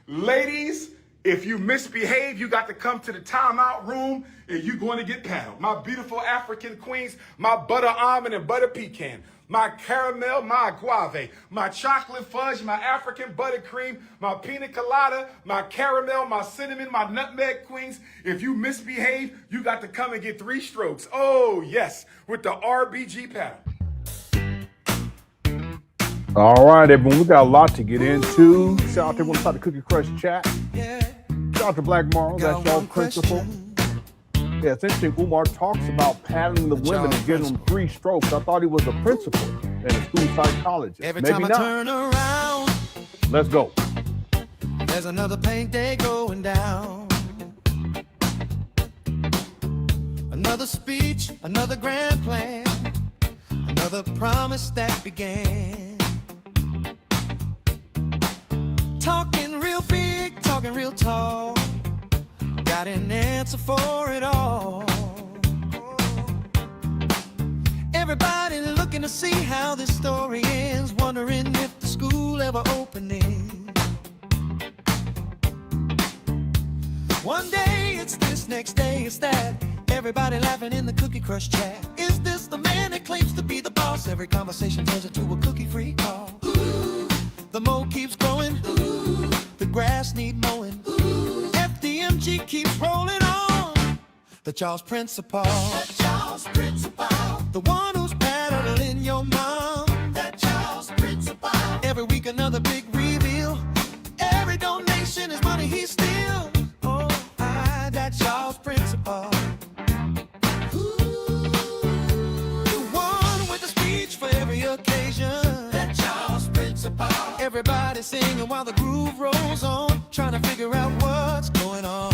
Ladies, if you misbehave, you got to come to the timeout room and you're going to get paddled. My beautiful African queens, my butter almond and butter pecan, my caramel, my guave, my chocolate fudge, my African buttercream, my pina colada, my caramel, my cinnamon, my nutmeg queens. If you misbehave, you got to come and get 3 strokes. Oh, yes, with the RBG paddle. All right, everyone, we got a lot to get into. Shout out to everyone inside the Cookie Crush chat. Shout out to Black Marl, that's y'all principle. Yeah, it's interesting. Umar talks about paddling the women and giving them 3 strokes. I thought he was a principal and a school psychologist. Every Maybe time I not. turn around, let's go. There's another paint day going down. Another speech, another grand plan, another promise that began. Talking real big, talking real tall, got an answer for it all. Everybody looking to see how this story ends, wondering if the school ever opening. One day it's this, next day it's that. Everybody laughing in the Cookie Crush chat. Is this the man that claims to be the boss? Every conversation turns into a cookie-free call. Ooh, the mold keeps growing. Ooh, the grass need mowing. Ooh, FDMG keeps rolling on. The Charles Principal. The Charles Principal. The one who's paddling your mom. That Charles Principal. Every week another big reveal. Every donation is money he steals. Oh, that Charles Principal. Everybody singing while the groove rolls on, trying to figure out what's going on.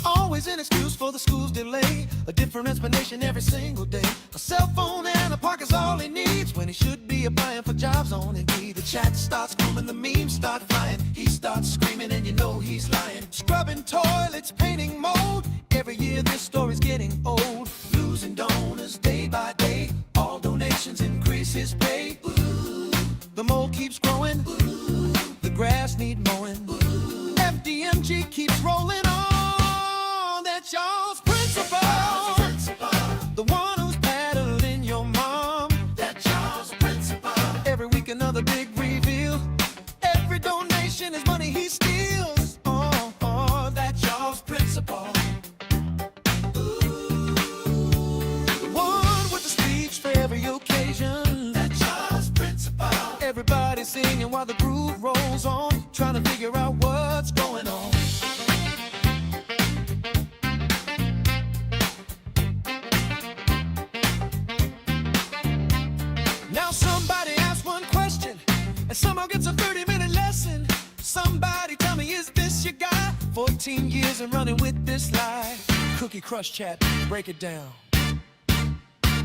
Always an excuse for the school's delay, a different explanation every single day. A cell phone and a park is all he needs when he should be applying for jobs on Indeed. The chat starts booming, the memes start flying. He starts screaming and you know he's lying. Scrubbing toilets, painting mold. Every year this story's getting old. Losing donors day by day. All donations increase his pay. Ooh, the mold keeps growing. Ooh, the grass need mowing. Ooh, FDMG keeps rolling on. That's y'all's principal. The one who's paddling your mom. That's y'all's principal. Every week another big reveal. Every donation is money he steals. Oh, that's y'all's principal. Everybody singing while the groove rolls on, trying to figure out what's going on. Now somebody asks one question and somehow gets a 30-minute lesson. Somebody tell me, is this your guy? 14 years and running with this lie. Cookie Crush chat, break it down.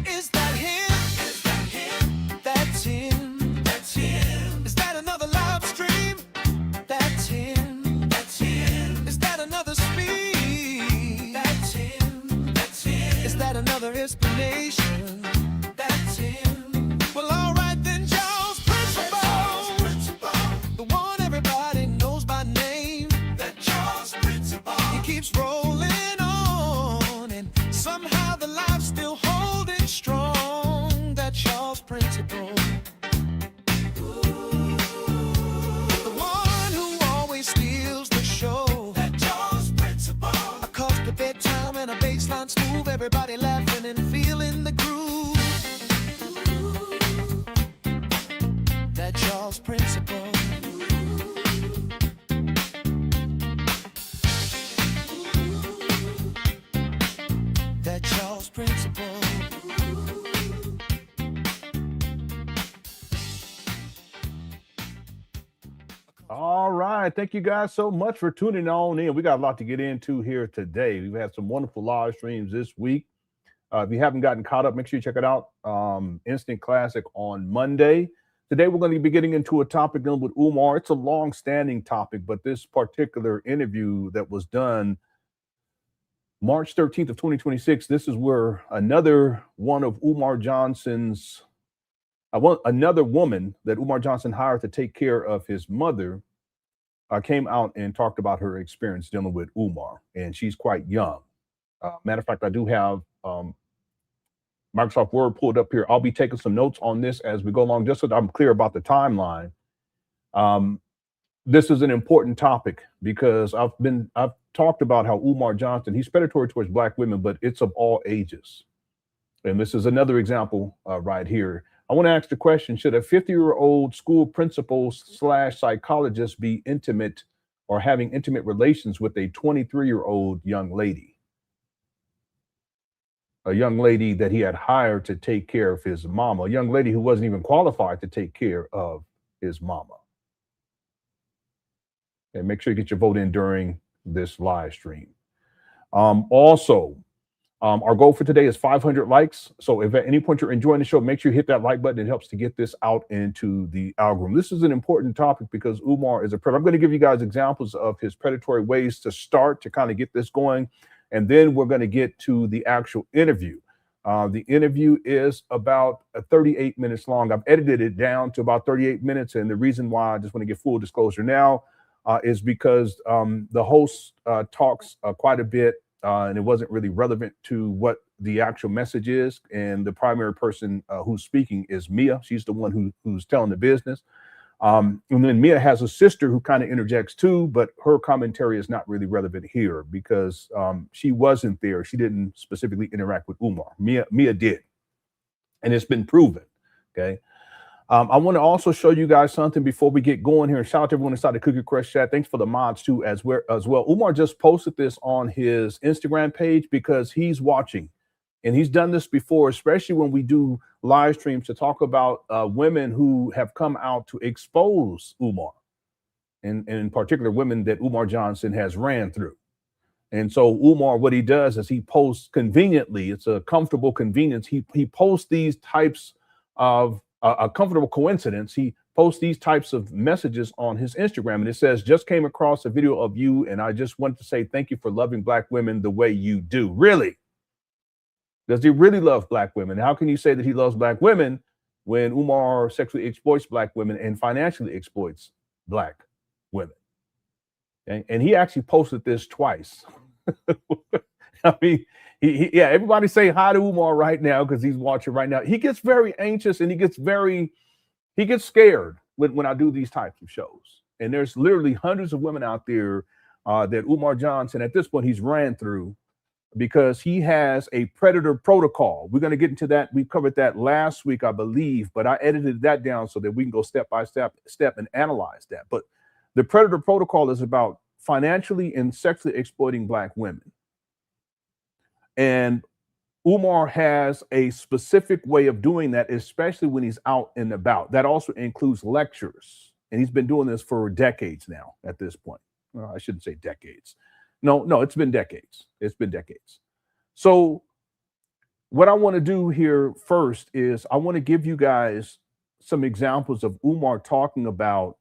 Is that him? Is that him? That's him. Is that another live stream? That's him. That's him. Is that another speech? That's him. That's him. Is that another explanation? That's him. Well, all right then, Charles Principal. The one everybody knows by name. That Charles Principal. He keeps rolling on, and somehow the life's still holding strong. That Charles Principal. Smooth, everybody laughing and feeling the groove. That Charles Principal. That Charles Principal. All right. Thank you guys so much for tuning on in. We got a lot to get into here today. We've had some wonderful live streams this week. If you haven't gotten caught up, make sure you check it out. Instant Classic on Monday. Today, we're going to be getting into a topic dealing with Umar. It's a long-standing topic, but this particular interview that was done March 13th of 2026. This is where another one of Umar Johnson's, another woman that Umar Johnson hired to take care of his mother came out and talked about her experience dealing with Umar, and she's quite young. Matter of fact, I do have Microsoft Word pulled up here. I'll be taking some notes on this as we go along, just so that I'm clear about the timeline. This is an important topic because I've talked about how Umar Johnson, he's predatory towards Black women, but it's of all ages. And this is another example right here. I want to ask the question, should a 50-year-old school principal / psychologist be intimate or having intimate relations with a 23-year-old young lady? A young lady that he had hired to take care of his mama, a young lady who wasn't even qualified to take care of his mama. And make sure you get your vote in during this live stream. Also, our goal for today is 500 likes. So if at any point you're enjoying the show, make sure you hit that like button. It helps to get this out into the algorithm. This is an important topic because Umar is a predator. I'm going to give you guys examples of his predatory ways to start to kind of get this going. And then we're going to get to the actual interview. The interview is about 38 minutes long. I've edited it down to about 38 minutes. And the reason why I just want to give full disclosure now is because the host talks quite a bit and it wasn't really relevant to what the actual message is. And the primary person who's speaking is Mia. She's the one who's telling the business. And then Mia has a sister who kind of interjects too, but her commentary is not really relevant here because she wasn't there. She didn't specifically interact with Umar. Mia did. And it's been proven. Okay. I want to also show you guys something before we get going here. Shout out to everyone inside the Cookie Crush chat. Thanks for the mods too as well. Umar just posted this on his Instagram page because he's watching. And he's done this before, especially when we do live streams to talk about women who have come out to expose Umar. And in particular, women that Umar Johnson has ran through. And so Umar, what he does is he posts conveniently. It's a comfortable convenience. He posts these types of a comfortable coincidence. He posts these types of messages on his Instagram. And it says, just came across a video of you. And I just wanted to say thank you for loving Black women the way you do. Really? Does he really love Black women? How can you say that he loves Black women when Umar sexually exploits Black women and financially exploits Black women? Okay? And he actually posted this twice. I mean, yeah, everybody say hi to Umar right now because he's watching right now. He gets very anxious and he gets scared when I do these types of shows. And there's literally hundreds of women out there that Umar Johnson, at this point, he's ran through because he has a predator protocol. We're going to get into that. We covered that last week, I believe, but I edited that down so that we can go step by step and analyze that. But the predator protocol is about financially and sexually exploiting Black women. And Umar has a specific way of doing that, especially when he's out and about. That also includes lectures. And he's been doing this for decades now at this point. Well, I shouldn't say decades. No, it's been decades. It's been decades. So what I want to do here first is I want to give you guys some examples of Umar talking about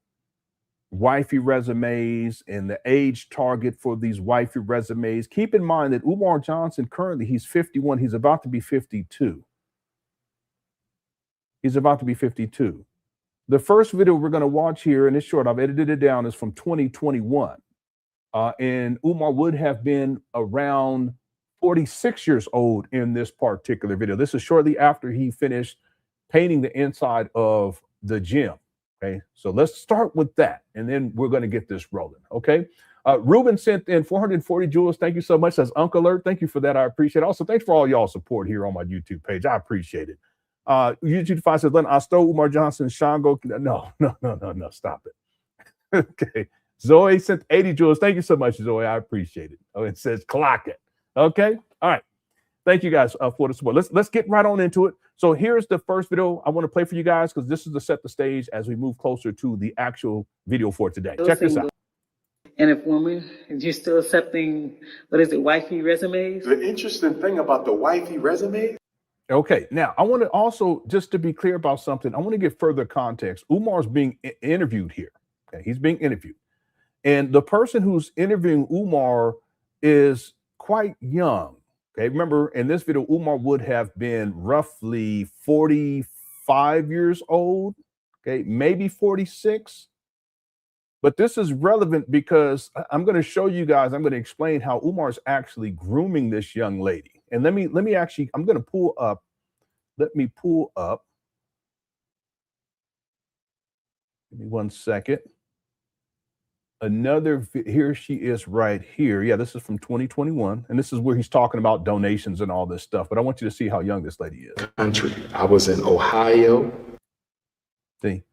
wifey resumes and the age target for these wifey resumes. Keep in mind that Umar Johnson, currently he's 51. He's about to be 52. He's about to be 52. The first video we're going to watch here, and it's short, I've edited it down, is from 2021. And Umar would have been around 46 years old in this particular video. This is shortly after he finished painting the inside of the gym. Okay, so let's start with that, and then we're going to get this rolling. Okay, Ruben sent in 440 jewels. Thank you so much. That's Uncle Alert. Thank you for that. I appreciate it. Also, thanks for all y'all support here on my YouTube page. I appreciate it. YouTube 5 says, Lenon, I stole Umar Johnson's Shango. No, stop it. Okay. Zoe sent 80 jewels. Thank you so much, Zoe. I appreciate it. Oh, it says clock it. Okay. All right. Thank you guys for the support. Let's get right on into it. So here's the first video I want to play for you guys because this is to set the stage as we move closer to the actual video for today. Check this out. And if women, you're still accepting, wifey resumes? The interesting thing about the wifey resume. Okay, now I want to also, just to be clear about something, I want to give further context. Umar's being interviewed here. Okay, he's being interviewed. And the person who's interviewing Umar is quite young. Okay, remember in this video, Umar would have been roughly 45 years old, okay, maybe 46. But this is relevant because I'm going to show you guys, I'm going to explain how Umar is actually grooming this young lady. And let me actually, I'm going to pull up, let me pull up. Give me 1 second. Another, here she is right here. Yeah, this is from 2021. And this is where he's talking about donations and all this stuff. But I want you to see how young this lady is. Country. I was in Ohio. See,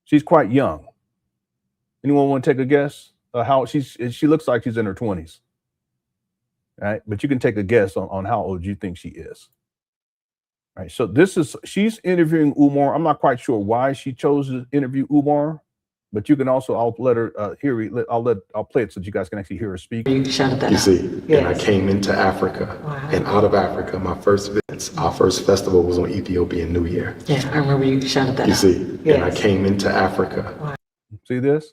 she's quite young. Anyone want to take a guess how she looks like she's in her 20s? All right, but you can take a guess on how old you think she is. All right, so she's interviewing Umar. I'm not quite sure why she chose to interview Umar, but you can also, I'll let her I'll play it so that you guys can actually hear her speak. You see, yes. And I came into Africa, and out of Africa, my first visits, our first festival was on Ethiopian New Year. Yeah, I remember you shouted that out. You see, yes. And I came into Africa. Wow. See this?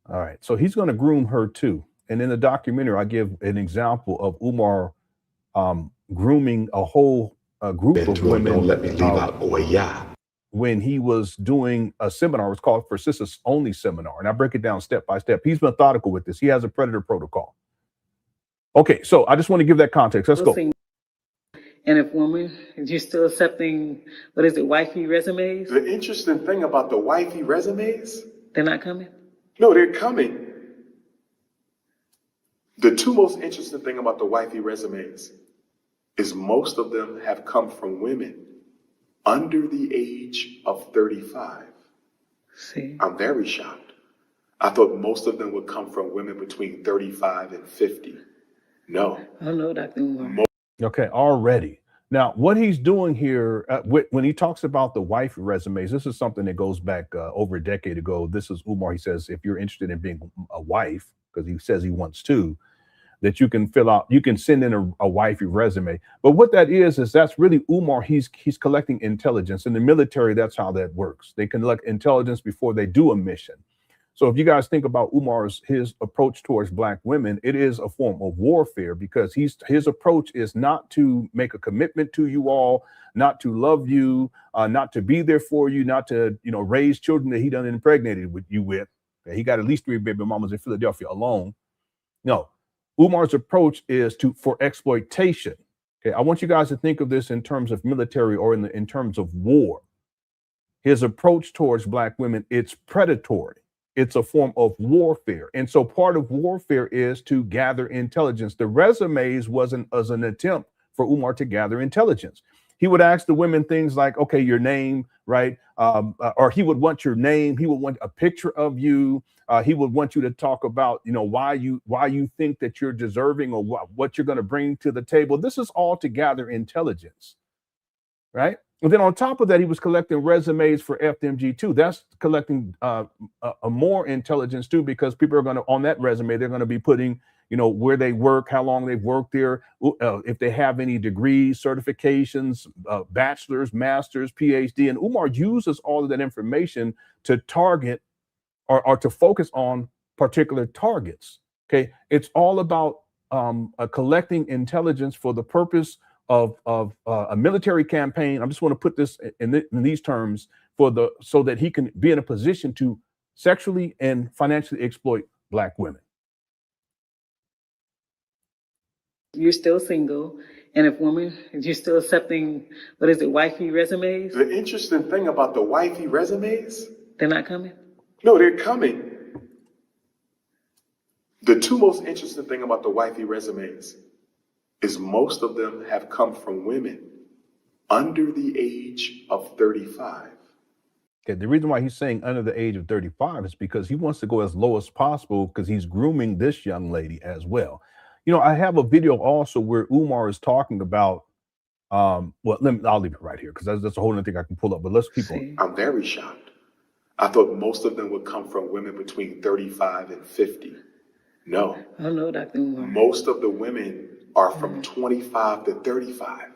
All right, so he's going to groom her too. And in the documentary, I give an example of Umar grooming a whole group of women. Don't let me leave out Oya. When he was doing a seminar, it was called For Sisters Only Seminar. And I break it down step by step. He's methodical with this. He has a predator protocol. Okay, so I just want to give that context. Let's go. And if women, you're still accepting, what is it, wifey resumes? The interesting thing about the wifey resumes, They're not coming? no, they're coming. The two most interesting thing about the wifey resumes is most of them have come from women under the age of 35. See? I'm very shocked. I thought most of them would come from women between 35 and 50. No. Oh no, Dr. Umar. Okay, already. Now, what he's doing here, when he talks about the wife resumes, this is something that goes back over a decade ago. This is Umar. He says, if you're interested in being a wife, because he says he wants to, that you can fill out, you can send in a wifey resume. But what that is that's really Umar. He's collecting intelligence. In the military, that's how that works. They collect intelligence before they do a mission. So if you guys think about his approach towards Black women, it is a form of warfare, because his approach is not to make a commitment to you all, not to love you, not to be there for you, not to raise children that he done impregnated with you with. He got at least 3 baby mamas in Philadelphia alone. No, Umar's approach is for exploitation. Okay, I want you guys to think of this in terms of military or in terms of war. His approach towards Black women, it's predatory. It's a form of warfare. And so part of warfare is to gather intelligence. The resumes wasn't as an attempt for Umar to gather intelligence. He would ask the women things like, okay, your name, right? Or he would want your name. He would want a picture of you. He would want you to talk about, why you think that you're deserving, or what you're going to bring to the table. This is all to gather intelligence, right? And then on top of that, he was collecting resumes for FDMG too. That's collecting more intelligence too, because people are going to, on that resume, they're going to be putting, where they work, how long they've worked there, if they have any degrees, certifications, bachelor's, master's, PhD. And Umar uses all of that information to target or to focus on particular targets. Okay, it's all about collecting intelligence for the purpose of a military campaign. I just want to put this in these terms so that he can be in a position to sexually and financially exploit Black women. You're still single, and if women, you're still accepting, what is it, wifey resumes? The interesting thing about the wifey resumes, They're not coming? no, they're coming. The two most interesting thing about the wifey resumes is most of them have come from women under the age of 35. Okay, the reason why he's saying under the age of 35 is because he wants to go as low as possible, because he's grooming this young lady as well. I have a video also where Umar is talking about, I'll leave it right here, because that's a whole other thing I can pull up, but let's keep on. I'm very shocked. I thought most of them would come from women between 35 and 50. No. Oh no, Dr. Umar. Most of the women are from 25 to 35.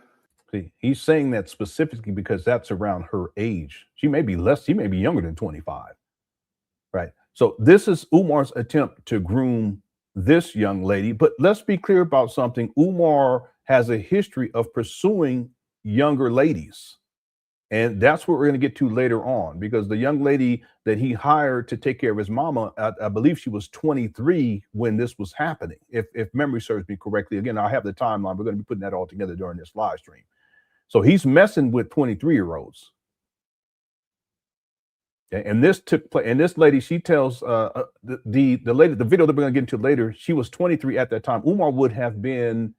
See, he's saying that specifically because that's around her age. She may be younger than 25, right? So this is Umar's attempt to groom this young lady. But let's be clear about something. Umar has a history of pursuing younger ladies. And that's what we're going to get to later on, because the young lady that he hired to take care of his mama, I believe she was 23 when this was happening. If memory serves me correctly, again, I have the timeline. We're going to be putting that all together during this live stream. So he's messing with 23-year-olds. Okay, and this took place. And this lady, she tells the lady, the video that we're going to get into later, she was 23 at that time. Umar would have been,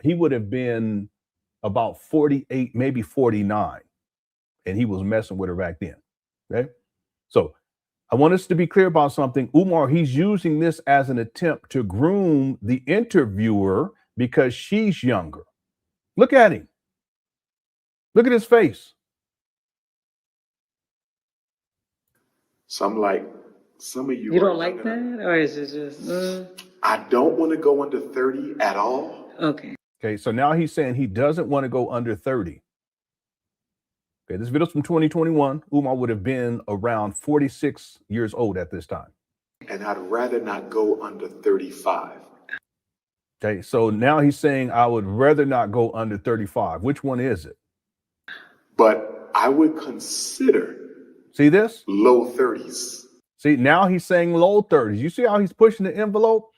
he would have been about 48, maybe 49. And he was messing with her back then. Okay. So I want us to be clear about something. Umar, he's using this as an attempt to groom the interviewer because she's younger. Look at him. Look at his face. Some of you. You don't like that? Or is it just, I don't want to go under 30 at all. Okay. Okay. So now he's saying he doesn't want to go under 30. Okay, this video's from 2021. Umar would have been around 46 years old at this time. And I'd rather not go under 35. Okay, so now he's saying I would rather not go under 35. Which one is it? But I would consider. See this? Low 30s. See, now he's saying low 30s. You see how he's pushing the envelope?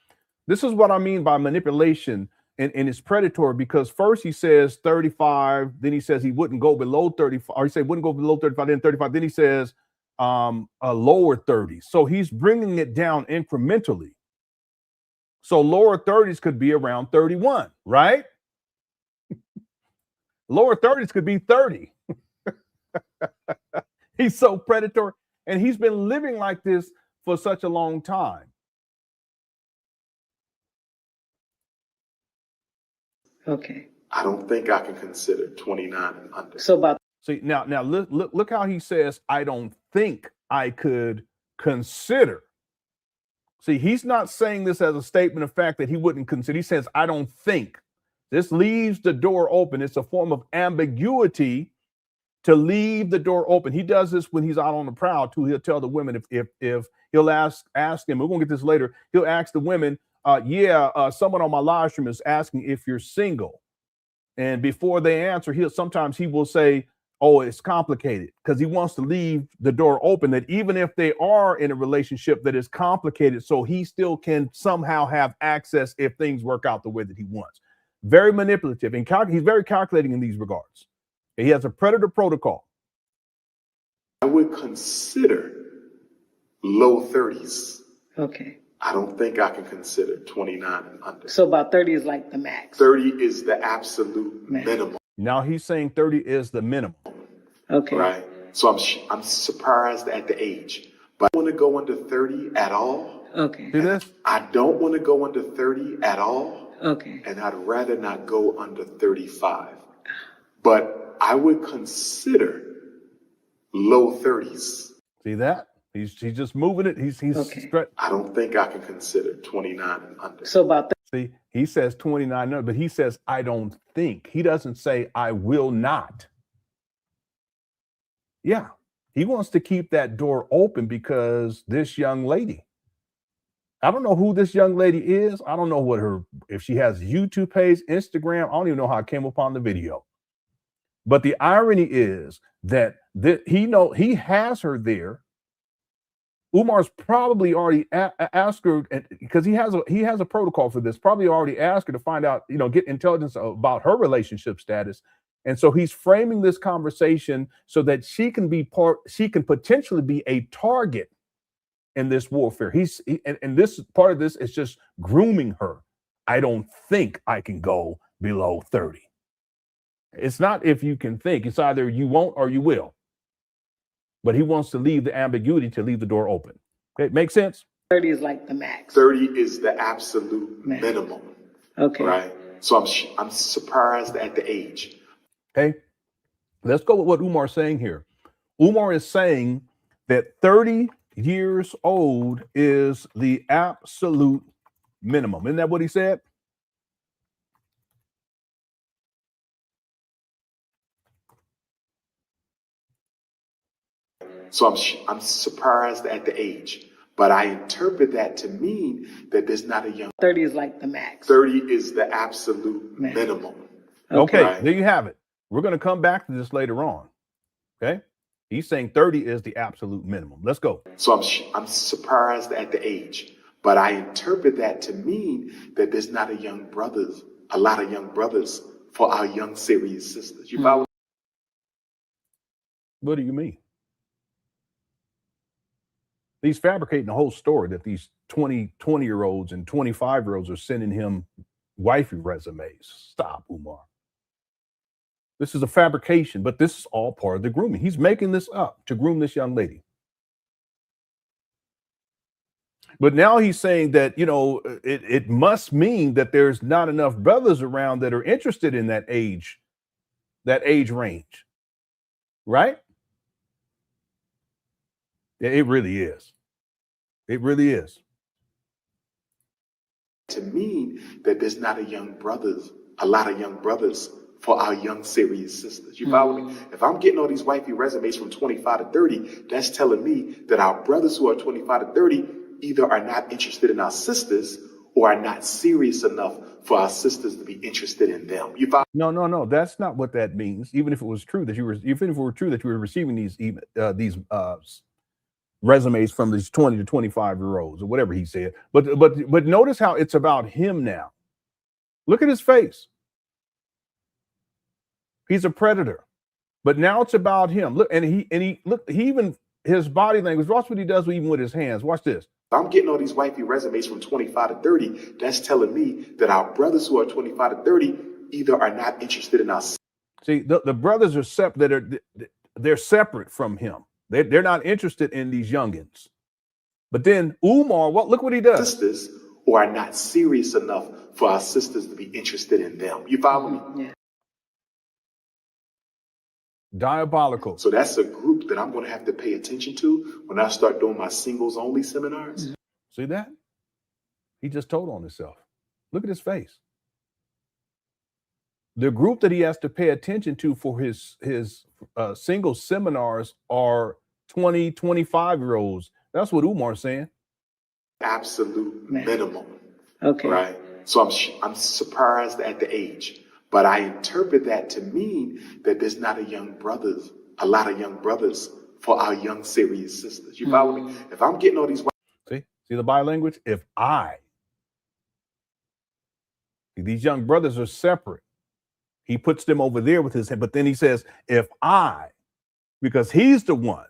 This is what I mean by manipulation. And it's predatory, because first he says 35, then he says he wouldn't go below 35, or he said wouldn't go below 35, then 35, then he says a lower 30s. So he's bringing it down incrementally. So lower 30s could be around 31, right? Lower 30s could be 30. He's so predatory, and he's been living like this for such a long time. Okay. I don't think I can consider 29 and under. So about See, now look how he says, I don't think I could consider. See, he's not saying this as a statement of fact that he wouldn't consider. He says, I don't think. This leaves the door open. It's a form of ambiguity to leave the door open. He does this when he's out on the prowl too. He'll tell the women, if he'll ask him, we're gonna get this later. He'll ask the women, someone on my live stream is asking if you're single. And before they answer, sometimes he will say, oh, it's complicated, because he wants to leave the door open that even if they are in a relationship that is complicated, so he still can somehow have access if things work out the way that he wants. Very manipulative, and he's very calculating in these regards. He has a predator protocol. I would consider low 30s. okay. I don't think I can consider 29 and under. So about 30 is like the max. 30 is the absolute minimum. Now he's saying 30 is the minimum. Okay. Right. So I'm surprised at the age, but I don't want to go under 30 at all. Okay. See this? I don't want to go under 30 at all. Okay. And I'd rather not go under 35. But I would consider low 30s. See that? He's just moving it. He's Okay. I don't think I can consider 29 and under. So about See, he says 29, but he says, I don't think. He doesn't say, I will not. Yeah, he wants to keep that door open because this young lady, I don't know who this young lady is. I don't know if she has YouTube page, Instagram. I don't even know how I came upon the video. But the irony is that he has her there. Umar's probably already asked her, because he has a protocol for this, probably already asked her to find out, get intelligence about her relationship status. And so he's framing this conversation so that she can potentially be a target in this warfare. And this part of this is just grooming her. I don't think I can go below 30. It's not if you can think, it's either you won't or you will. But he wants to leave the ambiguity to leave the door open. Okay, make sense? 30 is like the max. 30 is the absolute minimum. Okay. Right. So I'm surprised at the age. Okay. Let's go with what Umar's saying here. Umar is saying that 30 years old is the absolute minimum. Isn't that what he said? So I'm surprised at the age, but But I interpret that to mean that there's not a young. 30 is like the max. 30 is the absolute minimum. Okay, Right? there you have it. We're going to come back to this later on. Okay, he's saying 30 is the absolute minimum. Let's go. So I'm surprised at the age, but I interpret that to mean that there's not a lot of young brothers for our young serious sisters. You follow? What do you mean? He's fabricating the whole story that these 20-year-olds and 25-year-olds are sending him wifey resumes. Stop, Umar. This is a fabrication, but this is all part of the grooming. He's making this up to groom this young lady. But now he's saying that, you know, it must mean that there's not enough brothers around that are interested in that age range. Right? It really is. It really is. To mean that there's not a lot of young brothers for our young serious sisters. You follow me? If I'm getting all these wifey resumes from 25 to 30, that's telling me that our brothers who are 25 to 30 either are not interested in our sisters or are not serious enough for our sisters to be interested in them. You follow? No. That's not what that means. Even if it was true that you were receiving these resumes from these 20 to 25-year-olds or whatever he said. But notice how it's about him now. Look at his face. He's a predator. But now it's about him. Look, and he even his body language. Watch what he does even with his hands. Watch this. If I'm getting all these wifey resumes from 25 to 30, that's telling me that our brothers who are 25 to 30 either are not interested in us. See, the brothers are separate. They're separate from him. They're not interested in these youngins. But then Umar, look what he does. Sisters or are not serious enough for our sisters to be interested in them. You follow me? Yeah. Diabolical. So that's a group that I'm going to have to pay attention to when I start doing my singles only seminars. See that? He just told on himself. Look at his face. The group that he has to pay attention to for his single seminars are 20, 25-year-olds. That's what Umar's saying. Absolute minimum. Okay. Right. So I'm surprised at the age, but I interpret that to mean that there's not a lot of young brothers for our young serious sisters. You follow me? If I'm getting all these. See the body language? These young brothers are separate. He puts them over there with his hand, but then he says, because he's the one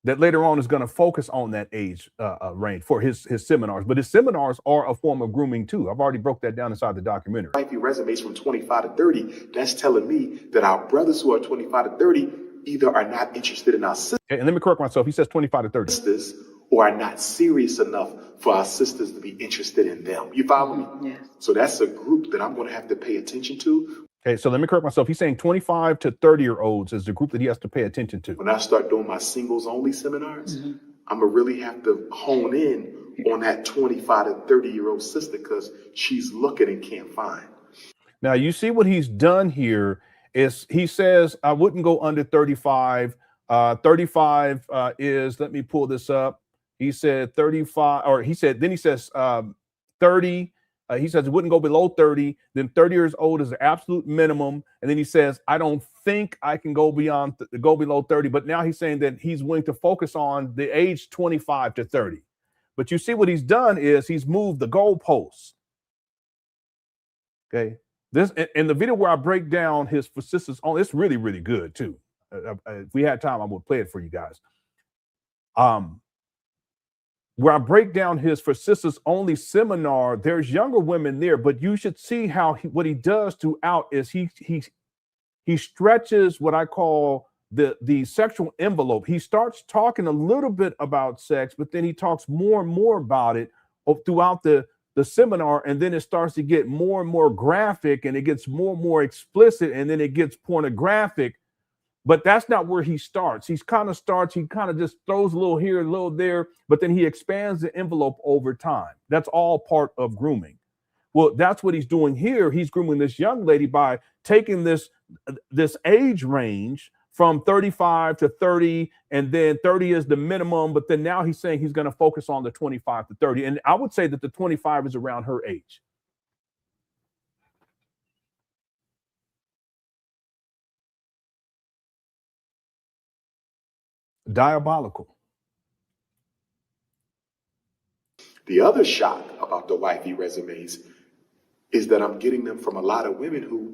that later on is going to focus on that age range for his seminars. But his seminars are a form of grooming too. I've already broke that down inside the documentary. Wifey resumes from 25 to 30, that's telling me that our brothers who are 25 to 30 either are not interested in our sisters. Okay, and let me correct myself. He says 25 to 30. Sisters or are not serious enough for our sisters to be interested in them. You follow me? Yes. So that's a group that I'm going to have to pay attention to. Okay, so let me correct myself. He's saying 25 to 30-year-olds is the group that he has to pay attention to. When I start doing my singles only seminars, I'm going to really have to hone in on that 25 to 30-year-old sister because she's looking and can't find. Now, you see what he's done here is he says, I wouldn't go under 35. 35 is, let me pull this up. He said 35, or he said, then he says 30. He says it wouldn't go below 30. Then 30 years old is the absolute minimum. And then he says, I don't think I can go below 30. But now he's saying that he's willing to focus on the age 25 to 30. But you see what he's done is he's moved the goalposts. Okay. This in the video where I break down his persistence on, it's really, really good too. If we had time, I would play it for you guys. Where I break down his for sisters only seminar, there's younger women there, but you should see how what he does throughout is he stretches what I call the sexual envelope. He starts talking a little bit about sex, but then he talks more and more about it throughout the seminar, and then it starts to get more and more graphic, and it gets more and more explicit, and then it gets pornographic. But that's not where he starts. He kind of just throws a little here, a little there, but then he expands the envelope over time. That's all part of grooming. Well, that's what he's doing here. He's grooming this young lady by taking this age range from 35 to 30, and then 30 is the minimum, but then now he's saying he's going to focus on the 25 to 30. And I would say that the 25 is around her age. Diabolical. The other shock about the wifey resumes is that I'm getting them from a lot of women who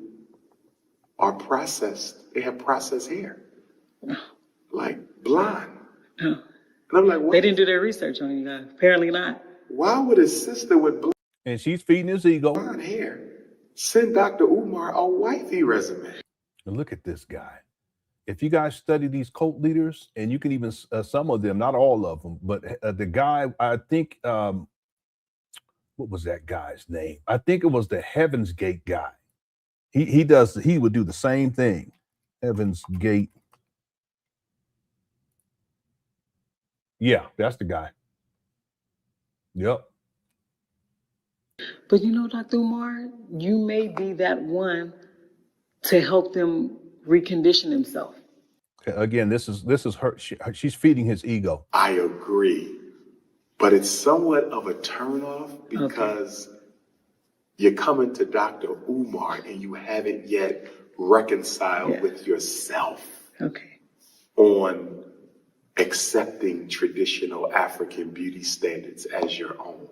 are processed. They have processed hair, like blonde. And I'm like, what? They didn't do their research on you guys. Apparently not. Why would a sister with And she's feeding his ego. blonde hair send Dr. Umar a wifey resume? And look at this guy. If you guys study these cult leaders, and you can even, some of them, not all of them, but the guy, I think, what was that guy's name? I think it was the Heaven's Gate guy. He would do the same thing. Heaven's Gate. Yeah, that's the guy. Yep. But you know, Dr. Umar, you may be that one to help them recondition themselves. Again, this is her. She's feeding his ego. I agree, but it's somewhat of a turnoff because you're coming to Dr. Umar and you haven't yet reconciled with yourself on accepting traditional African beauty standards as your own.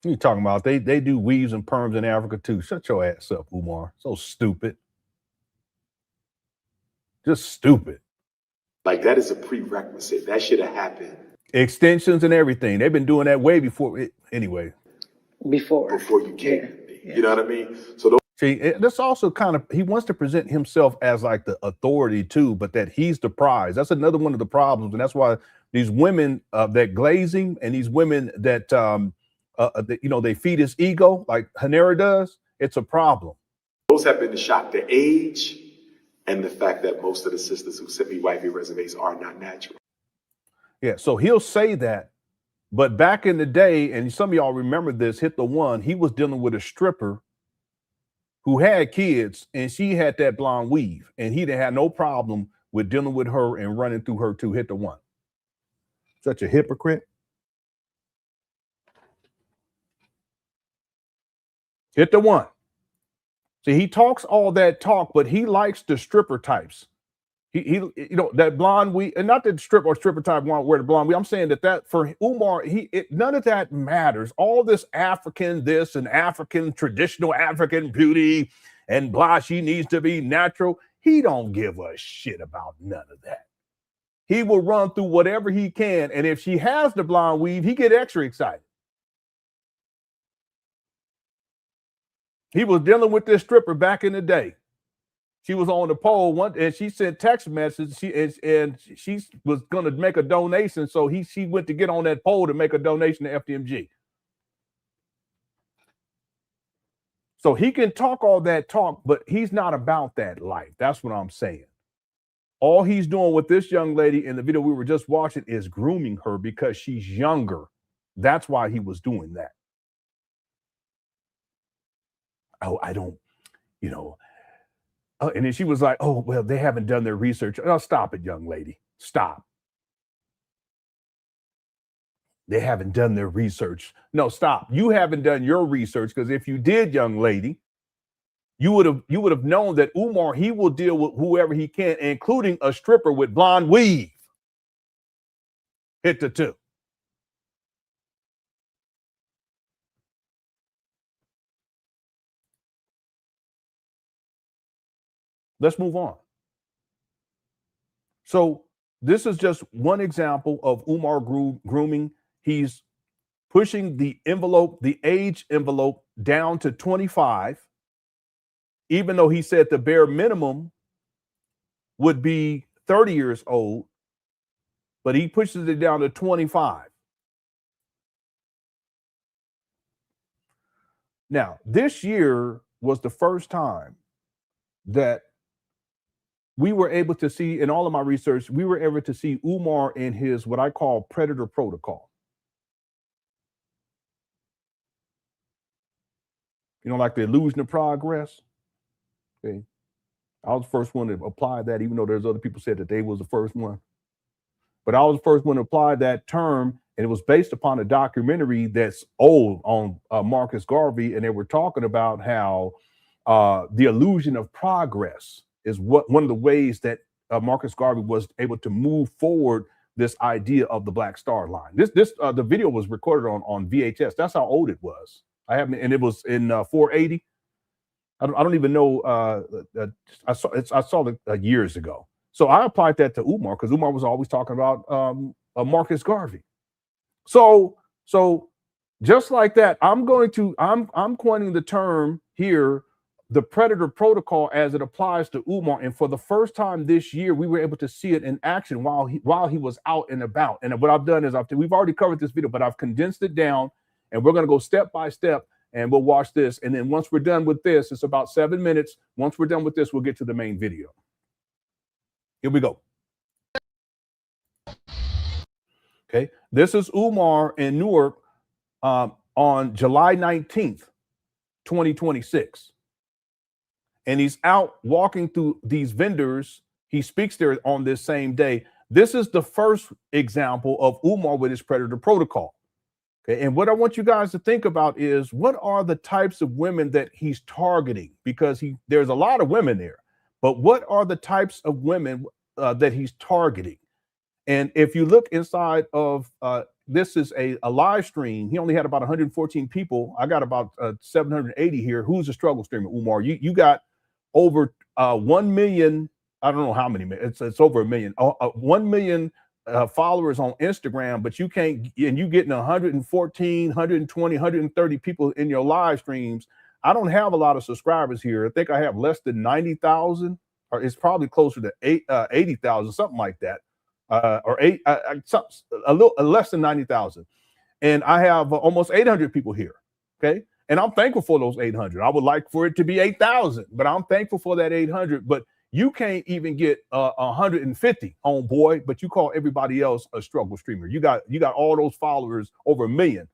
You talking about they do weaves and perms in Africa too? Shut your ass up, Umar. So stupid. Just stupid. Like, that is a prerequisite. That should have happened. Extensions and everything. They've been doing that way before it. Anyway. Before you came to me. You know what I mean? So see, this also kind of, he wants to present himself as like the authority too, but that he's the prize. That's another one of the problems. And that's why these women that glazing and these women that, they feed his ego like Hanera does. It's a problem. Those have been the shock, the age and the fact that most of the sisters who sent me wifey resumes are not natural. Yeah, so he'll say that, but back in the day, and some of y'all remember this, Hit the One, he was dealing with a stripper who had kids, and she had that blonde weave, and he didn't have no problem with dealing with her and running through her to Hit the One. Such a hypocrite. Hit the One. See, he talks all that talk, but he likes the stripper types. He that blonde weave, and not that stripper type want to wear the blonde weave. I'm saying that for Umar, none of that matters. All this African this and African traditional African beauty and blah, she needs to be natural. He don't give a shit about none of that. He will run through whatever he can, and if she has the blonde weave, he get extra excited. He was dealing with this stripper back in the day. She was on the pole one, and she sent text messages. She was going to make a donation, so she went to get on that pole to make a donation to FDMG. So he can talk all that talk, but he's not about that life. That's what I'm saying. All he's doing with this young lady in the video we were just watching is grooming her because she's younger. That's why he was doing that. Oh, I don't, and then she was like, oh, well, they haven't done their research. Oh, stop it, young lady. Stop. They haven't done their research. No, stop. You haven't done your research, because if you did, young lady, you would have known that Umar, he will deal with whoever he can, including a stripper with blonde weave. Hit the two. Let's move on. So this is just one example of Umar grooming. He's pushing the envelope, the age envelope, down to 25, even though he said the bare minimum would be 30 years old, but he pushes it down to 25. Now, this year was the first time that we were able to see, in all of my research, we were able to see Umar in his, what I call, predator protocol. Like the illusion of progress. Okay. I was the first one to apply that, even though there's other people said that they was the first one. But I was the first one to apply that term, and it was based upon a documentary that's old on Marcus Garvey, and they were talking about how the illusion of progress is one of the ways that Marcus Garvey was able to move forward this idea of the Black Star Line. The video was recorded on VHS. That's how old it was. And it was in 480. I don't even know. I saw it years ago. So I applied that to Umar because Umar was always talking about Marcus Garvey. So just like that, I'm coining the term here, the predator protocol, as it applies to Umar. And for the first time this year, we were able to see it in action while he was out and about. And what I've done is we've already covered this video, but I've condensed it down, and we're going to go step by step, and we'll watch this. And then once we're done with this, it's about 7 minutes. Once we're done with this, we'll get to the main video. Here we go. Okay, this is Umar in Newark on July 19th, 2026. And he's out walking through these vendors. He speaks there on this same day. This is the first example of Umar with his predator protocol. Okay, and what I want you guys to think about is, what are the types of women that he's targeting? Because there's a lot of women there, but what are the types of women that he's targeting? And if you look inside of this is a live stream. He only had about 114 people. I got about 780 here. Who's a struggle streamer, Umar? You got over 1 million. I don't know how many. It's over 1 million. 1 million followers on Instagram, but you can't. And you getting 114, 120, 130 people in your live streams. I don't have a lot of subscribers here. I think I have less than 90,000, or it's probably closer to 80,000, something like that. Or a little less than 90,000. And I have almost 800 people here. Okay. And I'm thankful for those 800. I would like for it to be 8,000, but I'm thankful for that 800. But you can't even get 150 on boy, but you call everybody else a struggle streamer. You got all those followers, over 1 million.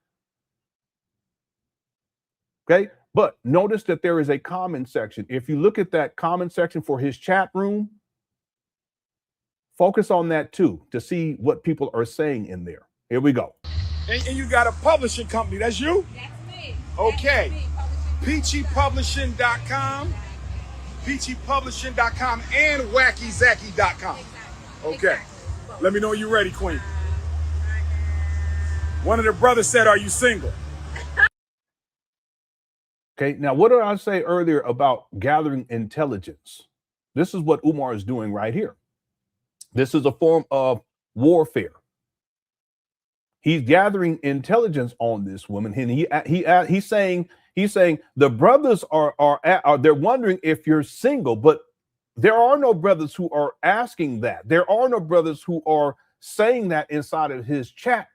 Okay. But notice that there is a comment section. If you look at that comment section for his chat room, focus on that too, to see what people are saying in there. Here we go. And you got a publishing company. That's you? That's me. Okay. That's me, peachypublishing.com, peachypublishing.com, and wackyzacky.com. Okay. Exactly. Let me know when you're ready, Queen. One of the brothers said, "Are you single?" Okay. Now, what did I say earlier about gathering intelligence? This is what Umar is doing right here. This is a form of warfare. He's gathering intelligence on this woman, and he's saying the brothers are they're wondering if you're single, but there are no brothers who are asking that. There are no brothers who are saying that inside of his chat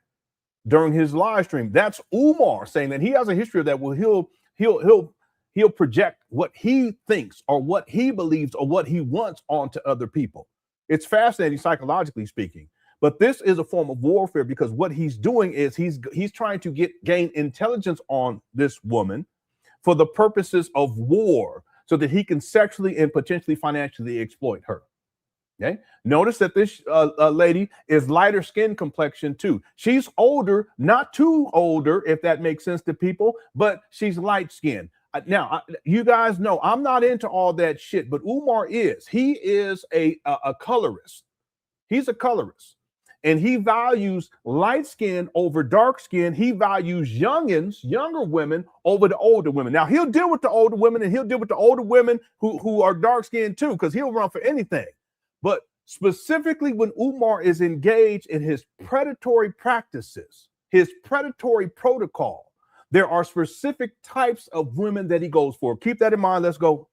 during his live stream. That's Umar saying that. He has a history of that. Well, he'll project what he thinks or what he believes or what he wants onto other people. It's fascinating psychologically speaking, but this is a form of warfare, because what he's doing is he's trying to gain intelligence on this woman for the purposes of war, so that he can sexually and potentially financially exploit her. Okay. Notice that this lady is lighter skin complexion too. She's older, not too older, if that makes sense to people, but she's light skinned. Now, you guys know I'm not into all that shit, but Umar is. He is a colorist. He's a colorist, and he values light skin over dark skin. He values younger women over the older women. Now, he'll deal with the older women, and he'll deal with the older women who are dark skinned too, because he'll run for anything. But specifically when Umar is engaged in his predatory practices, his predatory protocol, there are specific types of women that he goes for. Keep that in mind. Let's go.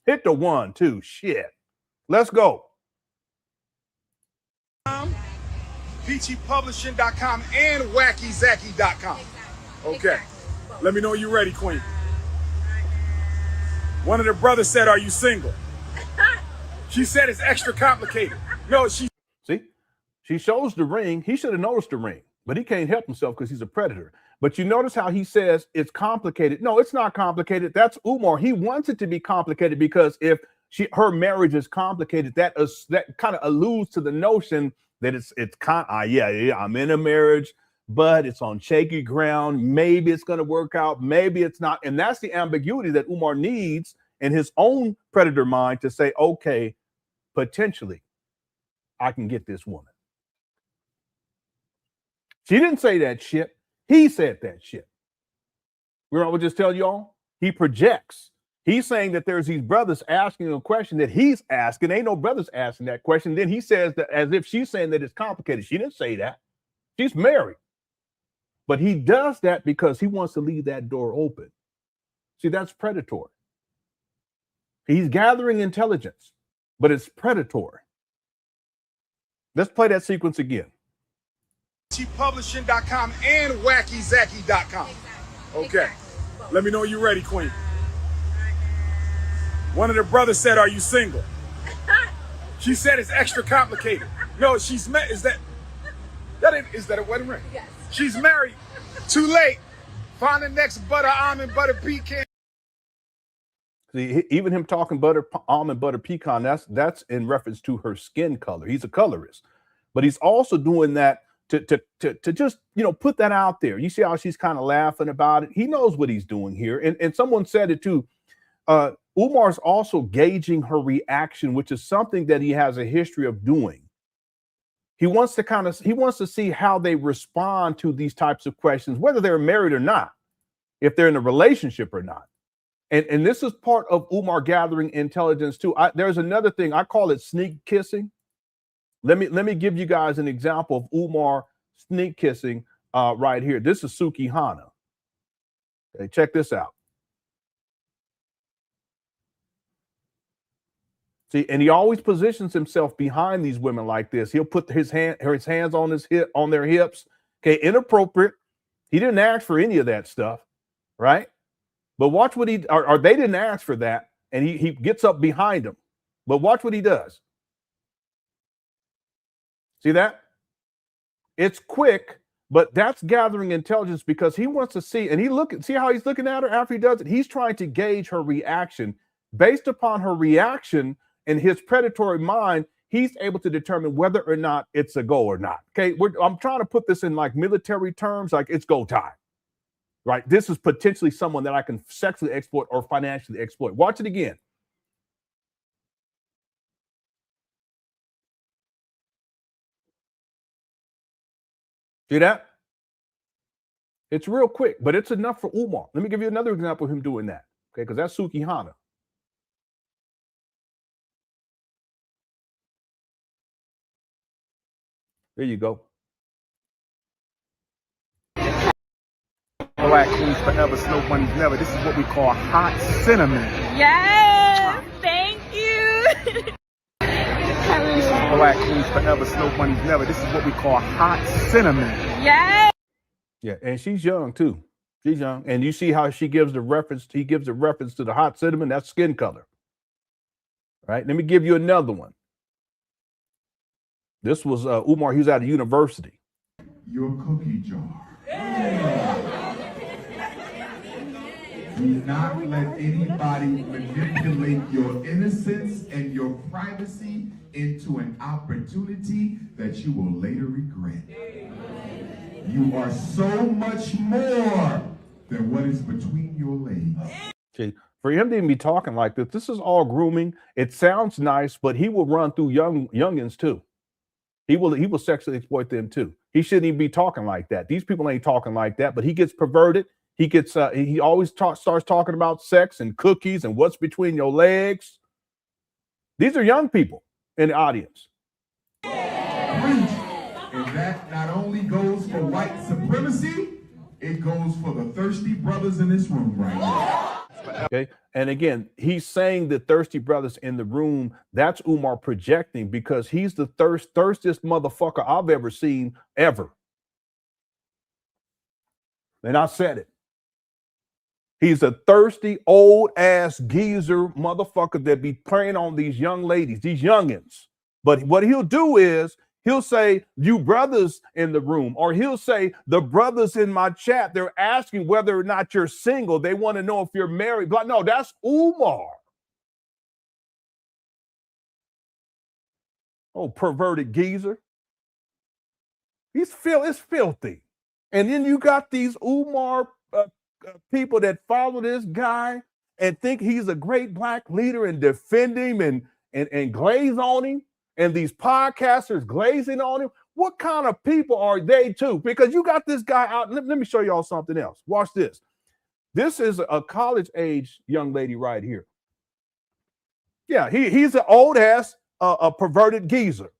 Hit the 1, 2. Shit. Let's go. peachypublishing.com and wackyzacky.com. Okay. Let me know when you're ready, Queen. One of the brothers said, "Are you single?" She said it's extra complicated. No, See, she shows the ring. He should have noticed the ring, but he can't help himself because he's a predator. But you notice how he says it's complicated. No, it's not complicated. That's Umar. He wants it to be complicated, because if her marriage is complicated. That kind of alludes to the notion that it's kind of, yeah, I'm in a marriage, but it's on shaky ground. Maybe it's going to work out. Maybe it's not. And that's the ambiguity that Umar needs in his own predator mind to say, okay, potentially I can get this woman. She didn't say that shit. He said that shit. You know what I would just tell y'all? He projects. He's saying that there's these brothers asking a question that he's asking. Ain't no brothers asking that question. Then he says that as if she's saying that it's complicated. She didn't say that. She's married. But he does that because he wants to leave that door open. See, that's predatory. He's gathering intelligence, but it's predatory. Let's play that sequence again. Publishing.com and wackyzacky.com. Okay. Let me know you're ready, Queen. One of the brothers said, "Are you single?" She said it's extra complicated. No, she's married. Is that a wedding ring? Yes. She's married. Too late. Find the next butter almond butter pecan. See, even him talking almond butter pecan, that's in reference to her skin color. He's a colorist, but he's also doing that to just, you know, put that out there. You see how she's kind of laughing about it. He knows what he's doing here, and someone said it too. Umar's also gauging her reaction, which is something that he has a history of doing. He wants to see how they respond to these types of questions, whether they're married or not, if they're in a relationship or not. And this is part of Umar gathering intelligence too. There's another thing, I call it sneak kissing. Let me give you guys an example of Umar sneak kissing right here. This is Suki Hana. Okay, check this out. See, and he always positions himself behind these women like this. He'll put his hands on their hips. Okay, inappropriate. He didn't ask for any of that stuff, right? But watch what or they didn't ask for that, and he gets up behind them. But watch what he does. See that? It's quick, but that's gathering intelligence because he wants to see, and see how he's looking at her after he does it? He's trying to gauge her reaction. Based upon her reaction in his predatory mind, he's able to determine whether or not it's a go or not. Okay, I'm trying to put this in like military terms, like it's go time, right? This is potentially someone that I can sexually exploit or financially exploit. Watch it again. See that? It's real quick, but it's enough for Umar. Let me give you another example of him doing that, okay? Because that's Suki Hana. There you go. Black queens forever, slow bunnies never. This is what we call hot cinnamon. Yes, thank you. Black queens forever, slow bunnies never. This is what we call hot cinnamon. Yes. Yeah, and she's young too. She's young, and you see how she gives the reference. He gives a reference to the hot cinnamon. That's skin color, right? Let me give you another one. This was Umar. He was at a university. Your cookie jar. Do not let anybody manipulate your innocence and your privacy into an opportunity that you will later regret. You are so much more than what is between your legs. See, for him to even be talking like this is all grooming. It sounds nice, but he will run through youngins too. He will sexually exploit them too. He shouldn't even be talking like that. These people ain't talking like that, but he gets perverted. He gets he always starts talking about sex and cookies and what's between your legs. These are young people in the audience. And that not only goes for white supremacy, it goes for the thirsty brothers in this room right now. Okay. And again, he's saying the thirsty brothers in the room. That's Umar projecting because he's the thirstiest motherfucker I've ever seen ever. And I said it. He's a thirsty old ass geezer motherfucker that be preying on these young ladies, these youngins. But what he'll do is he'll say, you brothers in the room, or he'll say, the brothers in my chat, they're asking whether or not you're single. They want to know if you're married. But no, that's Umar. Oh, perverted geezer. It's filthy. And then you got these Umar people that follow this guy and think he's a great black leader and defend him and glaze on him. And these podcasters glazing on him. What kind of people are they too? Because you got this guy out. Let me show y'all something else. Watch this. This is a college-age young lady right here. Yeah, he's an old-ass, a perverted geezer.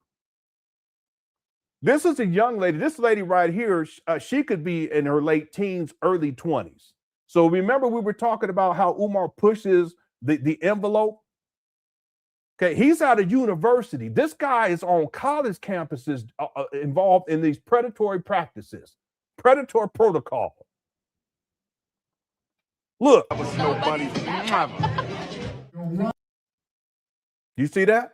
This is a young lady. This lady right here, she could be in her late teens, early 20s. So remember we were talking about how Umar pushes the envelope? Okay, he's out of university. This guy is on college campuses involved in these predatory practices, predator protocol. Look. You see that?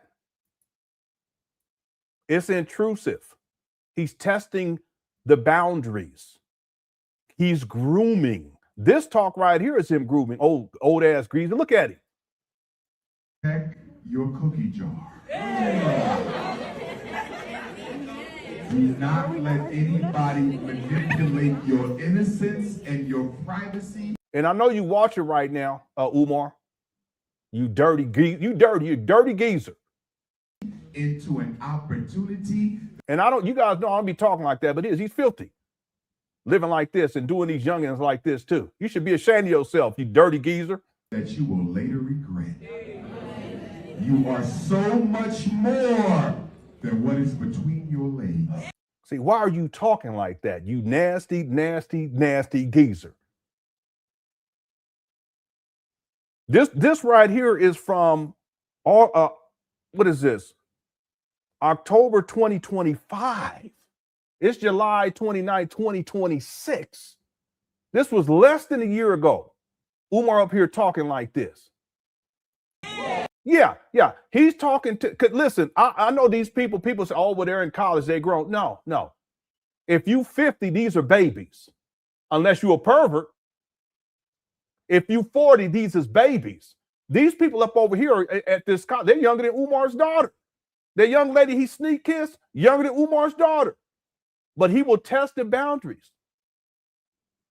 It's intrusive. He's testing the boundaries. He's grooming. This talk right here is him grooming. Old ass greaser. Look at him. Check your cookie jar. Do not let anybody manipulate your innocence and your privacy. And I know you watch it right now, Umar. You dirty geezer. Into an opportunity. And you guys know I don't be talking like that, but he's filthy. Living like this and doing these youngins like this too. You should be ashamed of yourself, you dirty geezer. That you will later regret. You are so much more than what is between your legs. See, why are you talking like that? You nasty, nasty, nasty geezer. This right here is from what is this? October 2025. It's July 29, 2026. This was less than a year ago. Umar up here talking like this. Yeah. He's talking to, listen, I know these people say, oh, well, they're in college, they grown. No. If you 50, these are babies. Unless you're a pervert. If you 40, these is babies. These people up over here at this college, they're younger than Umar's daughter. The young lady he sneak kissed, younger than Umar's daughter. But he will test the boundaries.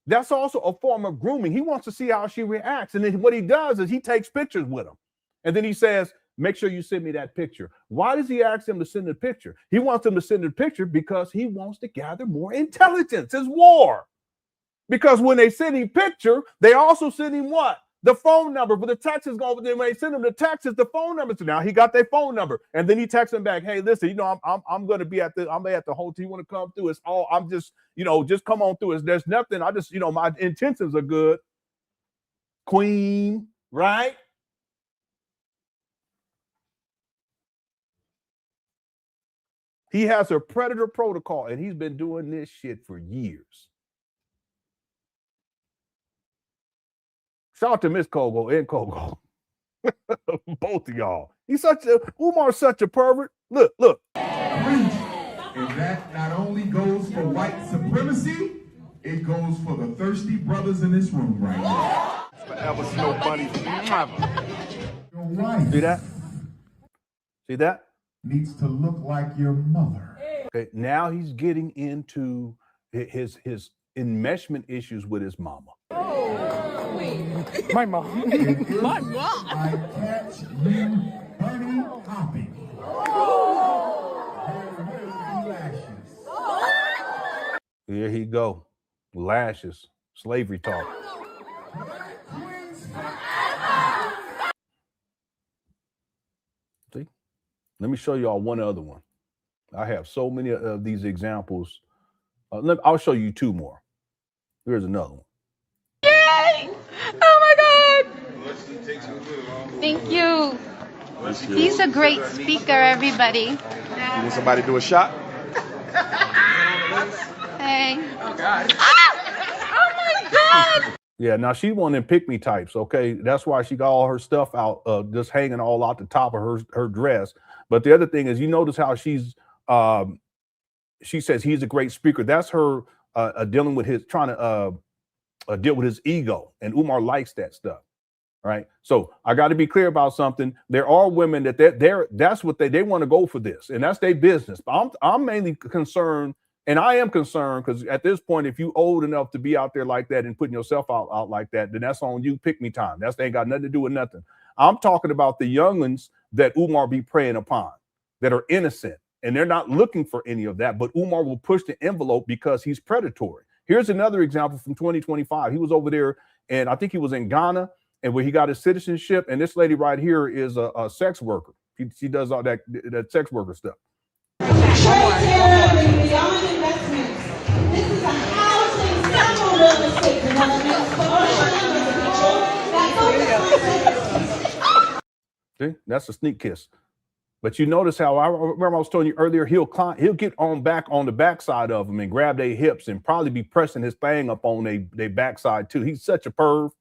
That's also a form of grooming. He wants to see how she reacts. And then what he does is he takes pictures with them. And then he says, make sure you send me that picture. Why does he ask them to send the picture? He wants them to send the picture because he wants to gather more intelligence. It's war. Because when they send him picture, they also send him what? The phone number. But the text is going, when they send him the text, it's the phone number. So now he got their phone number. And then he texts them back, hey, listen, I'm going to be at the hotel. You want to come through? It's all, I'm just, just come on through. There's nothing. I just, my intentions are good. Queen, right? He has a predator protocol, and he's been doing this shit for years. Shout out to Miss Kogo and Kogo. Both of y'all. Umar's such a pervert. Look. And that not only goes for white supremacy, it goes for the thirsty brothers in this room right now. Forever snow bunny. Your wife. See that? Needs to look like your mother. Okay, now he's getting into his enmeshment issues with his mama. My mom. My mom. I catch you bunny hopping. Here he go. Lashes. Slavery talk. See? Let me show y'all one other one. I have so many of these examples. I'll show you two more. Here's another one. Yay! Oh my God! Thank you. He's a great speaker, everybody. You want somebody to do a shot? Hey. Oh God. Ah! Oh my God! Yeah, now she's one of them pick-me types, okay? That's why she got all her stuff out, just hanging all out the top of her dress. But the other thing is, you notice how she says he's a great speaker. That's her dealing with trying to deal with his ego. And Umar likes that stuff. Right. So I got to be clear about something. There are women that that's what they want to go for this, and that's their business. But I'm mainly concerned, and I am concerned because at this point, if you old enough to be out there like that and putting yourself out like that, then that's on you. Pick me time. They ain't got nothing to do with nothing. I'm talking about the youngins that Umar be preying upon, that are innocent, and they're not looking for any of that. But Umar will push the envelope because he's predatory. Here's another example from 2025. He was over there, and I think he was in Ghana, and where he got his citizenship. And this lady right here is a sex worker. She does all that sex worker stuff. See, that's a sneak kiss. But you notice how I remember I was telling you earlier, he'll get on the backside of them and grab their hips and probably be pressing his thing up on their backside too. He's such a perv.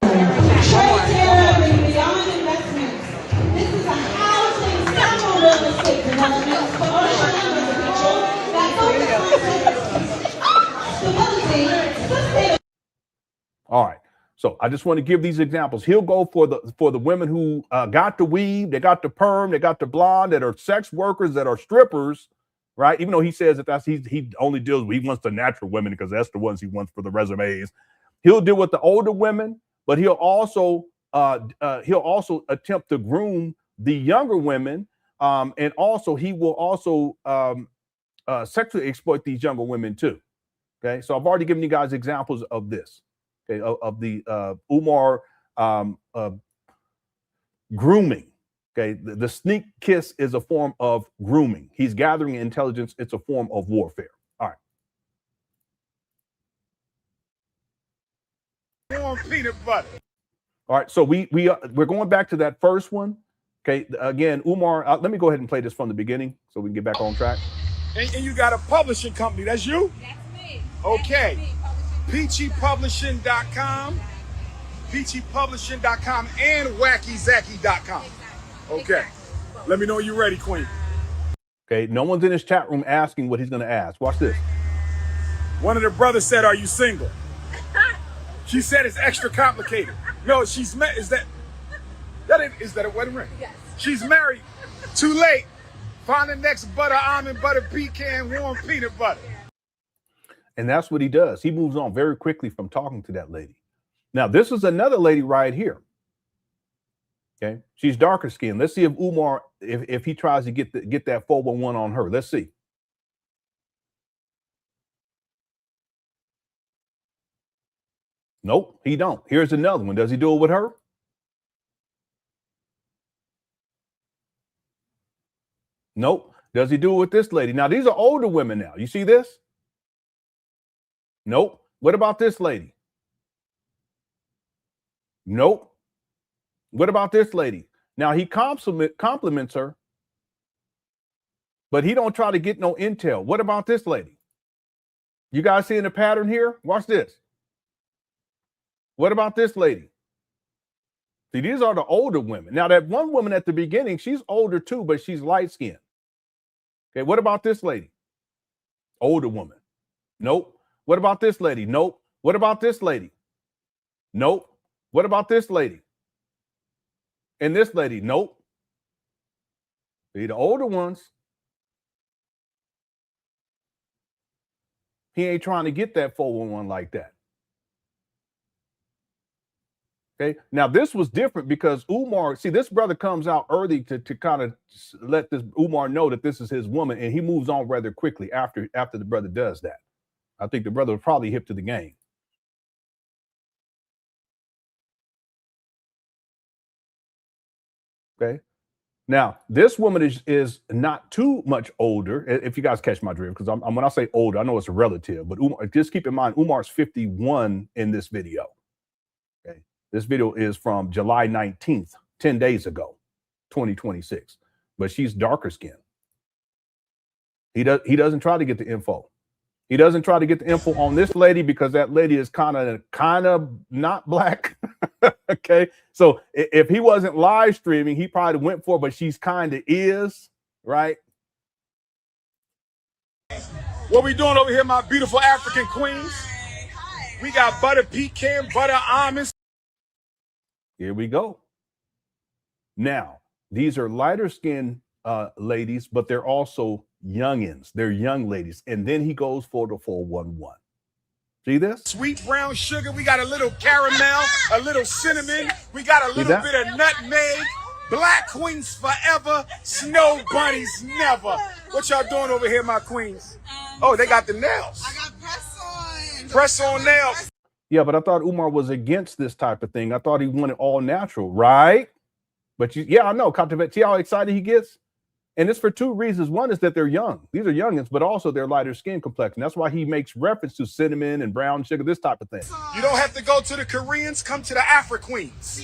All right. So I just want to give these examples. He'll go for the women who got the weave, they got the perm, they got the blonde, that are sex workers, that are strippers, right? Even though he says that he only deals with, he wants the natural women because that's the ones he wants for the resumes. He'll deal with the older women, but he'll also attempt to groom the younger women, and also he will also sexually exploit these younger women too. Okay, so I've already given you guys examples of this. Okay, of the Umar grooming. Okay, the sneak kiss is a form of grooming. He's gathering intelligence. It's a form of warfare. All right. Warm peanut butter. All right. So we're going back to that first one. Okay. Again, Umar. Let me go ahead and play this from the beginning so we can get back on track. And you got a publishing company. That's you? That's me. Okay. peachypublishing.com, peachypublishing.com, and wackyzacky.com. Okay. Let me know you're ready, Queen. Okay. No one's in his chat room asking what he's going to ask. Watch this. One of the brothers said, "Are you single?" She said it's extra complicated. No, she's met. Is that a wedding ring? Yes. She's married. Too late. Find the next butter almond, butter pecan, warm peanut butter. And that's what he does. He moves on very quickly from talking to that lady. Now, this is another lady right here. Okay, she's darker skinned. Let's see if Umar, if he tries to get that 411 on her. Let's see. Nope, he don't. Here's another one. Does he do it with her? Nope. Does he do it with this lady? Now, these are older women now. You see this? Nope. What about this lady? Nope. What about this lady? Now, he compliments her, but he don't try to get no intel. What about this lady? You guys seeing the pattern here? Watch this. What about this lady? See, these are the older women. Now, that one woman at the beginning, she's older too, but she's light-skinned. Okay, what about this lady? Older woman. Nope. What about this lady? Nope. What about this lady? Nope. What about this lady? And this lady? Nope. See, the older ones. He ain't trying to get that 411 like that. Okay. Now, this was different because Umar, see, this brother comes out early to kind of let this Umar know that this is his woman, and he moves on rather quickly after the brother does that. I think the brother was probably hip to the game. Okay. Now, this woman is not too much older, if you guys catch my drift, because when I say older, I know it's a relative, but Umar, just keep in mind, Umar's 51 in this video. Okay. This video is from July 19th, 10 days ago, 2026, but she's darker skinned. He doesn't try to get the info. He doesn't try to get the info on this lady because that lady is kind of not black. Okay. So if he wasn't live streaming, he probably went for it, but she's kind of is, right? What we doing over here, my beautiful African queens? We got butter pecan, butter almonds. Here we go. Now, these are lighter skinned ladies, but they're also youngins. They're young ladies. And then he goes for the 411. See this? Sweet brown sugar. We got a little caramel, a little cinnamon. We got a little bit of nutmeg. Black queens forever. Snow bunnies never. What y'all doing over here, my queens? Oh, they got the nails. I got press on nails. Yeah, but I thought Umar was against this type of thing. I thought he wanted all natural, right? But yeah, I know. See how excited he gets? And it's for two reasons. One is that they're young. These are youngins, but also they're lighter skin complexion. That's why he makes reference to cinnamon and brown sugar, this type of thing. You don't have to go to the Koreans. Come to the Afro queens.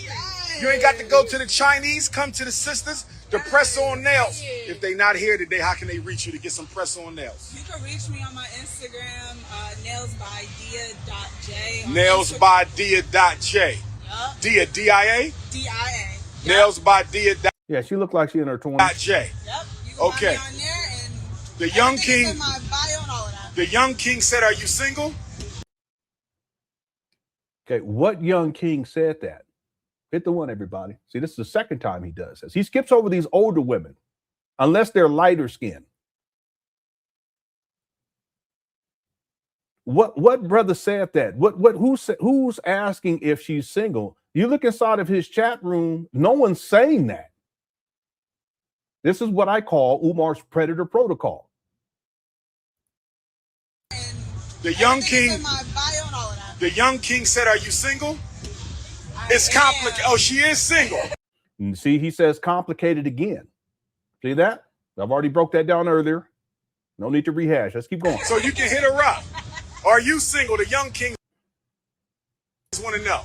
You ain't got to go to the Chinese. Come to the sisters. The press-on nails. If they not here today, how can they reach you to get some press-on nails? You can reach me on my Instagram, nailsbydia.j. Nailsbydia.j. Yup. Dia, D-I-A? D-I-A. Nailsbydia.j. Yeah, she looked like she in her 20s. Yep. You can Okay. find me on there, and The young everything is king. in my bio and all of that. The young king said, "Are you single?" Okay, what young king said that? Hit the one, everybody. See, this is the second time he does this. He skips over these older women, unless they're lighter skinned. What brother said that? Who's asking if she's single? You look inside of his chat room, no one's saying that. This is what I call Umar's predator protocol. The young Everything is king. in my bio and all of that. The young king said, "Are you single?" It's complicated. Oh, she is single. And see, he says complicated again. See that? I've already broke that down earlier. No need to rehash. Let's keep going. So you can hit her up. Are you single? The young king want to know.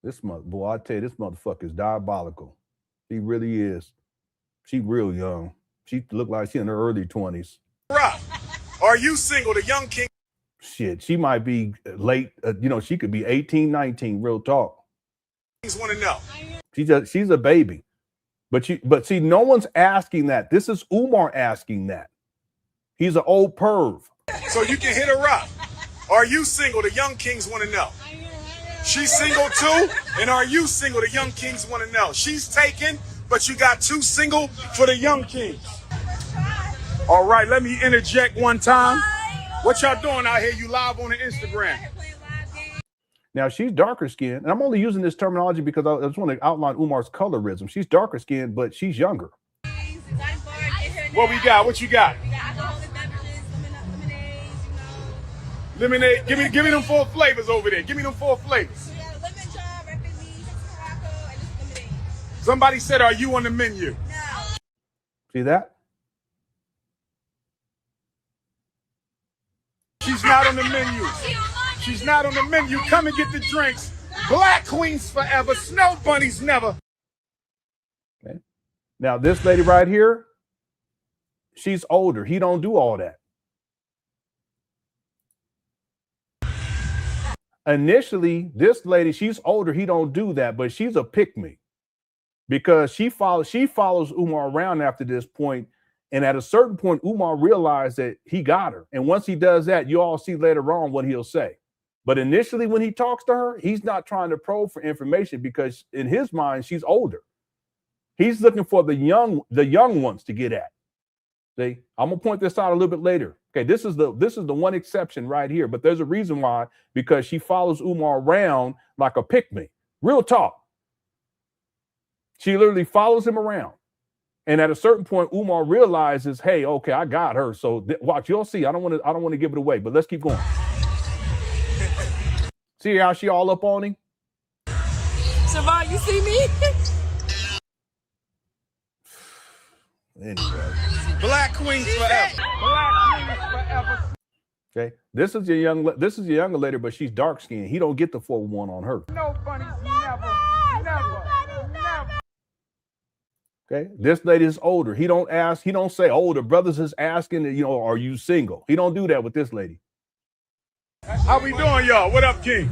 This boy, I tell you, this motherfucker is diabolical. He really is. She real young. She look like she in her early 20s. Up. Are you single? The young king Shit, she might be late. She could be 18, 19. Real talk. want to know. She's a baby. But see, no one's asking that. This is Umar asking that. He's an old perv. So you can hit her up. Are you single? The young kings want to know. She's single too. And are you single? The young kings want to know. She's taken, but you got two single for the young kings. All right, let me interject one time. What y'all doing out here? You live on the Instagram. Now, she's darker skinned, and I'm only using this terminology because I just want to outline Umar's colorism. She's darker skinned, but she's younger. What we got? What you got? Lemonade. Give me them 4 flavors over there. Give me them 4 flavors. Somebody said, "Are you on the menu?" See that? She's not on the menu. She's not on the menu. Come and get the drinks. Black queens forever. Snow bunnies never. Okay. Now, this lady right here, she's older. He don't do all that. Initially, this lady, she's older. He don't do that, but she's a pick-me because she follows Umar around after this point. And at a certain point, Umar realized that he got her. And once he does that, you all see later on what he'll say. But initially, when he talks to her, he's not trying to probe for information because in his mind, she's older. He's looking for the young ones to get at. See, I'm gonna point this out a little bit later. Okay, this is the one exception right here, but there's a reason why, because she follows Umar around like a pick-me. Real talk. She literally follows him around. And at a certain point, Umar realizes, hey, okay, I got her. So watch, you'll see. I don't want to give it away, but let's keep going. See how she all up on him? Siobhan, you see me? Anyway. Black queens forever. Black queens forever. Okay. This is a younger lady, but she's dark skinned. He don't get the 4-1 on her. No bunnies never. Okay. This lady is older. He don't say, oh, the brothers is asking, are you single? He don't do that with this lady. How we doing, y'all? What up, King?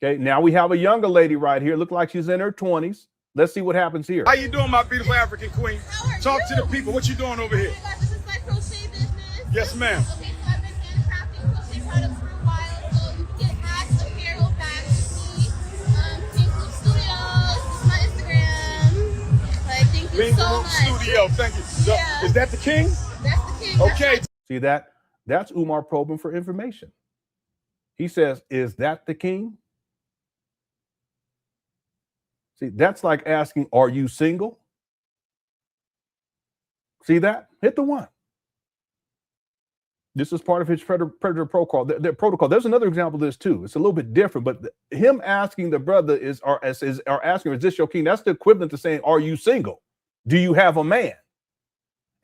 Okay. Now we have a younger lady right here. Look like she's in her 20s. Let's see what happens here. How you doing, my beautiful African queen? Talk to the people. What you doing over here? This is my crochet business. Yes, ma'am. Okay, so I've been handcrafting crochet products for a while, so you can get hats, apparel, bags, you so much. Studio, thank you. So, Yeah. is that the king? That's the king. Okay. See that? That's Umar probing for information. He says, is that the king? See, that's like asking, are you single? See that? Hit the one. This is part of his predator protocol. There's another example of this too. It's a little bit different, but him asking the brother or asking, is this your king? That's the equivalent to saying, are you single? Do you have a man?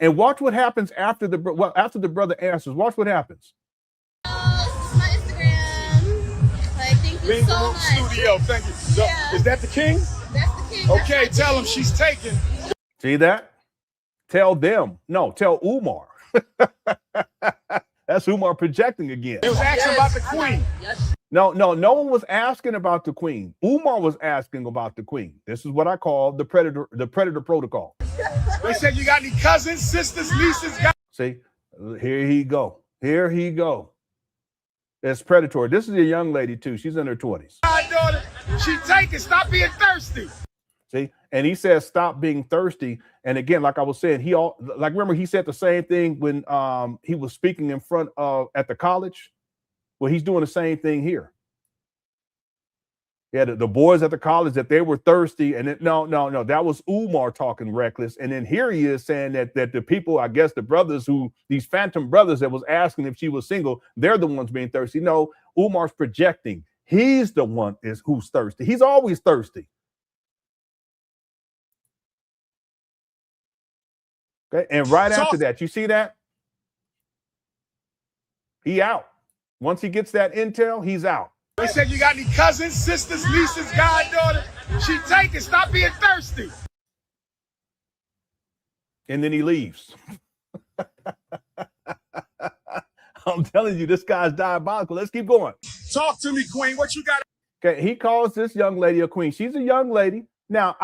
And watch what happens after the brother answers. Watch what happens. Oh, this is my Instagram. Like, thank you so much. Studio, thank you. So, Yeah. is that the king? That's the king. Okay, tell him she's taken. See that? Tell them. No, tell Umar. That's Umar projecting again. He was asking about the queen. No one was asking about the queen. Umar was asking about the queen. This is what I call the predator protocol. They said, you got any cousins, sisters, nieces? See, here he go. Here he go. It's predatory. This is a young lady too. She's in her 20s. My daughter, she taken. Stop being thirsty. See, and he says, stop being thirsty. And again, like I was saying, remember he said the same thing when he was speaking in front of at the college. Well, he's doing the same thing here. Yeah, the boys at the college, that they were thirsty, and no, that was Umar talking reckless. And then here he is saying that the people, I guess the brothers these phantom brothers that was asking if she was single, they're the ones being thirsty. No, Umar's projecting. He's the one who's thirsty. He's always thirsty. Okay, and right after that, you see that? He out. Once he gets that intel, he's out. They said, you got any cousins, sisters, nieces, goddaughter? She taken. Stop being thirsty. And then he leaves. I'm telling you, this guy's diabolical. Let's keep going. Talk to me, queen. What you got? Okay, he calls this young lady a queen. She's a young lady. Now,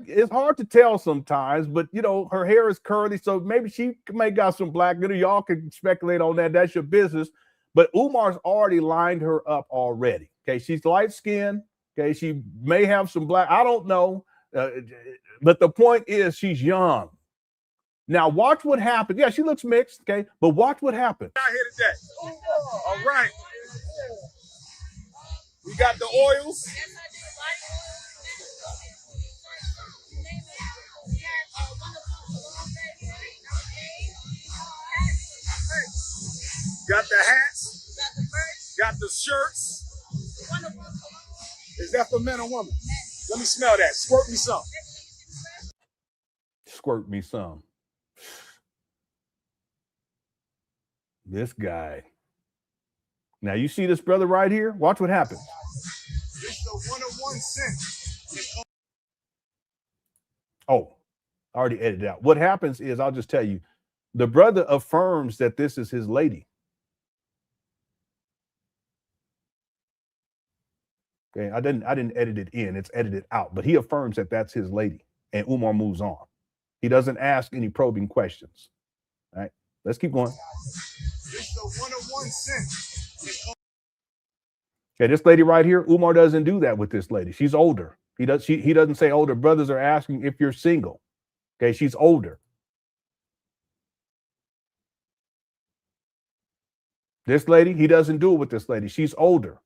it's hard to tell sometimes, but you know, her hair is curly, so maybe she may got some black in her. Y'all can speculate on that. That's your business. But Umar's already lined her up already. Okay, she's light-skinned. Okay, she may have some black. I don't know. But the point is, she's young. Now, watch what happens. Yeah, she looks mixed. Okay, but watch what happens. Out here today. All right. We got the oils. Got the hats. Got the shirts. Is that for men or women? Let me smell that. Squirt me some. Squirt me some. This guy. Now you see this brother right here? Watch what happens. It's the 101 cent. Oh, I already edited it out. What happens is, I'll just tell you, the brother affirms that this is his lady. Okay, I didn't edit it in, it's edited out, but he affirms that that's his lady, and Umar moves on. He doesn't ask any probing questions. All right, let's keep going. It's the 101 cent. Okay, this lady right here, Umar doesn't do that with this lady. She's older. He doesn't say, older brothers are asking if you're single. Okay, she's older. This lady, he doesn't do it with this lady. She's older.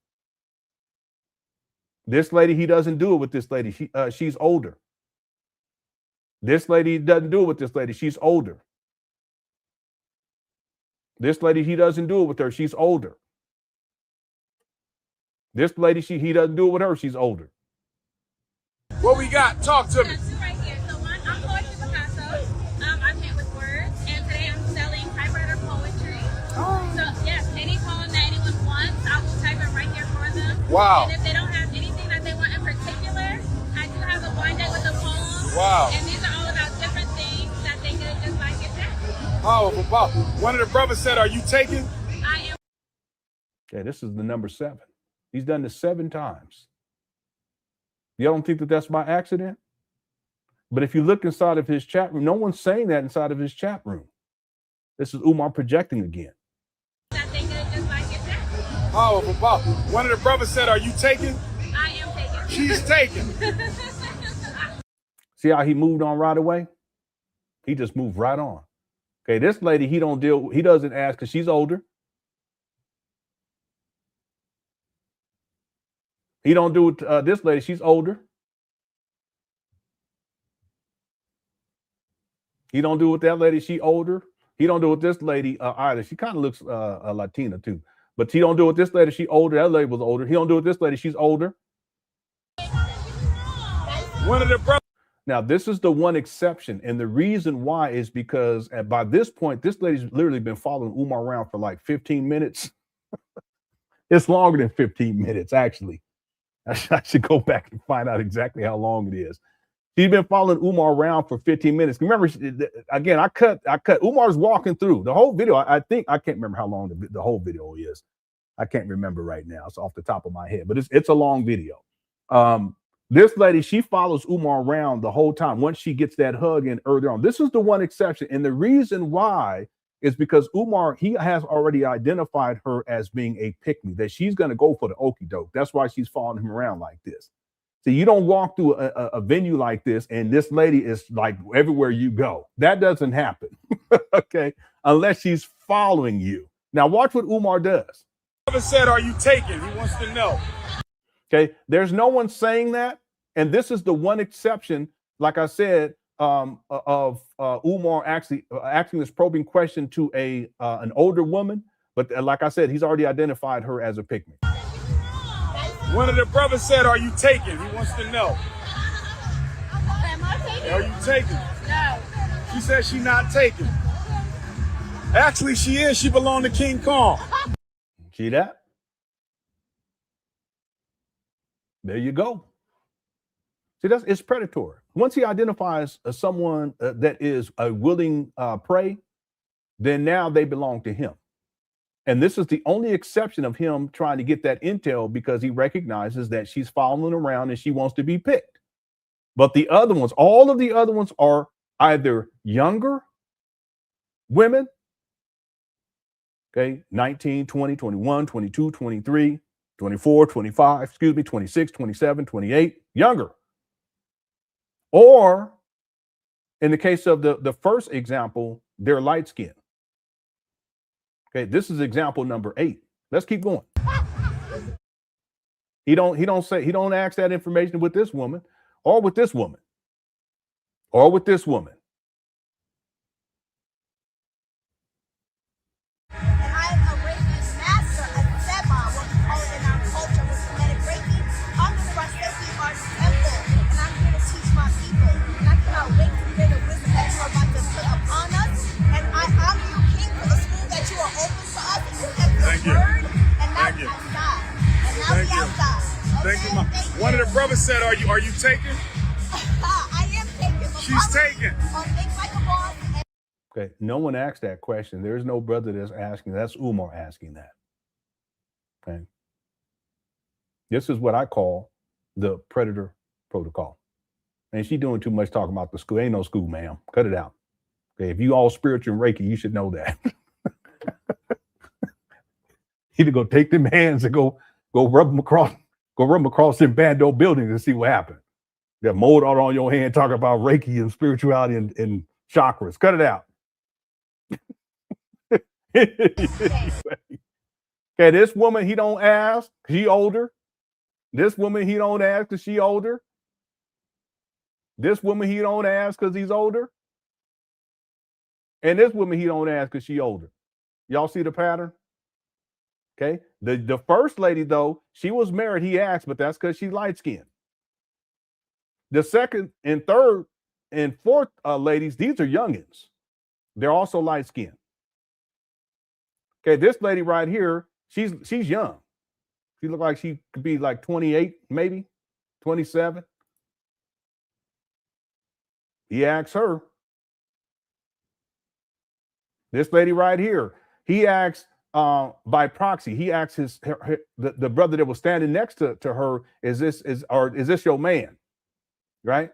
This lady, he doesn't do it with this lady. She's older. This lady doesn't do it with this lady. She's older. This lady, he doesn't do it with her. She's older. This lady, he doesn't do it with her. She's older. What we got? Talk to me. Right here. So I'm Poetry Picasso. I'm hit with words, and today I'm selling typewriter poetry. Oh. So yes, any poem that anyone wants, I will type it right here for them. Wow. And if they don't have anything that they want in particular, I do have a blind date with a poem. Wow. And these are all about different things that they could just like get that. Powerful, powerful. One of the brothers said, are you taken? I am. Okay, this is the number 7. He's done this 7 times. Y'all don't think that that's by accident? But if you look inside of his chat room, no one's saying that inside of his chat room. This is Umar projecting again. That they could just like get that. Powerful, powerful. One of the brothers said, are you taken? I am taken. She's taken. See how he moved on right away? He just moved right on. Okay, this lady, he doesn't ask because she's older. He don't do it. This lady, she's older. He don't do it with that lady. She older. He don't do it with this lady either. She kind of looks a Latina too, but he don't do it with this lady. She older. That lady was older. He don't do it with this lady. She's older. One of the brothers. Now, this is the one exception, and the reason why is because by this point, this lady's literally been following Umar around for like 15 minutes. It's longer than 15 minutes, actually. I should go back and find out exactly how long it is. She's been following Umar around for 15 minutes. Remember, again, I cut. Umar's walking through the whole video. I think I can't remember how long the whole video is. I can't remember right now. It's off the top of my head, but it's a long video. This lady, she follows Umar around the whole time once she gets that hug in earlier on. This is the one exception. And the reason why is because Umar, he has already identified her as being a pick-me, that she's going to go for the okie doke. That's why she's following him around like this. So you don't walk through a venue like this and this lady is like everywhere you go. That doesn't happen, okay, unless she's following you. Now watch what Umar does. Brother said, "Are you taken?" He wants to know. Okay, there's no one saying that, and this is the one exception, like I said, of Umar actually asking this probing question to an older woman, but like I said, he's already identified her as a pick-me. One of the brothers said, "Are you taken?" He wants to know. Am I taken? Are you taken? No. She said she's not taken. Actually, she is. She belonged to King Kong. See that? There you go. See, it's predatory. Once he identifies someone that is a willing prey, then now they belong to him. And this is the only exception of him trying to get that intel because he recognizes that she's following around and she wants to be picked. But the other ones, all of the other ones are either younger women, okay, 19, 20, 21, 22, 23, 24, 25, 26, 27, 28, younger. Or in the case of the first example, they're light skinned. Okay, this is example number 8. Let's keep going. He don't ask that information with this woman or with this woman or with this woman. Thank you, Mom. One of the brothers said, "Are you taken?" I am taken. She's taken. Okay, no one asked that question. There's no brother that's asking. That's Umar asking that. Okay. This is what I call the predator protocol. And she doing too much talking about the school. Ain't no school, ma'am. Cut it out. Okay, if you all spiritual and Reiki, you should know that. Either go take them hands and go rub them across them bando buildings and see what happens. Got mold out on your hand talking about Reiki and spirituality and chakras. Cut it out. Okay, this woman, he don't ask, she older. This woman, he don't ask because she older. This woman, he don't ask because he's older. And this woman, he don't ask because she older. Y'all see the pattern? Okay. The first lady, though, she was married. He asked, but that's because she's light skinned. The second and third and fourth ladies, these are youngins. They're also light skinned. Okay, this lady right here, she's young. She looked like she could be like 28, maybe 27. He asks her. This lady right here, he asks by proxy. He asks the brother that was standing next to her, is this your man? Right?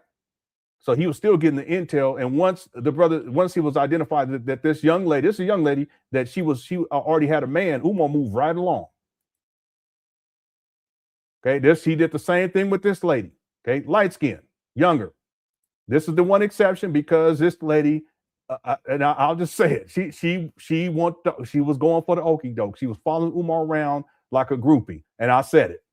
So he was still getting the intel. And once he was identified that this is a young lady, that she already had a man, Umar moved right along. Okay, he did the same thing with this lady. Okay, light skin, younger. This is the one exception because this lady and I'll just say it. She was going for the okie doke. She was following Umar around like a groupie, and I said it.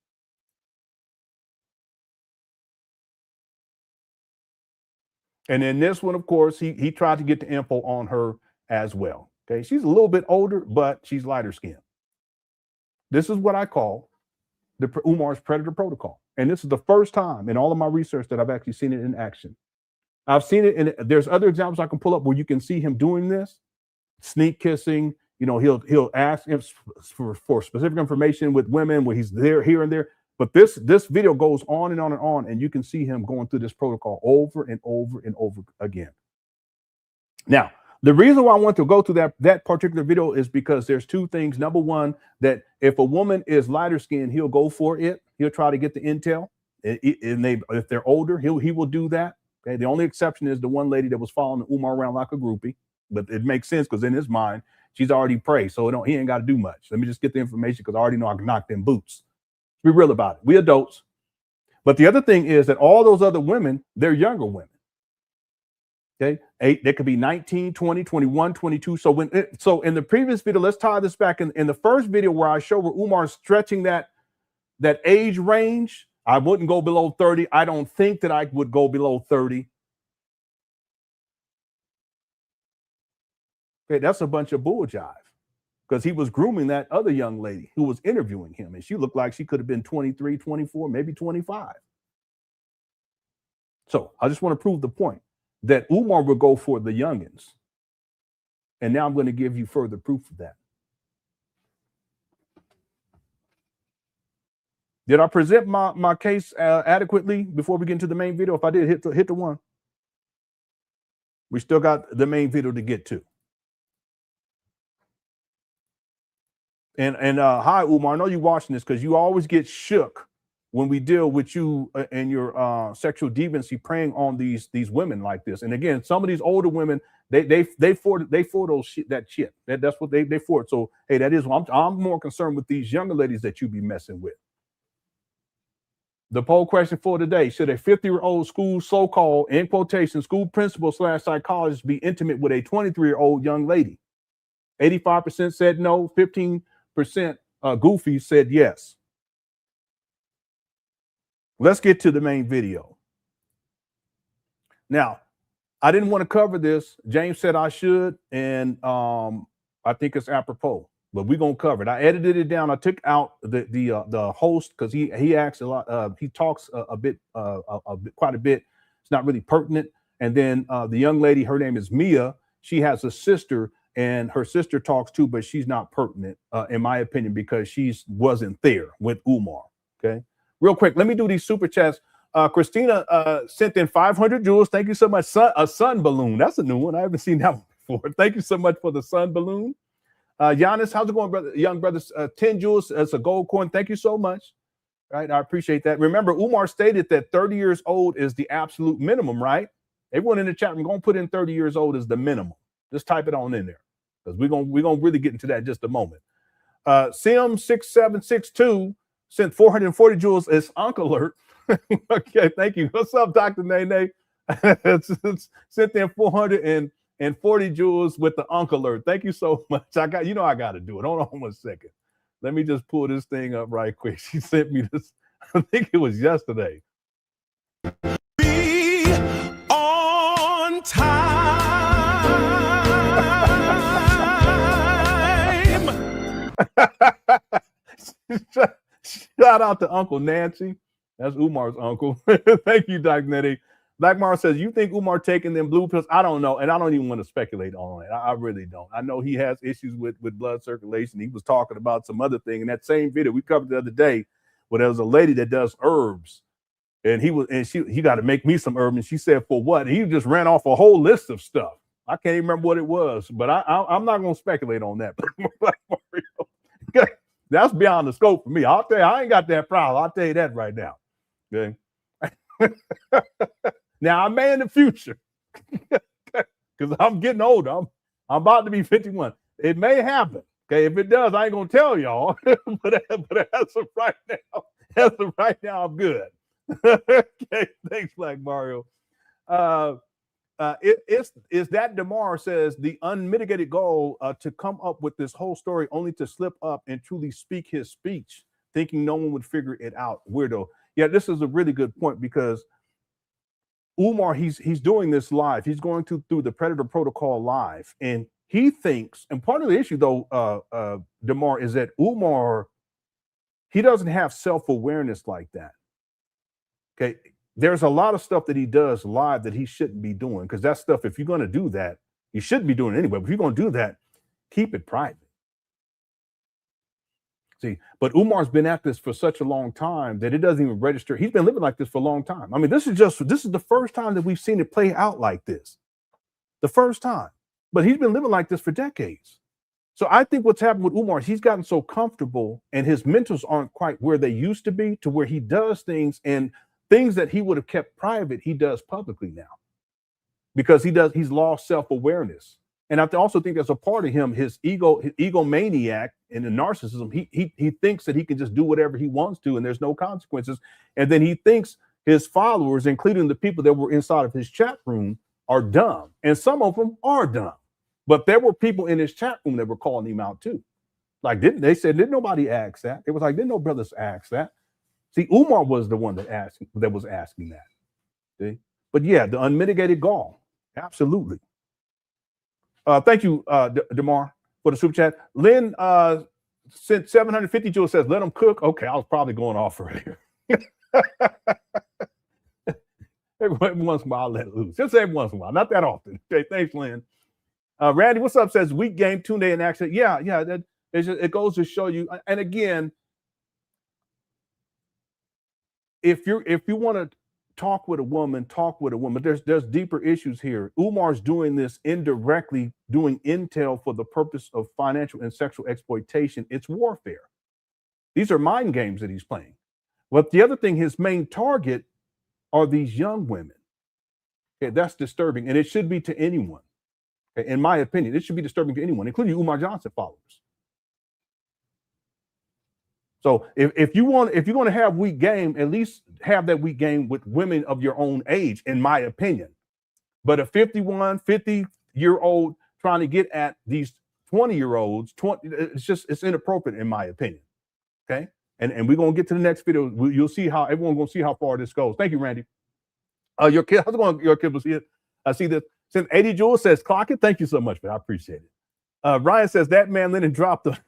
And then this one, of course, he tried to get the info on her as well. Okay, she's a little bit older, but she's lighter skinned. This is what I call the Umar's predator protocol, and this is the first time in all of my research that I've actually seen it in action. I've seen it, and there's other examples I can pull up where you can see him doing this, sneak kissing. You know, he'll ask him for specific information with women where he's there, here and there. But this video goes on and on and on, and you can see him going through this protocol over and over and over again. Now, the reason why I want to go through that particular video is because there's two things. Number one, that if a woman is lighter skinned, he'll go for it. He'll try to get the intel. If they're older, he will do that. Okay. The only exception is the one lady that was following Umar around like a groupie, but it makes sense because in his mind, she's already prey, so he ain't got to do much. Let me just get the information because I already know I can knock them boots. Be real about it. We adults. But the other thing is that all those other women, they're younger women. Okay, they could be 19, 20, 21, 22. So in the previous video, let's tie this back in the first video where I show where Umar's stretching that age range. I wouldn't go below 30. I don't think that I would go below 30. Okay, that's a bunch of bull jive because he was grooming that other young lady who was interviewing him, and she looked like she could have been 23, 24, maybe 25. So I just want to prove the point that Umar will go for the youngins. And now I'm going to give you further proof of that. Did I present my case adequately before we get into the main video? If I did, hit the one. We still got the main video to get to. And hi, Umar. I know you're watching this because you always get shook when we deal with you and your sexual deviancy preying on these women like this. And again, some of these older women, they for those shit, that shit. That's what they for it. So hey, that is I'm more concerned with these younger ladies that you be messing with. The poll question for today: should a 50-year-old school, so-called in quotation, school principal / psychologist be intimate with a 23-year-old young lady? 85% said no. 15% goofy said yes. Let's get to the main video. Now, I didn't want to cover this. James said I should, and I think it's apropos. But we're gonna cover it. I edited it down. I took out the host because he acts a lot. He talks quite a bit. It's not really pertinent. And then the young lady, her name is Mia. She has a sister, and her sister talks too, but she's not pertinent, in my opinion, because she wasn't there with Umar. Okay, real quick, let me do these super chats. Christina sent in 500 jewels. Thank you so much. A sun balloon. That's a new one. I haven't seen that one before. Thank you so much for the sun balloon. Giannis, how's it going, brother? Young brothers, 10 jewels as a gold coin. Thank you so much. Right, I appreciate that. Remember, Umar stated that 30 years old is the absolute minimum, right? Everyone in the chat, I'm going to put in 30 years old as the minimum. Just type it on in there because we're gonna really get into that in just a moment. Sim6762 sent 440 jewels as Uncle Alert. Okay, thank you. What's up, Dr. Nene? Sent in 440 jewels with the Uncle Alert. Thank you so much. I got to do it. Hold on 1 second. Let me just pull this thing up right quick. She sent me this. I think it was yesterday. Be on time. Shout out to Uncle Nancy. That's Umar's uncle. Thank you, Doc Nettie. Blackmar says, you think Umar taking them blue pills? I don't know. And I don't even want to speculate on it. I really don't. I know he has issues with blood circulation. He was talking about some other thing in that same video we covered the other day where there was a lady that does herbs. And he got to make me some herbs. And she said, for what? And he just ran off a whole list of stuff. I can't even remember what it was, but I'm not going to speculate on that. That's beyond the scope for me. I'll tell you, I ain't got that problem. I'll tell you that right now. Okay. Now I may in the future, because I'm getting older. I'm about to be 51. It may happen. Okay, if it does, I ain't gonna tell y'all. but as of right now, I'm good. Okay, thanks, Black Mario. It's that DeMar says the unmitigated goal to come up with this whole story only to slip up and truly speak his speech, thinking no one would figure it out. Weirdo. Yeah, this is a really good point because Umar, he's doing this live. He's going through the Predator Protocol live, and he thinks, and part of the issue though, DeMar, is that Umar, he doesn't have self-awareness like that. Okay. There's a lot of stuff that he does live that he shouldn't be doing, because that stuff, if you're going to do that, you shouldn't be doing it anyway. But if you're going to do that, keep it private. See, but Umar's been at this for such a long time that it doesn't even register. He's been living like this for a long time. I mean, this is the first time that we've seen it play out like this. The first time. But he's been living like this for decades. So I think what's happened with Umar is he's gotten so comfortable and his mentals aren't quite where they used to be, to where he does things, and things that he would have kept private, he does publicly now, because he's lost self-awareness. And I also think there's a part of him, his egomaniac and the narcissism. He thinks that he can just do whatever he wants to and there's no consequences. And then he thinks his followers, including the people that were inside of his chat room, are dumb. And some of them are dumb. But there were people in his chat room that were calling him out too. Like, didn't nobody ask that? It was like, didn't no brothers ask that? See, Umar was the one that was asking that. See? But yeah, the unmitigated gall. Absolutely. Thank you, DeMar, for the super chat. Lynn sent 750 jewels, says, let them cook. Okay, I was probably going off earlier. Every once in a while, I'll let it loose. Just every once in a while, not that often. Okay, thanks, Lynn. Randy, what's up? Says, weak game, Tunde in action. Yeah, it goes to show you. And again, if you want to talk with a woman, talk with a woman. There's deeper issues here. Umar's doing this indirectly, doing intel for the purpose of financial and sexual exploitation. It's warfare. These are mind games that he's playing. But the other thing, his main target are these young women. Okay, that's disturbing, and it should be to anyone. Okay, in my opinion, it should be disturbing to anyone, including Umar Johnson followers. So if you're going to have weak game, at least have that weak game with women of your own age, in my opinion. But a 50-year-old trying to get at these 20-year-olds, it's inappropriate in my opinion. Okay, and we're gonna get to the next video. You'll see how everyone's gonna see how far this goes. Thank you, Randy. Your kid, how's it going? Your kid will see it. I see this. Since 80 Jules says, clock it. Thank you so much, man. I appreciate it. Ryan says that man Lenon dropped the.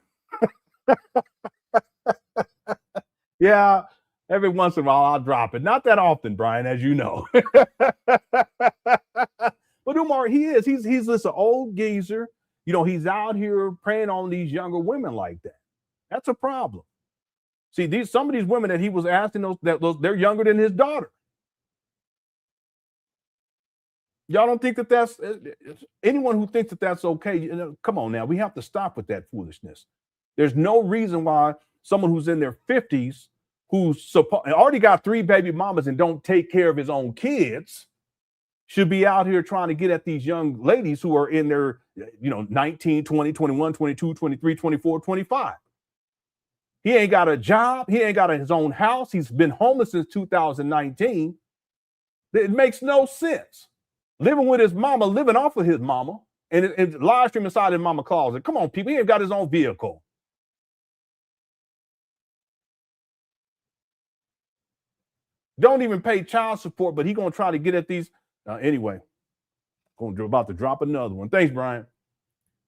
Yeah, every once in a while I'll drop it. Not that often, Brian, as you know. But Umar, he's this old geezer. You know, he's out here preying on these younger women like that. That's a problem. See, some of these women that he was asking, they're younger than his daughter. Y'all don't think that that's anyone who thinks that that's okay? You know, come on now, we have to stop with that foolishness. There's no reason why someone who's in their 50s, who's already got 3 baby mamas and don't take care of his own kids, should be out here trying to get at these young ladies who are in their, 19, 20, 21, 22, 23, 24, 25. He ain't got a job. He ain't got his own house. He's been homeless since 2019. It makes no sense. Living with his mama, living off of his mama, and live stream inside his mama closet. Come on, people. He ain't got his own vehicle. Don't even pay child support, but he gonna try to get at these. Anyway, about to drop another one. Thanks, Brian.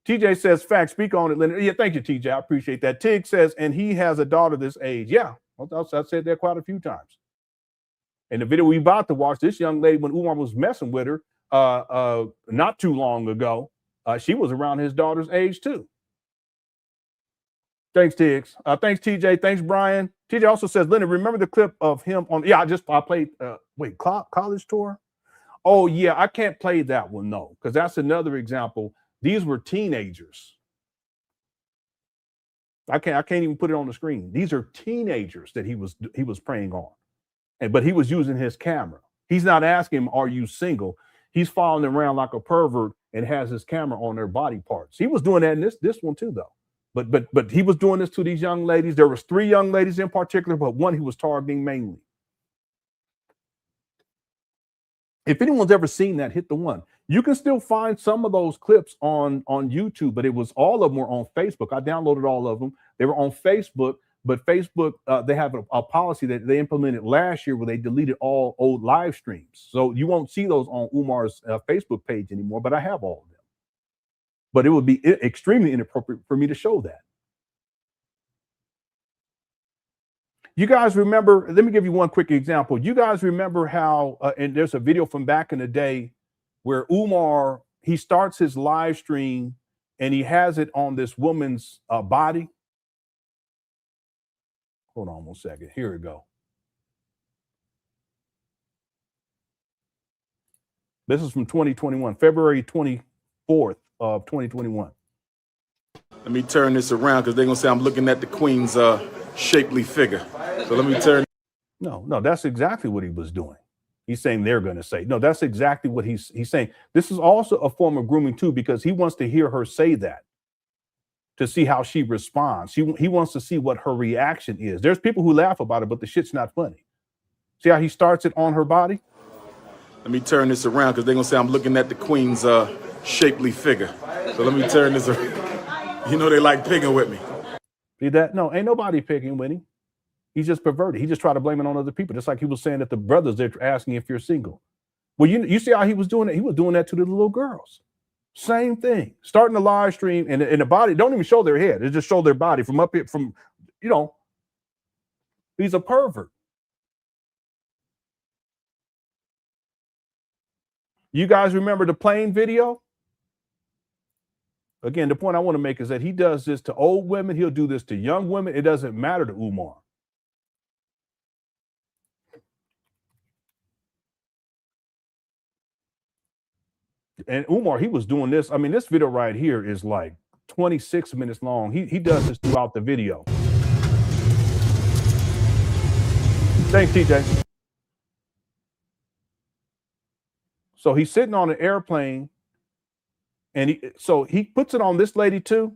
TJ says, fact, speak on it, Leonard. Yeah, thank you, TJ. I appreciate that. Tig says, and he has a daughter this age. Yeah, I've said that quite a few times. In the video we about to watch, this young lady, when Umar was messing with her not too long ago, she was around his daughter's age too. Thanks, Tiggs. Thanks, TJ. Thanks, Brian. TJ also says, Leonard, remember the clip of him on, I played, college tour? Oh, yeah, I can't play that one, no, because that's another example. These were teenagers. I can't even put it on the screen. These are teenagers that he was preying on. But he was using his camera. He's not asking him, are you single? He's following them around like a pervert and has his camera on their body parts. He was doing that in this one too, though. But he was doing this to these young ladies. There was 3 young ladies in particular, but one he was targeting mainly. If anyone's ever seen that, hit the one. You can still find some of those clips on YouTube, but it was all of them were on Facebook. I downloaded all of them. They were on Facebook, but Facebook, they have a policy that they implemented last year where they deleted all old live streams. So you won't see those on Umar's Facebook page anymore, but I have all of them. But it would be extremely inappropriate for me to show that. You guys remember, let me give you one quick example. You guys remember how, and there's a video from back in the day where Umar, he starts his live stream and he has it on this woman's body. Hold on 1 second. Here we go. This is from 2021, February 24th of 2021. Let me turn this around because they're going to say I'm looking at the queen's shapely figure. So let me turn. No, that's exactly what he was doing. He's saying they're going to say. No, that's exactly what he's saying. This is also a form of grooming too, because he wants to hear her say that to see how she responds. He wants to see what her reaction is. There's people who laugh about it, but the shit's not funny. See how he starts it on her body? Let me turn this around because they're going to say I'm looking at the queen's shapely figure. So let me turn this around. You know they like picking with me. See that? No, ain't nobody picking with him. He's just perverted. He just tried to blame it on other people. Just like he was saying that the brothers, they're asking if you're single. Well, you see how he was doing it? He was doing that to the little girls. Same thing. Starting the live stream and the body, don't even show their head. It just show their body from up here, from, you know, he's a pervert. You guys remember the plane video? Again, the point I want to make is that he does this to old women. He'll do this to young women. It doesn't matter to Umar. And Umar, he was doing this. I mean, this video right here is like 26 minutes long. He does this throughout the video. Thanks, TJ. So he's sitting on an airplane, and he puts it on this lady too.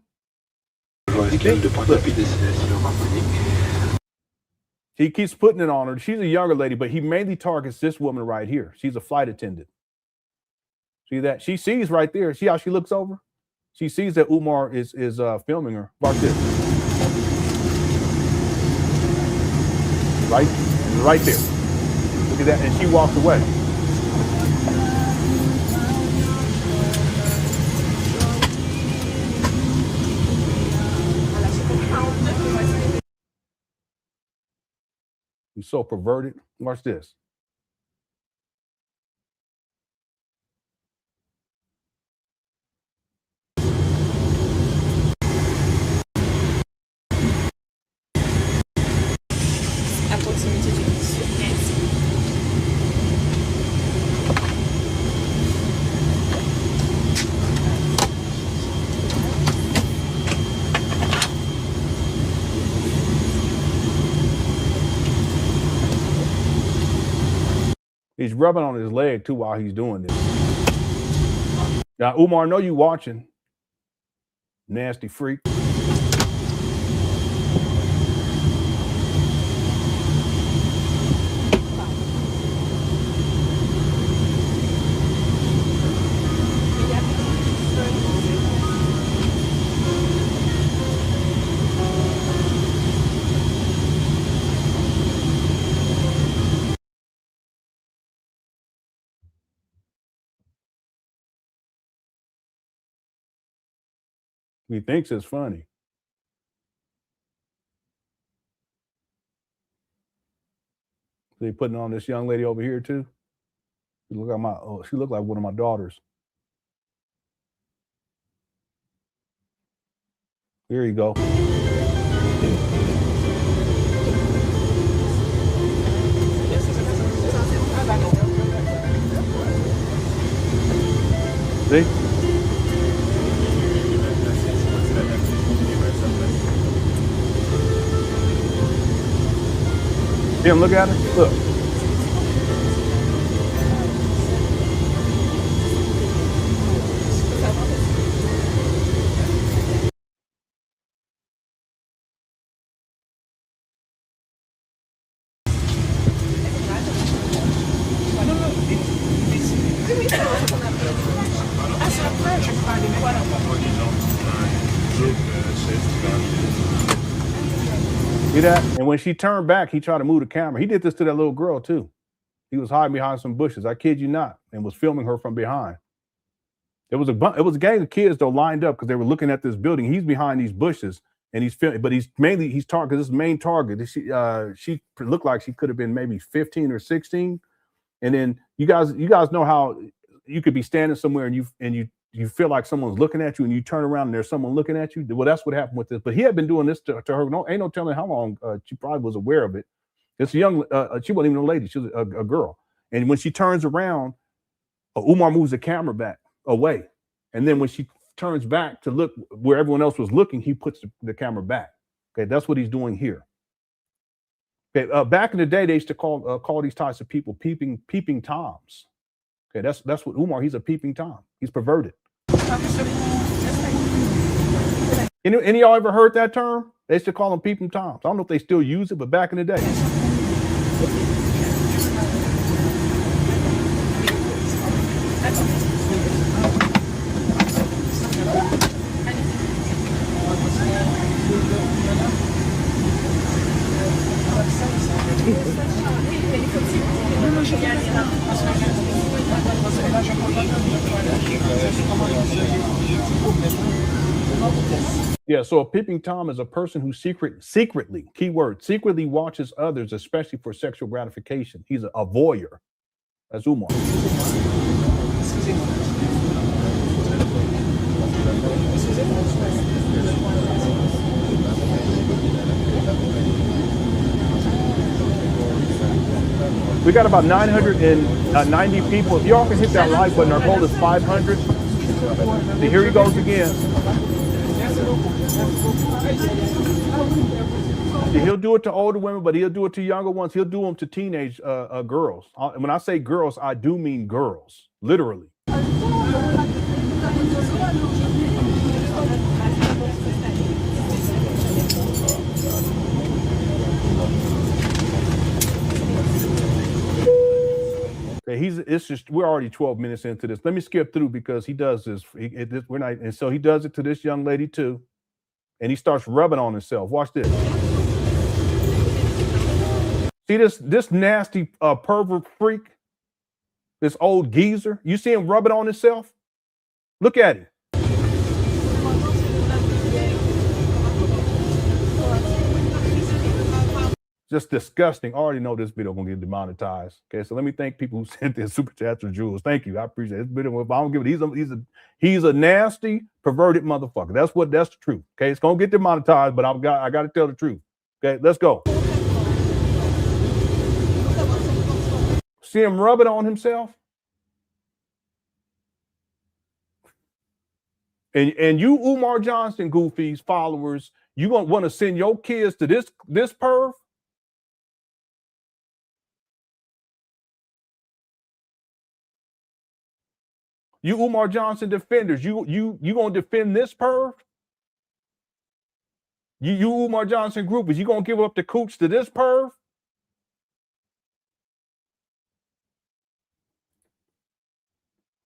He keeps putting it on her. She's a younger lady, but he mainly targets this woman right here. She's a flight attendant. See that? She sees right there. See how she looks over? She sees that Umar is filming her. Watch this. Right there. Look at that. And she walks away. He's so perverted. Watch this. He's rubbing on his leg too while he's doing this. Now, Umar, I know you watching. Nasty freak. He thinks it's funny. They putting on this young lady over here too. She look like she looked like one of my daughters. Here you go. See? See him, look at her? Look. See that? And when she turned back, he tried to move the camera. He did this to that little girl too. He was hiding behind some bushes. I kid you not, and was filming her from behind. It was a gang of kids though lined up because they were looking at this building. He's behind these bushes and he's filming, but he's target. This main target. She looked like she could have been maybe 15 or 16. And then you guys know how you could be standing somewhere and you feel like someone's looking at you and you turn around and there's someone looking at you. Well, that's what happened with this. But he had been doing this to her. No, ain't no telling how long. She probably was aware of it. It's a young. She wasn't even a lady. She was a girl. And when she turns around, Umar moves the camera back away. And then when she turns back to look where everyone else was looking, he puts the camera back. Okay, that's what he's doing here. Okay, back in the day, they used to call these types of people peeping toms. Okay, that's what Umar. He's a peeping tom. He's perverted. Any of y'all ever heard that term? They used to call them peeping toms. I don't know if they still use it, but back in the day. Yeah, so a peeping tom is a person who secretly, keyword, secretly watches others, especially for sexual gratification. He's a voyeur. That's Umar. We got about 990 people. If y'all can hit that like button, our goal is 500. See, here he goes again. See, he'll do it to older women, but he'll do it to younger ones. He'll do them to teenage girls. When I say girls, I do mean girls, literally. We're already 12 minutes into this. Let me skip through because he does this. And so he does it to this young lady too. And he starts rubbing on himself. Watch this. See this nasty pervert freak, this old geezer. You see him rubbing on himself? Look at him. Just disgusting. I already know this video gonna get demonetized. Okay, so let me thank people who sent their super chats or jewels. Thank you. I appreciate it. This video. If I don't give it, he's a nasty, perverted motherfucker. That's the truth. Okay, it's gonna get demonetized, but I gotta tell the truth. Okay, let's go. See him rubbing on himself? And you, Umar Johnson, goofies, followers, you gonna want to send your kids to this perv? You Umar Johnson defenders, you gonna defend this perv? You Umar Johnson groupies, you gonna give up the cooch to this perv?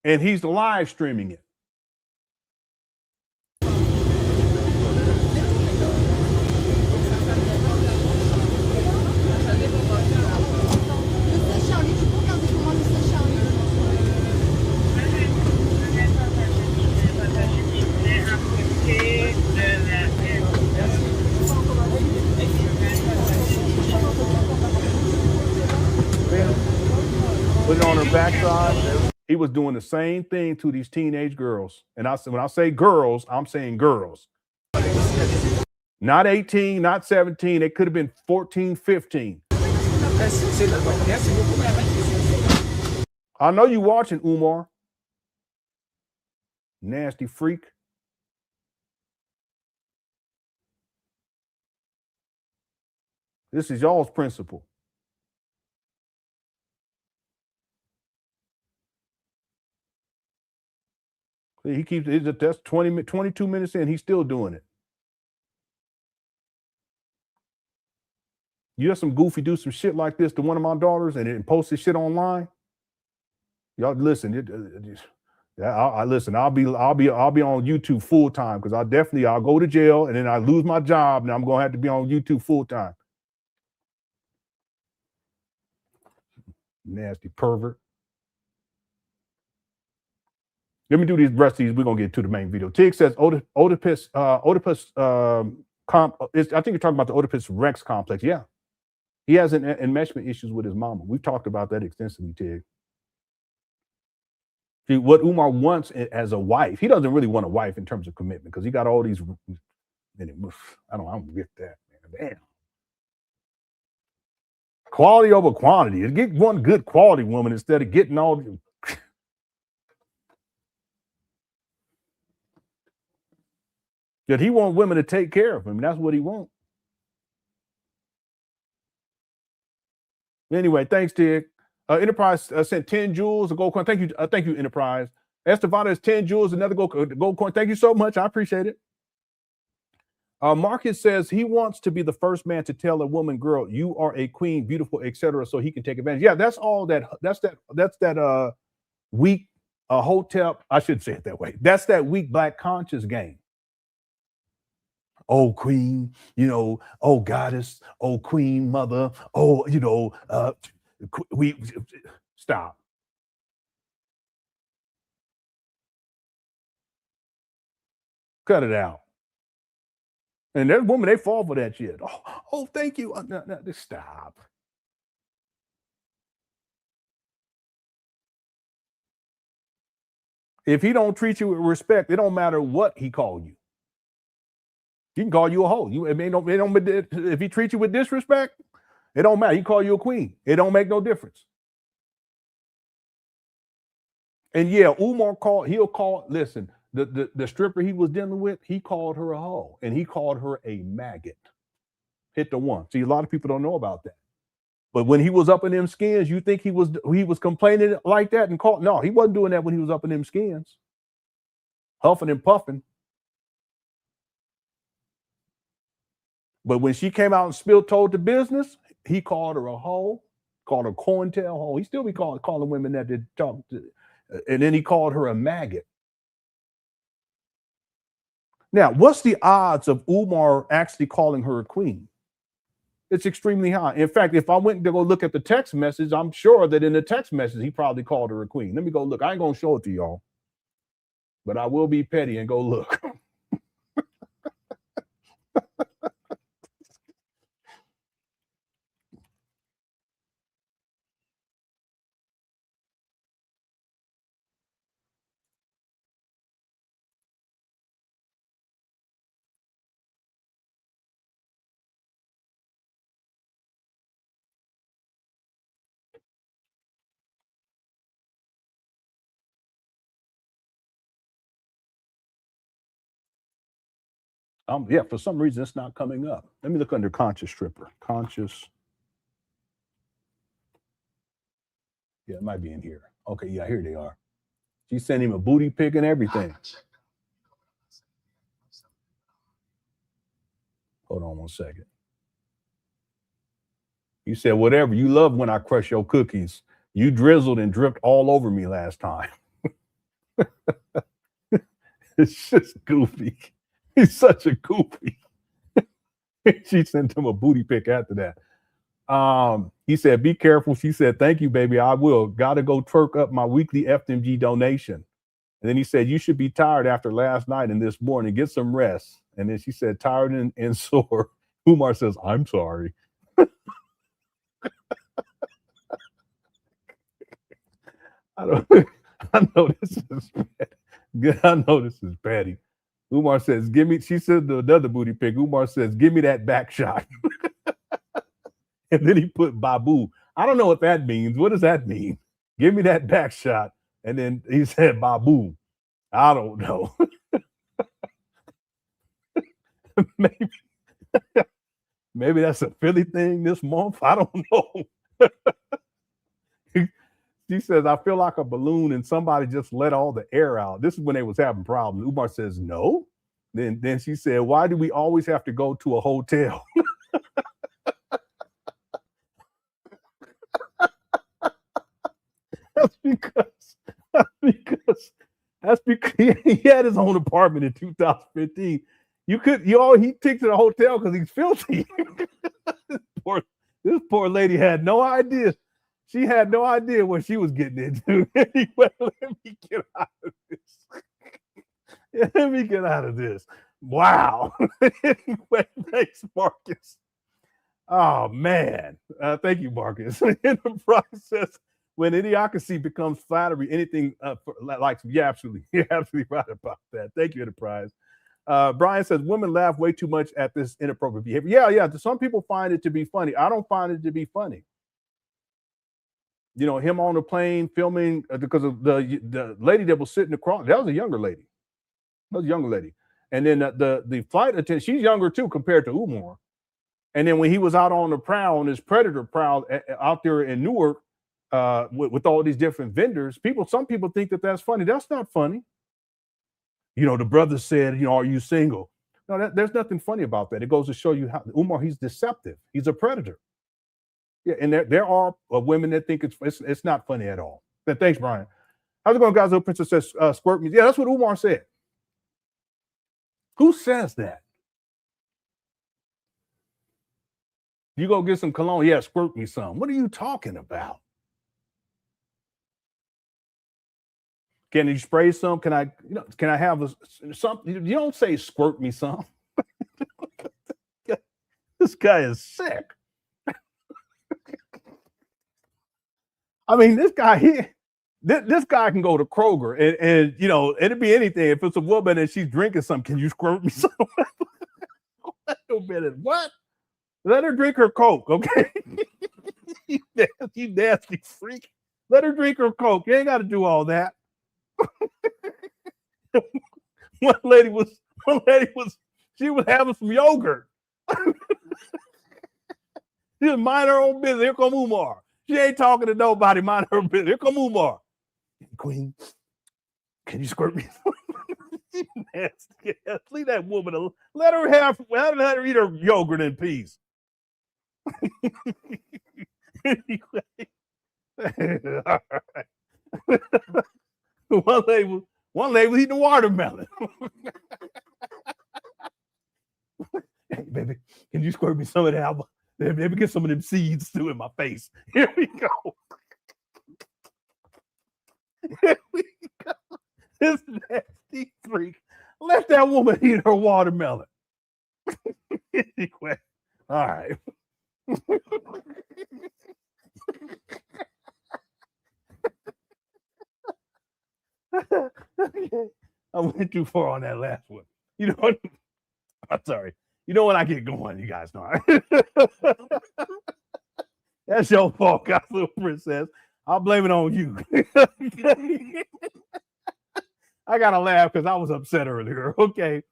And he's live streaming it. Put it on her backside. He was doing the same thing to these teenage girls. And when I say girls, I'm saying girls. Not 18, not 17. It could have been 14, 15. I know you watching, Umar. Nasty freak. This is y'all's principle. He keeps it. That's 22 minutes in. He's still doing it. You have some goofy do some shit like this to one of my daughters and post this shit online. Y'all listen. Yeah, I listen. I'll be on YouTube full time because I'll go to jail and then I lose my job and I'm gonna have to be on YouTube full time. Nasty pervert. Let me do these rest of these. We're gonna get to the main video. Tig says Oedipus. I think you're talking about the Oedipus Rex complex. Yeah, he has enmeshment issues with his mama. We've talked about that extensively, Tig. See, what Umar wants as a wife, he doesn't really want a wife in terms of commitment because he got all these. I don't get that, man. Damn. Quality over quantity. Get one good quality woman instead of getting all the. That he wants women to take care of him. That's what he wants. Anyway, thanks, Tig. Enterprise sent 10 jewels, a gold coin. Thank you, Enterprise. Estevada is 10 jewels, another gold coin. Thank you so much. I appreciate it. Marcus says he wants to be the first man to tell a woman, girl, you are a queen, beautiful, etc., so he can take advantage. Yeah, that's all that. That's that weak hotel. I shouldn't say it that way. That's that weak black conscious game. Oh, queen, oh, goddess, oh, queen, mother, oh, we stop. Cut it out. And there's women, they fall for that shit. Oh, thank you. No, just stop. If he don't treat you with respect, it don't matter what he called you. He can call you a hoe. If he treats you with disrespect, it don't matter. He call you a queen. It don't make no difference. And yeah, Umar listen, the stripper he was dealing with, he called her a hoe and he called her a maggot. Hit the one. See, a lot of people don't know about that. But when he was up in them skins, you think he was complaining like that and called? No, he wasn't doing that when he was up in them skins. Huffing and puffing. But when she came out and told the business, he called her a hoe, called her COINTEL hoe. He still be calling women that did talk to, and then he called her a maggot. Now, what's the odds of Umar actually calling her a queen? It's extremely high. In fact, if I went to go look at the text message, I'm sure that in the text message, he probably called her a queen. Let me go look. I ain't going to show it to y'all, but I will be petty and go look. Yeah, for some reason it's not coming up. Let me look under conscious stripper. Conscious. Yeah, it might be in here. Okay, yeah, here they are. She sent him a booty pic and everything. Hold on one second. You said whatever. You love when I crush your cookies. You drizzled and dripped all over me last time. It's just goofy. He's such a goofy. She sent him a booty pic after that. He said, be careful. She said, thank you, baby. I will. Gotta go twerk up my weekly FDMG donation. And then he said, you should be tired after last night and this morning. Get some rest. And then she said, tired and sore. Umar says, I'm sorry. I know this is bad. I know this is petty. Umar says, she said the other booty pic. Umar says, give me that back shot. And then he put Babu. I don't know what that means. What does that mean? Give me that back shot. And then he said, Babu. I don't know. Maybe that's a Philly thing this month. I don't know. She says, I feel like a balloon and somebody just let all the air out. This is when they was having problems. Umar says, no. Then she said, why do we always have to go to a hotel? That's because That's because he had his own apartment in 2015. He took to the hotel because he's filthy. This poor lady had no idea. She had no idea what she was getting into. Anyway, let me get out of this. Let me get out of this. Wow. Anyway, thanks, Marcus. Oh, man. Thank you, Marcus. In the process, when idiocracy becomes flattery, anything you're absolutely right about that. Thank you, Enterprise. Brian says, women laugh way too much at this inappropriate behavior. Yeah. Some people find it to be funny. I don't find it to be funny. You know, him on the plane filming because of the lady that was sitting across. That was a younger lady. And then the flight attendant, she's younger too compared to Umar. And then when he was out on the prowl, on his predator prowl out there in Newark with all these different vendors, some people think that that's funny. That's not funny. You know, the brother said, you know, are you single? No, there's nothing funny about that. It goes to show you how Umar, he's deceptive. He's a predator. Yeah, and there are women that think it's not funny at all. But thanks, Brian. How's it going, guys? Little Princess says, squirt me. Yeah, that's what Umar said. Who says that? You go get some cologne. Yeah, squirt me some. What are you talking about? Can you spray some? Can I have something? You don't say squirt me some. This guy is sick. I mean, this guy can go to Kroger and you know, it'd be anything. If it's a woman and she's drinking something, can you squirt me some? Wait a minute, what? Let her drink her Coke, okay? You nasty freak. Let her drink her Coke. You ain't got to do all that. One lady was having some yogurt. She was mind her own business. Here come Umar. She ain't talking to nobody. Mind her business. Here come Umar. Queen, can you squirt me? Nasty. Leave that woman alone. Let her eat her yogurt in peace. Anyway. All right. One lady was eating watermelon. Hey, baby, can you squirt me some of that? Maybe get some of them seeds too in my face. Here we go. Here we go. This nasty freak. Let that woman eat her watermelon. Anyway, all right. I went too far on that last one. You know what? I'm sorry. You know when I get going, you guys know. That's your fault, guys, little princess. I'll blame it on you. I gotta laugh because I was upset earlier. Okay.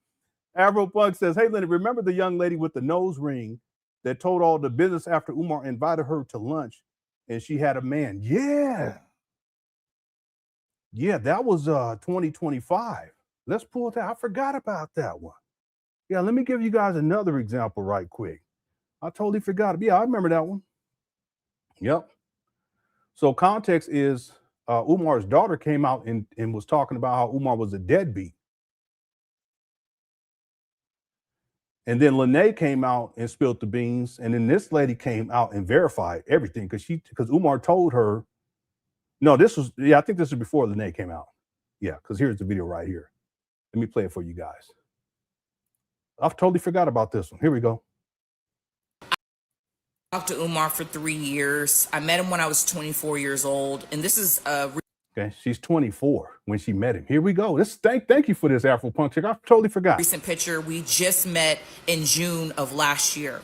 Avro Punk says, hey, Leonard, remember the young lady with the nose ring that told all the business after Umar invited her to lunch and she had a man? Yeah. Yeah, that was 2025. Let's pull that. I forgot about that one. Yeah, let me give you guys another example right quick. I totally forgot. Yeah, I remember that one. Yep. So context is Umar's daughter came out and was talking about how Umar was a deadbeat. And then Lene came out and spilled the beans. And then this lady came out and verified everything because Umar told her, no, I think this was before Lene came out. Yeah, because here's the video right here. Let me play it for you guys. I've totally forgot about this one. Here we go. I talked to Umar for 3 years. I met him when I was 24 years old. And this is okay, she's 24 when she met him. Here we go. Thank you for this, Afro Punk chick. I totally forgot. Recent picture. We just met in June of last year.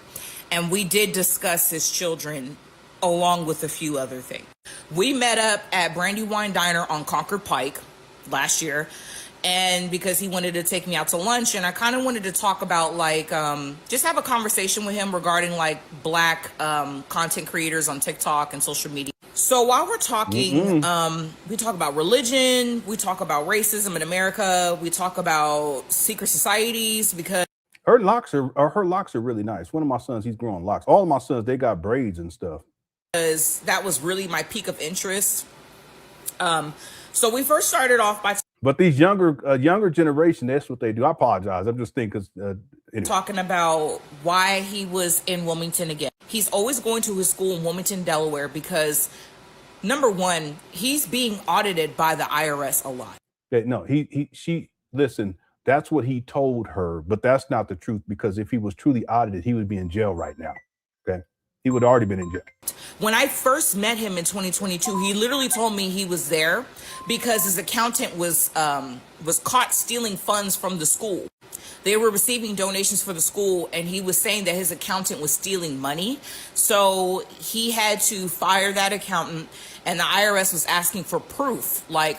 And we did discuss his children along with a few other things. We met up at Brandywine Diner on Concord Pike last year. And because he wanted to take me out to lunch, and I kind of wanted to talk about just have a conversation with him regarding Black content creators on TikTok and social media. So while we're talking, we talk about religion, we talk about racism in America, we talk about secret societies because her locks are really nice. One of my sons, he's growing locks. All of my sons, they got braids and stuff. Because that was really my peak of interest. So we first started off by. But these younger generation, that's what they do. I apologize. I'm just thinking. Anyway. Talking about why he was in Wilmington again. He's always going to his school in Wilmington, Delaware, because number one, he's being audited by the IRS a lot. No, she listen. That's what he told her, but that's not the truth, because if he was truly audited, he would be in jail right now. Okay, he would already been in jail. When I first met him in 2022, he literally told me he was there because his accountant was caught stealing funds from the school. They were receiving donations for the school, and he was saying that his accountant was stealing money. So he had to fire that accountant, and the IRS was asking for proof, like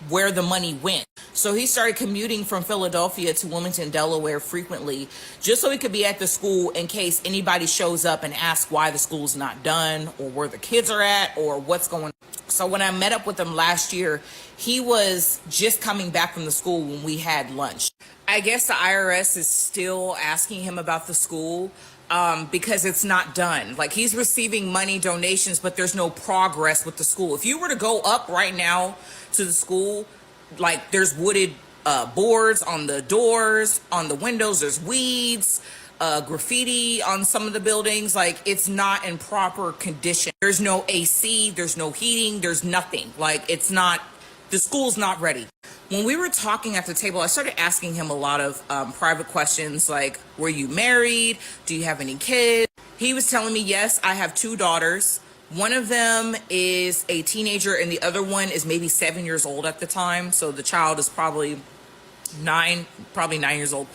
where the money went. So he started commuting from Philadelphia to Wilmington, Delaware frequently, just so he could be at the school in case anybody shows up and asks why the school's not done, or where the kids are at, or what's going on. So when I met up with him last year, he was just coming back from the school when we had lunch. I guess the IRS is still asking him about the school because it's not done. Like, he's receiving money, donations, but there's no progress with the school. If you were to go up right now to the school, like, there's wooded boards on the doors, on the windows, there's weeds, graffiti on some of the buildings. Like, it's not in proper condition. There's no AC, there's no heating, there's nothing. Like, it's not, the school's not ready. When we were talking at the table, I started asking him a lot of private questions, like, were you married? Do you have any kids? He was telling me, yes, I have 2 daughters. One of them is a teenager, and the other one is maybe 7 years old at the time. So the child is probably 9 years old.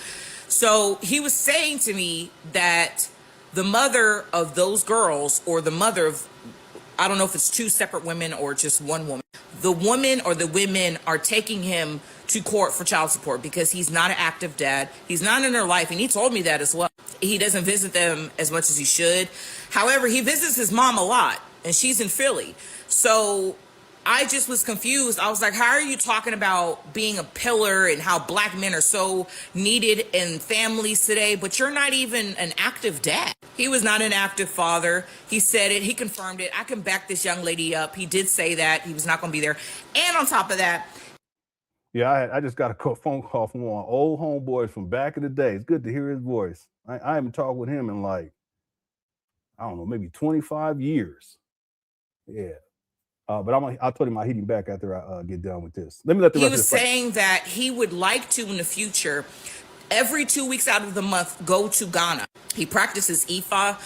So he was saying to me that the mother of those girls, or the mother of, I don't know if it's 2 separate women or just one woman, the woman or the women are taking him to court for child support because he's not an active dad. He's not in their life, and he told me that as well. He doesn't visit them as much as he should. However, he visits his mom a lot, and she's in Philly. So I just was confused. I was like, how are you talking about being a pillar and how black men are so needed in families today, but you're not even an active dad? He was not an active father. He said it. He confirmed it. I can back this young lady up. He did say that. He was not going to be there. And on top of that, yeah, I just got a phone call from one of my old homeboys from back in the day. It's good to hear his voice. I haven't talked with him in, like, I don't know, maybe 25 years. Yeah. But I'll tell him I'll hit him back after I get done with this. Let me let the rest of this play. He was saying that he would like to, in the future, every 2 weeks out of the month, go to Ghana. He practices Ifa,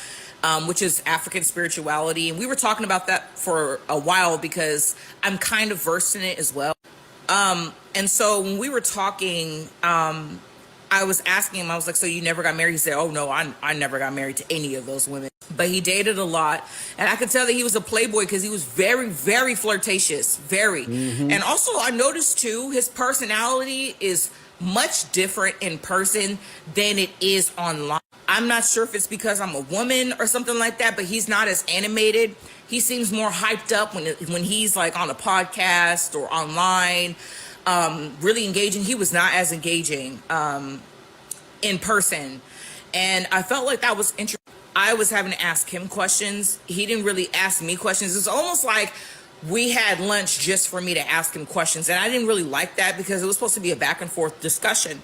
which is African spirituality. And we were talking about that for a while because I'm kind of versed in it as well. And so when we were talking, I was asking him, I was like, so you never got married? He said, oh, no, I never got married to any of those women. But he dated a lot. And I could tell that he was a playboy because he was very, very flirtatious. Very. Mm-hmm. And also I noticed, too, his personality is much different in person than it is online. I'm not sure if it's because I'm a woman or something like that, but he's not as animated. He seems more hyped up when he's like on a podcast or online, really engaging. He was not as engaging in person. And I felt like that was interesting. I was having to ask him questions. He didn't really ask me questions. It's almost like we had lunch just for me to ask him questions. And I didn't really like that because it was supposed to be a back and forth discussion.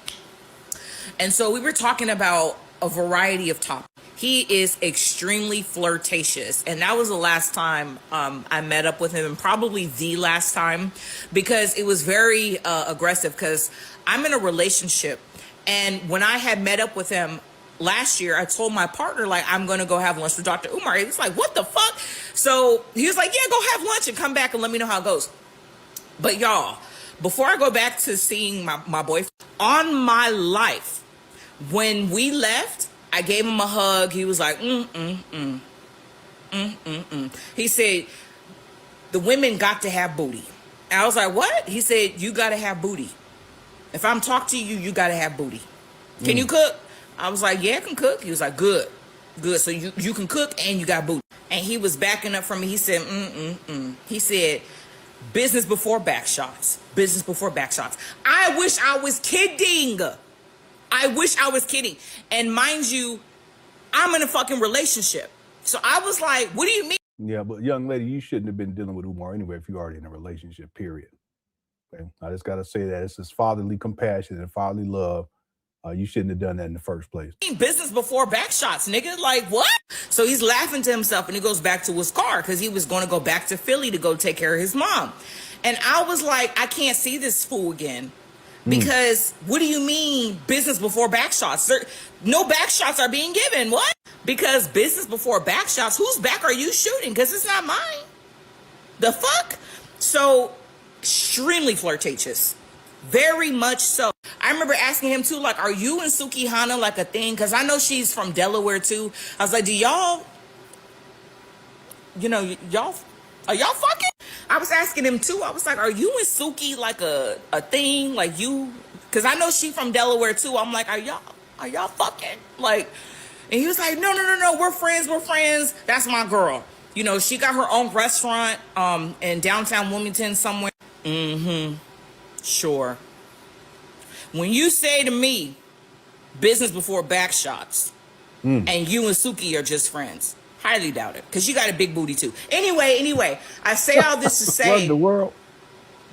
And so we were talking about a variety of topics. He is extremely flirtatious. And that was the last time I met up with him, and probably the last time, because it was very aggressive because I'm in a relationship. And when I had met up with him last year, I told my partner, like, I'm going to go have lunch with Dr. Umar. He was like, what the fuck? So he was like, yeah, go have lunch and come back and let me know how it goes. But y'all, before I go back to seeing my boyfriend, on my life, when we left, I gave him a hug. He was like, He said, the women got to have booty. And I was like, what? He said, you got to have booty. If I'm talking to you, you got to have booty. Can you cook? I was like, yeah, I can cook. He was like, good. So you can cook and you got booty. And he was backing up from me. He said, He said, business before back shots. Business before back shots. I wish I was kidding. And mind you, I'm in a fucking relationship. So I was like, what do you mean? Yeah, but young lady, you shouldn't have been dealing with Umar anyway if you're already in a relationship, period. Okay? I just got to say that it's this fatherly compassion and fatherly love. You shouldn't have done that in the first place. Business before back shots, nigga. Like, what? So he's laughing to himself and he goes back to his car because he was going to go back to Philly to go take care of his mom. And I was like, I can't see this fool again. Because what do you mean business before back shots? No back shots are being given. What? Because business before back shots, whose back are you shooting? Because it's not mine. The fuck? So extremely flirtatious. Very much so. I remember asking him too, like, are you and Sukihana like a thing? Because I know she's from Delaware too. I was like, do y'all, are y'all fucking? I was asking him too. I was like, are you and Suki like a thing? Like you? Because I know she from Delaware too. I'm like, are y'all fucking? Like, and he was like, no, we're friends. That's my girl. You know, she got her own restaurant in downtown Wilmington somewhere. Sure. When you say to me, business before back shots, and you and Suki are just friends, highly doubt it, because you got a big booty too. Anyway, I say all this to say, what in the world?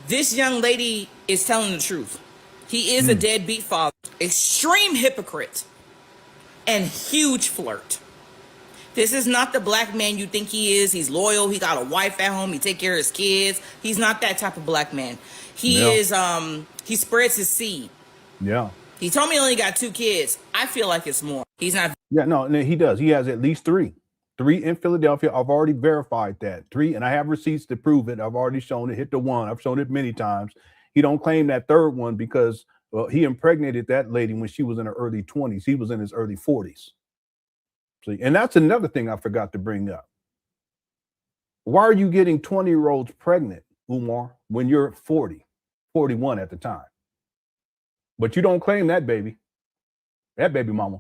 This young lady is telling the truth. He is a deadbeat father, extreme hypocrite, and huge flirt. This is not the black man you think he is. He's loyal. He got a wife at home. He take care of his kids. He's not that type of black man. He is, he spreads his seed. Yeah. He told me he only got 2 kids. I feel like it's more. He's not. Yeah, no, he does. He has at least 3. 3 in Philadelphia. I've already verified that. 3, and I have receipts to prove it. I've already shown it. Hit the 1. I've shown it many times. He don't claim that 3rd one because he impregnated that lady when she was in her early 20s. He was in his early 40s. See, and that's another thing I forgot to bring up. Why are you getting 20-year-olds pregnant, Umar, when you're 40, 41 at the time? But you don't claim that baby mama.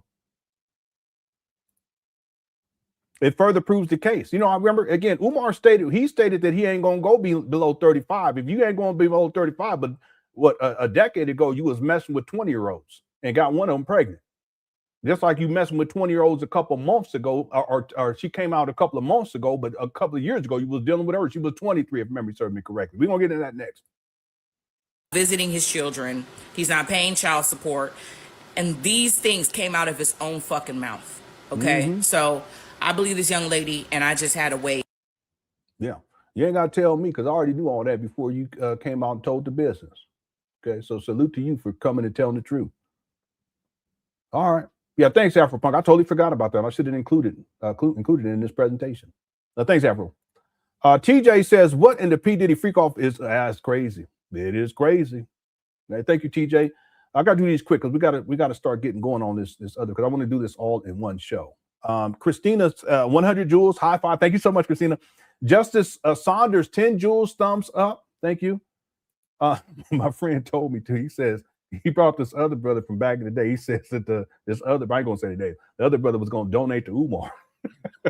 It further proves the case. You know, I remember, again, Umar stated that he ain't going to go below 35. If you ain't going to be below 35, but what, a decade ago, you was messing with 20-year-olds and got one of them pregnant. Just like you messing with 20-year-olds a couple months ago, or she came out a couple of months ago, but a couple of years ago, you was dealing with her. She was 23, if memory serves me correctly. We're going to get into that next. Visiting his children. He's not paying child support. And these things came out of his own fucking mouth. Okay? So I believe this young lady, and I just had to wait. Yeah. You ain't got to tell me because I already knew all that before you came out and told the business. Okay? So salute to you for coming and telling the truth. All right. Yeah, thanks, Afropunk. I totally forgot about that. I should have included it in this presentation. Thanks, Afro. TJ says, what in the P. Diddy freak off is as crazy. It is crazy. Right, thank you, TJ. I got to do these quick because we got to start getting going on this other, because I want to do this all in one show. Christina's 100 jewels. High five. Thank you so much, Christina. Justice Saunders, 10 jewels. Thumbs up. Thank you. My friend told me to. He says, he brought this other brother from back in the day. He says that this other, I ain't gonna say the name, the other brother was gonna donate to Umar.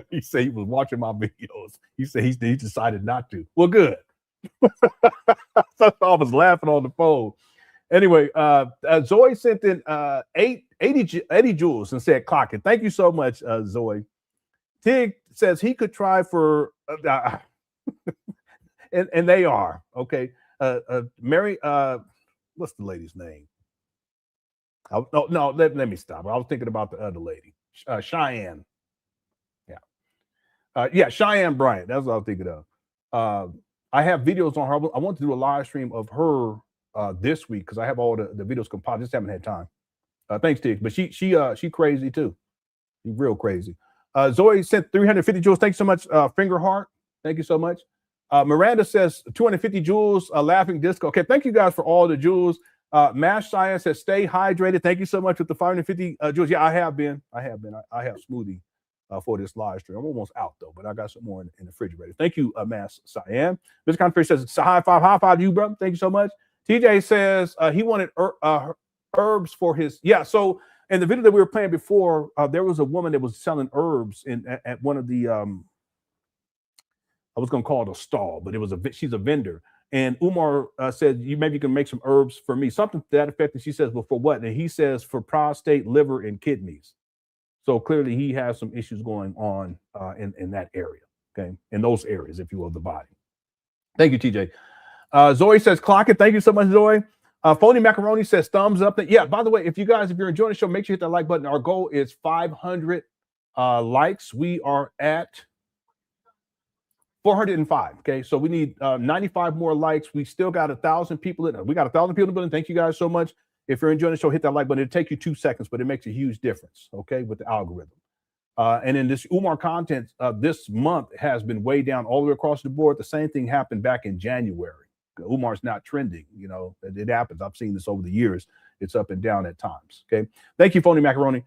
He said he was watching my videos. He said he decided not to. Well, good. So I was laughing on the phone. Anyway, Zoe sent in 80 jewels and said, clock it. Thank you so much, Zoe. Tig says he could try for, and they are, okay. Mary, what's the lady's name? No, let me stop. I was thinking about the other lady, Cheyenne. Yeah, Cheyenne Bryant. That's what I was thinking of. I have videos on her. I want to do a live stream of her this week because I have all the videos compiled. Just haven't had time. Thanks, Tig. But she crazy too. She's real crazy. Zoe sent 350 jewels. Thank you so much, Finger Heart. Thank you so much. Miranda says 250 jewels. Laughing Disco. Okay, thank you guys for all the jewels. Mash Science says stay hydrated. Thank you so much with the 550 jewels. Yeah, I have been. I have smoothie for this live stream. I'm almost out though, but I got some more in the refrigerator. Thank you, Mash Cyan. Mr. Confish says it's a high five to you, brother. Thank you so much. TJ says he wanted herbs for his. Yeah, so in the video that we were playing before, there was a woman that was selling herbs at one of the I was gonna call it a stall, but she's a vendor. And Umar said, maybe you can make some herbs for me, something to that effect. And she says, well, for what? And he says, for prostate, liver, and kidneys. So clearly he has some issues going on in that area, okay? In those areas, if you will, of the body. Thank you, TJ. Zoe says, clock it. Thank you so much, Zoe. Phony Macaroni says, thumbs up. Yeah, by the way, if you're enjoying the show, make sure you hit that like button. Our goal is 500 likes. We are at 405. Okay, so we need 95 more likes. We still got 1,000 people. We got 1,000 people in the building. Thank you guys so much. If you're enjoying the show, hit that like button. It'll take you 2 seconds, but it makes a huge difference, okay, with the algorithm. And in this Umar content, this month has been way down all the way across the board. The same thing happened back in January. Umar's not trending. You know, it happens. I've seen this over the years. It's up and down at times, okay? Thank you, Phony Macaroni.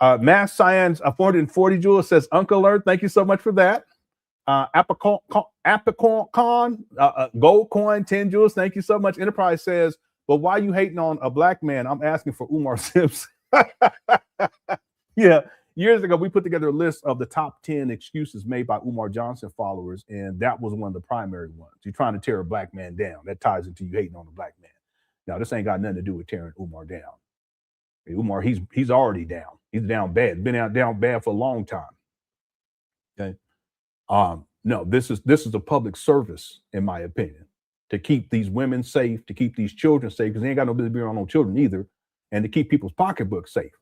Mass Science 440 Jules says, Uncle Alert. Thank you so much for that. Apicon, Gold Coin 10 Jules. Thank you so much. Enterprise says, but why you hating on a black man? I'm asking for Umar Simpson. Yeah, years ago, we put together a list of the top 10 excuses made by Umar Johnson followers, and that was one of the primary ones. You're trying to tear a black man down. That ties into you hating on a black man. Now, this ain't got nothing to do with tearing Umar down. Hey, Umar, he's already down. He's down bad. Been down bad for a long time. Okay. No, this is a public service, in my opinion, to keep these women safe, to keep these children safe, because they ain't got no business being around no children either, and to keep people's pocketbooks safe.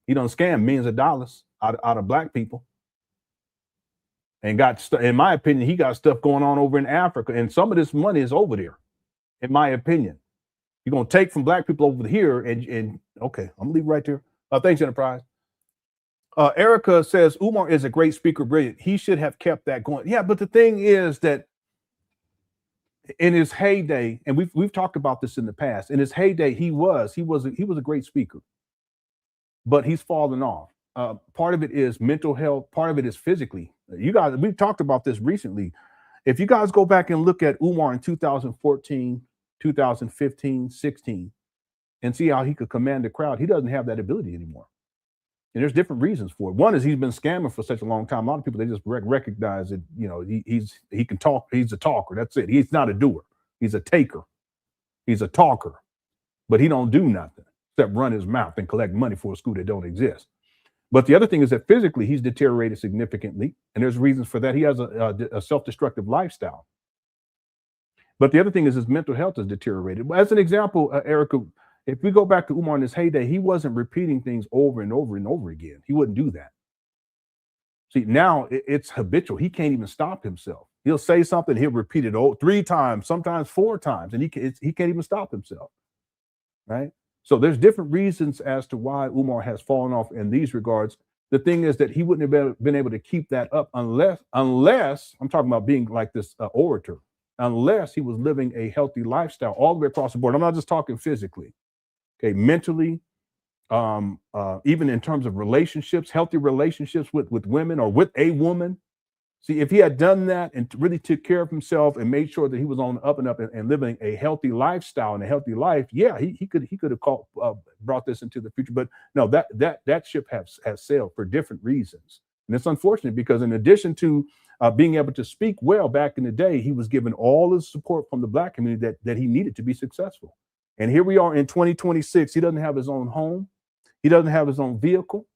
He done scammed millions of dollars out of black people, and got, in my opinion, he got stuff going on over in Africa, and some of this money is over there, in my opinion. You're gonna take from black people over here, and okay, I'm gonna leave it right there. Thanks, Enterprise. Erica says Umar is a great speaker, brilliant. He should have kept that going. Yeah, but the thing is that in his heyday, and we've talked about this in the past. In his heyday, he was a great speaker, but he's fallen off. Part of it is mental health. Part of it is physically. You guys, we've talked about this recently. If you guys go back and look at Umar in 2014, 2015, 16, and see how he could command the crowd, he doesn't have that ability anymore. And there's different reasons for it. One is he's been scamming for such a long time. A lot of people, they just recognize that, you know, he can talk. He's a talker. That's it. He's not a doer. He's a taker. He's a talker, but he don't do nothing except run his mouth and collect money for a school that don't exist. But the other thing is that physically he's deteriorated significantly, and there's reasons for that. He has a self-destructive lifestyle. But the other thing is his mental health is deteriorated. As an example, Erica, if we go back to Umar in his heyday, he wasn't repeating things over and over and over again. He wouldn't do that. See, now it's habitual. He can't even stop himself. He'll say something, he'll repeat it 3 times, sometimes 4 times, and he can't even stop himself, right? So there's different reasons as to why Umar has fallen off in these regards. The thing is that he wouldn't have been able to keep that up unless I'm talking about being like this orator, unless he was living a healthy lifestyle all the way across the board. I'm not just talking physically. Okay, mentally, even in terms of relationships, healthy relationships with women or with a woman. See, if he had done that and really took care of himself and made sure that he was on the up and up and living a healthy lifestyle and a healthy life, yeah, he could have brought this into the future. But no, that ship has sailed for different reasons, and it's unfortunate because in addition to being able to speak well back in the day, he was given all the support from the black community that he needed to be successful. And here we are in 2026. He doesn't have his own home. He doesn't have his own vehicle.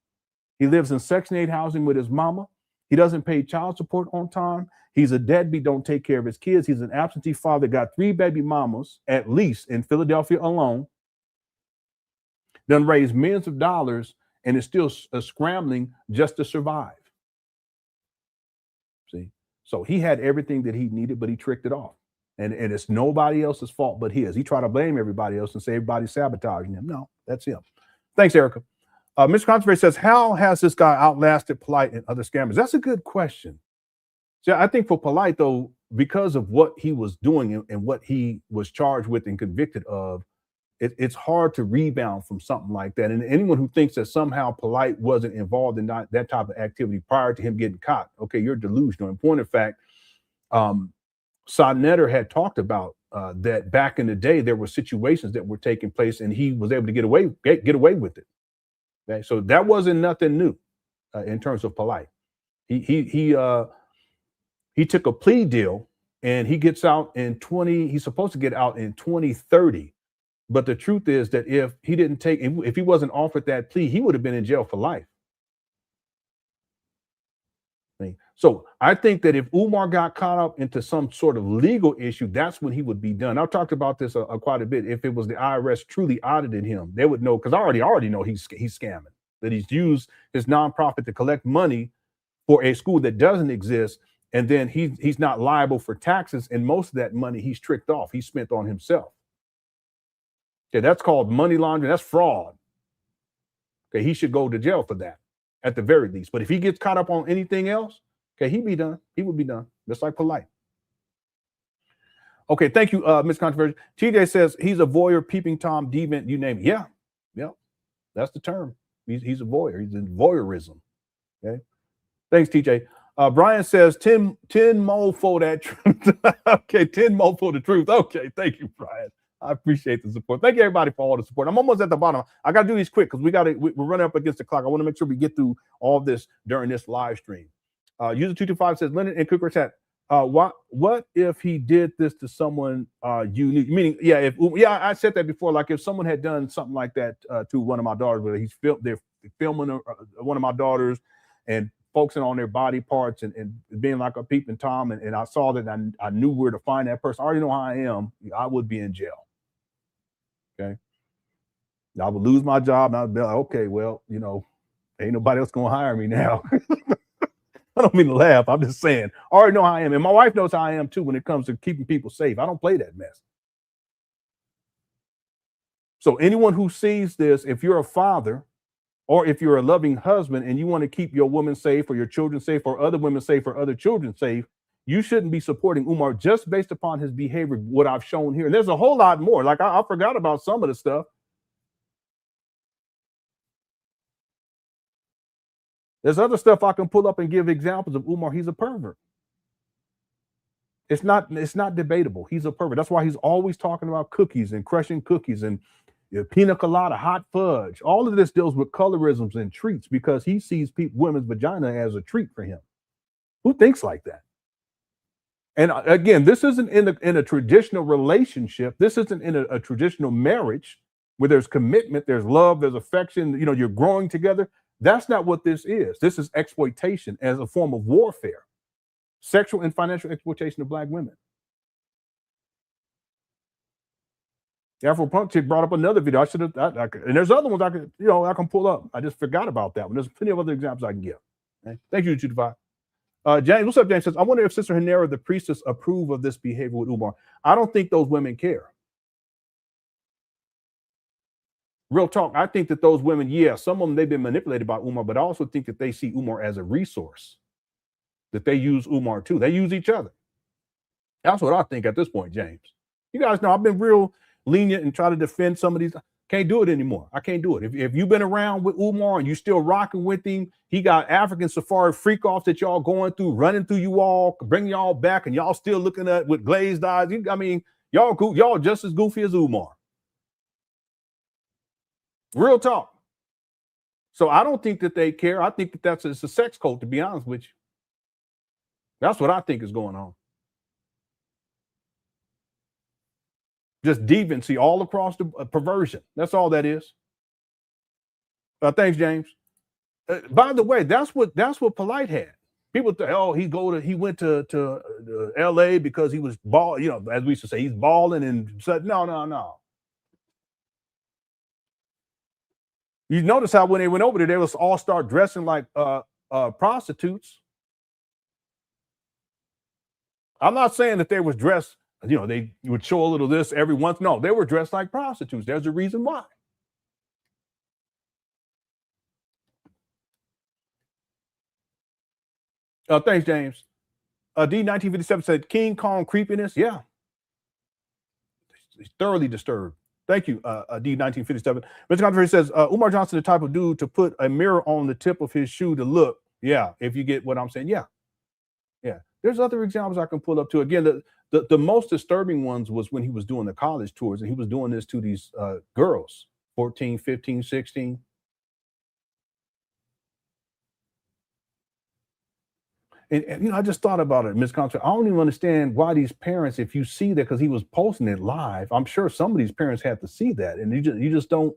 He lives in Section 8 housing with his mama. He doesn't pay child support on time. He's a deadbeat, don't take care of his kids. He's an absentee father, got 3 baby mamas, at least in Philadelphia alone. Done raised millions of dollars and is still scrambling just to survive. See? So he had everything that he needed, but he tricked it off. And it's nobody else's fault but his. He tried to blame everybody else and say everybody's sabotaging him. No, that's him. Thanks, Erica. Mr. Controversy says, how has this guy outlasted Polite and other scammers? That's a good question. See, I think for Polite, though, because of what he was doing and what he was charged with and convicted of, it's hard to rebound from something like that. And anyone who thinks that somehow Polite wasn't involved in that type of activity prior to him getting caught, okay, you're delusional. In point of fact, Sentendrey had talked about that back in the day, there were situations that were taking place and he was able to get away with it. Okay? So that wasn't nothing new in terms of Polite. He took a plea deal and he gets out he's supposed to get out in 2030. But the truth is that if he wasn't offered that plea, he would have been in jail for life. So I think that if Umar got caught up into some sort of legal issue, that's when he would be done. I've talked about this quite a bit. If it was the IRS truly audited him, they would know, because I already know he's scamming, that he's used his nonprofit to collect money for a school that doesn't exist, and then he's not liable for taxes, and most of that money he's tricked off, he spent on himself. Okay, that's called money laundering. That's fraud. Okay, he should go to jail for that at the very least. But if he gets caught up on anything else, okay, he'd be done. He would be done, just like Polite. Okay, thank you, Miss Controversy. TJ says he's a voyeur, peeping Tom, deviant, you name it. Yeah, that's the term. He's a voyeur. He's in voyeurism. Okay, thanks, TJ. Brian says 10 mofo that truth. Okay, 10 mofo the truth. Okay, thank you, Brian. I appreciate the support. Thank you, everybody, for all the support. I'm almost at the bottom. I got to do these quick because we're running up against the clock. I want to make sure we get through all of this during this live stream. User 225 says, Lenon and Cooker chat. What if he did this to someone you knew? Meaning, I said that before. Like if someone had done something like that to one of my daughters, where they're filming one of my daughters and focusing on their body parts and being like a peeping Tom, and I saw that I knew where to find that person. I already know how I am. I would be in jail. Okay, I would lose my job, and I'd be like, okay, well, ain't nobody else gonna hire me now. I don't mean to laugh. I'm just saying, I already know how I am. And my wife knows how I am too when it comes to keeping people safe. I don't play that mess. So anyone who sees this, if you're a father or if you're a loving husband and you want to keep your woman safe or your children safe or other women safe or other children safe, you shouldn't be supporting Umar just based upon his behavior, what I've shown here. And there's a whole lot more. Like I forgot about some of the stuff. There's other stuff I can pull up and give examples of Umar. He's a pervert. It's not debatable. He's a pervert. That's why he's always talking about cookies and crushing cookies and pina colada, hot fudge. All of this deals with colorisms and treats because he sees women's vagina as a treat for him. Who thinks like that? And again, this isn't in a traditional relationship. This isn't in a traditional marriage where there's commitment, there's love, there's affection, you're growing together. That's not what this is. This is exploitation as a form of warfare, sexual and financial exploitation of Black women. The Afro Punk chick brought up another video. I should have, and there's other ones I can pull up. I just forgot about that one. There's plenty of other examples I can give. Okay? Thank you, 225. James, what's up, James? Says, I wonder if Sister Hanera, the priestess, approve of this behavior with Umar. I don't think those women care. Real talk. I think that those women, some of them, they've been manipulated by Umar, but I also think that they see Umar as a resource, that they use Umar too. They use each other. That's what I think at this point, James. You guys know I've been real lenient and try to defend some of these. Can't do it anymore. I can't do it. If you've been around with Umar and you still rocking with him, he got African safari freak offs that y'all going through, running through you all, bringing y'all back, and y'all still looking at with glazed eyes. Y'all just as goofy as Umar. Real talk. So I don't think that they care. I think that it's a sex cult, to be honest with you. That's what I think is going on. Just deviancy all across the perversion. That's all that is. Thanks, James. By the way, that's what Polite had. People think, he went to LA because he was ball, as we used to say, he's balling and said, no. You notice how when they went over there, they was all start dressing like prostitutes. I'm not saying that they was dressed, they would show a little this every once. No, they were dressed like prostitutes. There's a reason why. Thanks, James. D1957 said King Kong creepiness. Yeah. He's thoroughly disturbed. Thank you, D1957. Mr. Controversy says, Umar Johnson, the type of dude to put a mirror on the tip of his shoe to look. Yeah, if you get what I'm saying. Yeah. There's other examples I can pull up too. Again, the most disturbing ones was when he was doing the college tours and he was doing this to these girls, 14, 15, 16. And I just thought about it, Ms. Contra. I don't even understand why these parents, if you see that, because he was posting it live, I'm sure some of these parents have to see that, and you just don't.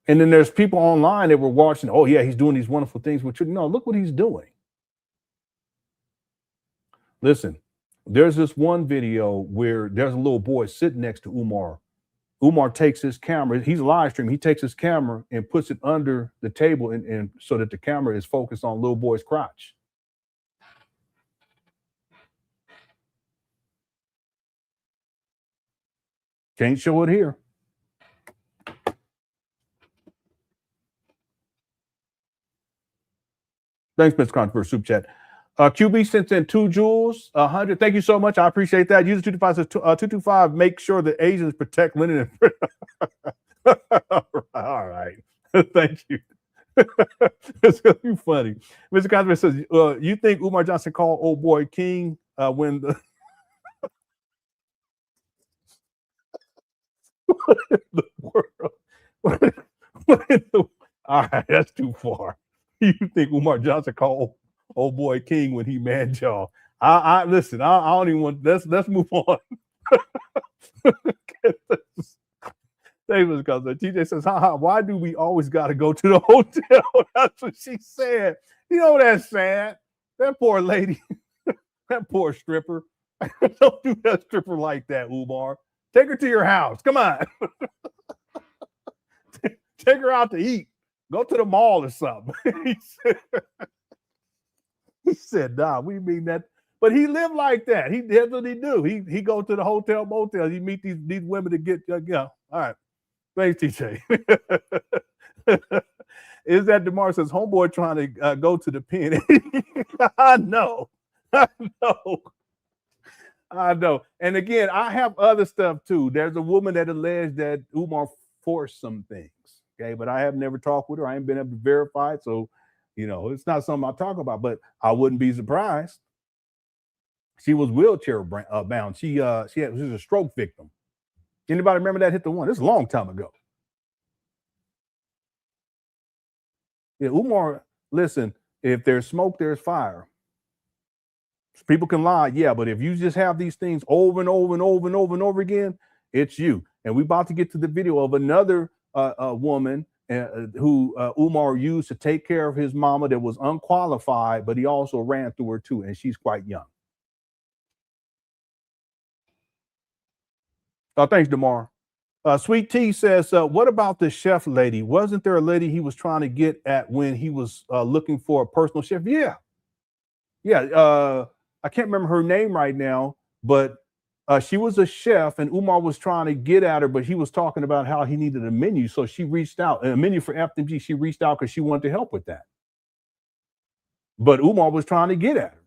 And then there's people online that were watching, oh yeah, he's doing these wonderful things with children. No, look what he's doing. Listen, there's this one video where there's a little boy sitting next to Umar. Umar takes his camera, he's live streaming, he takes his camera and puts it under the table and so that the camera is focused on little boy's crotch. Can't show it here. Thanks, Mr. Controversy Super Chat. QB sent in 2 jewels, 100. Thank you so much. I appreciate that. User 225 says 225. Make sure the Asians protect Lenon. All right. Thank you. It's gonna be funny. Mr. Controversy says, you think Umar Johnson called old boy King when the what in the world? All right, that's too far. You think Umar Johnson called old boy King when he mad y'all? I listen. I don't even want. Let's move on. David, because TJ says, why do we always got to go to the hotel? That's what she said. You know that's sad. That poor lady, that poor stripper. Don't do that stripper like that, Umar. Take her to your house. Come on. Take her out to eat. Go to the mall or something. He said, nah, we mean that. But he lived like that. That's what he do. He go to the hotel, motel. He meet these women to get, all right. Thanks, TJ. Is that DeMar says, homeboy trying to go to the pen. I know. And again, I have other stuff too. There's a woman that alleged that Umar forced some things. Okay, but I have never talked with her. I ain't been able to verify it. So, it's not something I talk about, but I wouldn't be surprised. She was wheelchair bound. She was a stroke victim. Anybody remember that hit the one? This is a long time ago. Yeah, Umar, listen, if there's smoke, there's fire. People can lie, yeah, but if you just have these things over and over and over and over and over again, it's you. And we're about to get to the video of another woman who Umar used to take care of his mama that was unqualified, but he also ran through her too, and she's quite young. Thanks, DeMar. Sweet T says, what about the chef lady? Wasn't there a lady he was trying to get at when he was looking for a personal chef? Yeah. I can't remember her name right now, but she was a chef and Umar was trying to get at her, but he was talking about how he needed a menu. So she reached out, a menu for FDMG. She reached out because she wanted to help with that. But Umar was trying to get at her.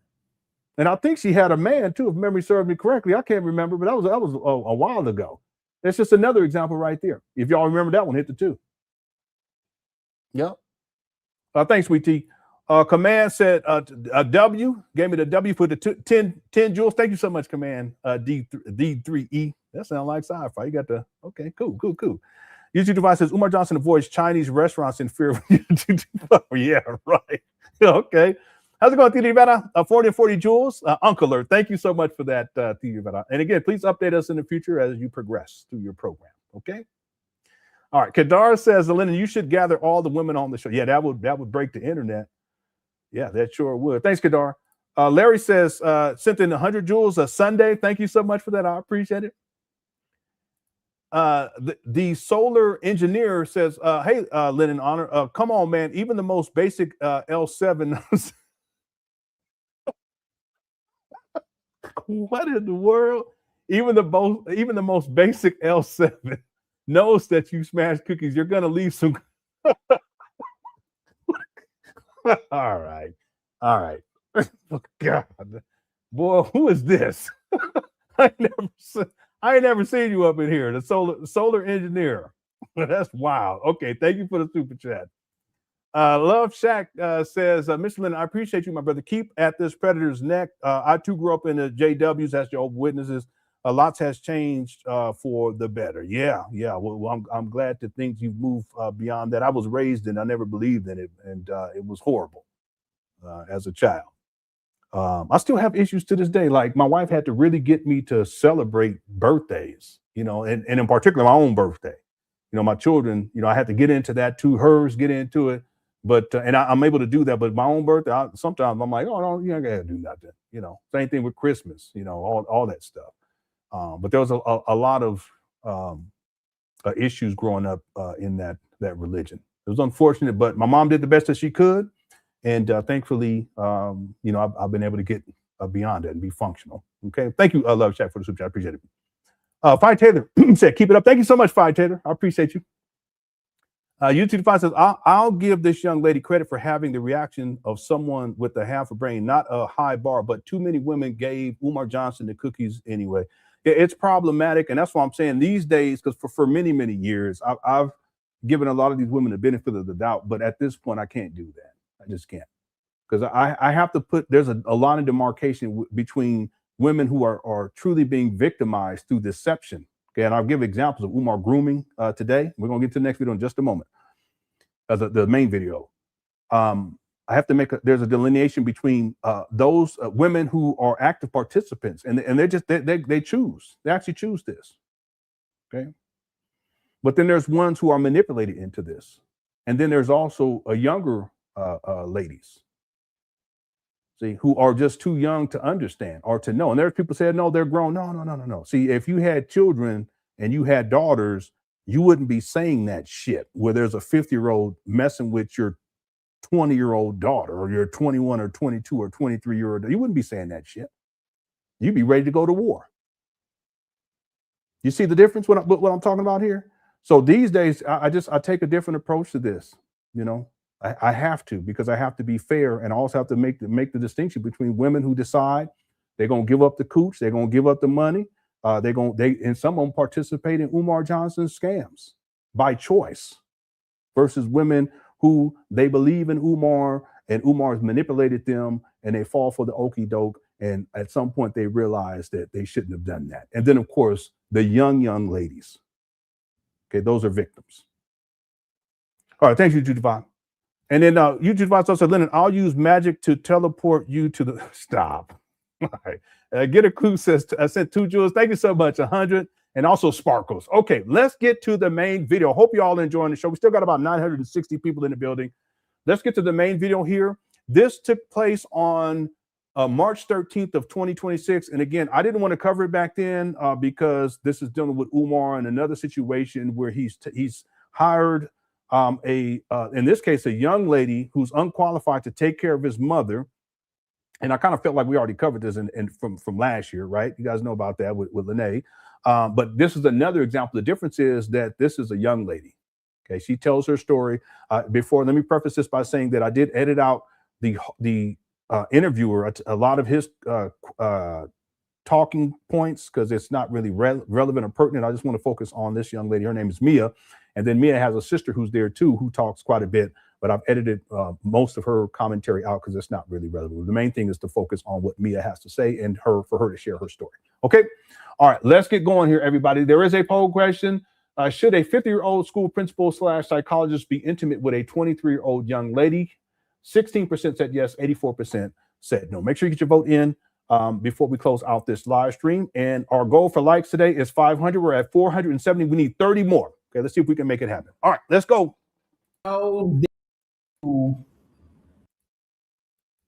And I think she had a man too, if memory serves me correctly. I can't remember, but that was a while ago. That's just another example right there. If y'all remember that one, hit the 2. Yep. Thanks, Sweet T. Command said a W, gave me the W for the 10 jewels. Thank you so much, Command D3E. That sounds like sci-fi. You got the, okay, cool. YouTube device says Umar Johnson avoids Chinese restaurants in fear of yeah, right. Okay. How's it going, Theodore Vera? 40 and 40 jewels. Uncle Alert, thank you so much for that, Theodore Vera. And again, please update us in the future as you progress through your program, okay? All right, Kadar says, Lenon, you should gather all the women on the show. Yeah, that would break the internet. Yeah, that sure would. Thanks, Kadar. Larry says, sent in 100 jewels a Sunday. Thank you so much for that. I appreciate it. The solar engineer says, hey, LenonHonor, come on, man. Even the most basic L7 knows. What in the world? Even the most basic L7 knows that you smash cookies. You're gonna leave some. All right. Oh, God, boy, who is this? I ain't never seen you up in here. The solar engineer. That's wild. Okay, thank you for the super chat. Love Shack says, Mr. Lenon, I appreciate you, my brother. Keep at this predator's neck. I too grew up in the JWs as Jehovah's Witnesses. Lots has changed for the better. Yeah. Well, I'm glad that things you've moved beyond that. I was raised and I never believed in it, and it was horrible as a child. I still have issues to this day. Like my wife had to really get me to celebrate birthdays, and in particular my own birthday. my children, I had to get into that too, hers, get into it. But, and I'm able to do that. But my own birthday, sometimes I'm like, oh, no, you ain't gotta do nothing. Same thing with Christmas, all that stuff. But there was a lot of issues growing up in that religion. It was unfortunate, but my mom did the best that she could. And thankfully, I've been able to get beyond that and be functional. Okay. Thank you, Love Chat, for the super chat. I appreciate it. Fi Taylor said, keep it up. Thank you so much, Fi Taylor. I appreciate you. YouTube Fi says, I'll give this young lady credit for having the reaction of someone with a half a brain, not a high bar, but too many women gave Umar Johnson the cookies anyway. It's problematic. And that's why I'm saying these days, because for many, many years, I've given a lot of these women the benefit of the doubt. But at this point, I can't do that. I just can't. Because I have to put, there's a line of demarcation between women who are truly being victimized through deception. Okay, and I'll give examples of Umar grooming today. We're going to get to the next video in just a moment. The main video. I have to there's a delineation between those women who are active participants, and they choose. They actually choose this. Okay. But then there's ones who are manipulated into this. And then there's also a younger ladies, see, who are just too young to understand or to know. And there's people saying, no, they're grown. No. See, if you had children and you had daughters, you wouldn't be saying that shit where there's a 50-year-old messing with your 20-year-old daughter or your 21 or 22 or 23-year-old. You wouldn't be saying that shit. You'd be ready to go to war. You see the difference what I'm talking about here? So these days, I take a different approach to this. I have to, because I have to be fair, and also have to make the distinction between women who decide they're gonna give up the cooch, they're gonna give up the money, and some of them participate in Umar Johnson's scams by choice, versus women who they believe in Umar, and Umar's manipulated them, and they fall for the okie doke, and at some point they realize that they shouldn't have done that. And then, of course, the young ladies. Okay, those are victims. All right, thanks you, Judivine. And then Judivine also said, Lenon, I'll use magic to teleport you to the stop. All right. Get a clue says I sent 2 jewels. Thank you so much. 100 and also sparkles. Okay, let's get to the main video. Hope you all enjoying the show. We still got about 960 people in the building. Let's get to the main video here. This took place on March 13th of 2026. And again, I didn't want to cover it back then because this is dealing with Umar and another situation where he's hired in this case, a young lady who's unqualified to take care of his mother. And I kind of felt like we already covered this from last year, right? You guys know about that with Lene. But this is another example. The difference is that this is a young lady. Okay, she tells her story. Before, let me preface this by saying that I did edit out the interviewer, a lot of his talking points, because it's not really relevant or pertinent. I just want to focus on this young lady. Her name is Mia. And then Mia has a sister who's there too, who talks quite a bit, but I've edited most of her commentary out because it's not really relevant. The main thing is to focus on what Mia has to say and for her to share her story. Okay. All right, let's get going here, everybody. There is a poll question. Should a 50-year-old school principal / psychologist be intimate with a 23-year-old young lady? 16% said yes, 84% said no. Make sure you get your vote in before we close out this live stream. And our goal for likes today is 500. We're at 470. We need 30 more. Okay, let's see if we can make it happen. All right, let's go.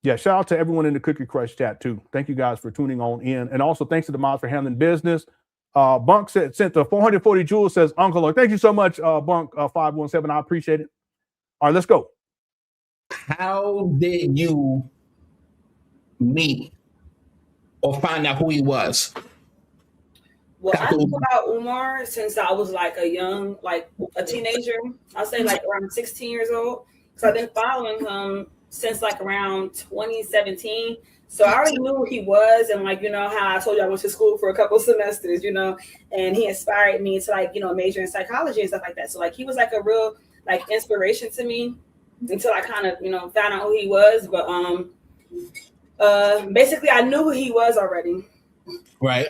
Yeah, shout out to everyone in the Cookie Crush chat too. Thank you guys for tuning on in. And also thanks to the mods for handling business. Bunk sent the 440 jewels, says Uncle Lloyd. Thank you so much, Bunk 517. I appreciate it. All right, let's go. How did you meet or find out who he was? Well, I knew about Umar since I was like a teenager. I'll say like around 16 years old. So I've been following him since like around 2017. So I already knew who he was, and like, how I told you I went to school for a couple semesters, and he inspired me to major in psychology and stuff like that. So like he was like a real like inspiration to me until I kind of, found out who he was. But basically I knew who he was already. Right.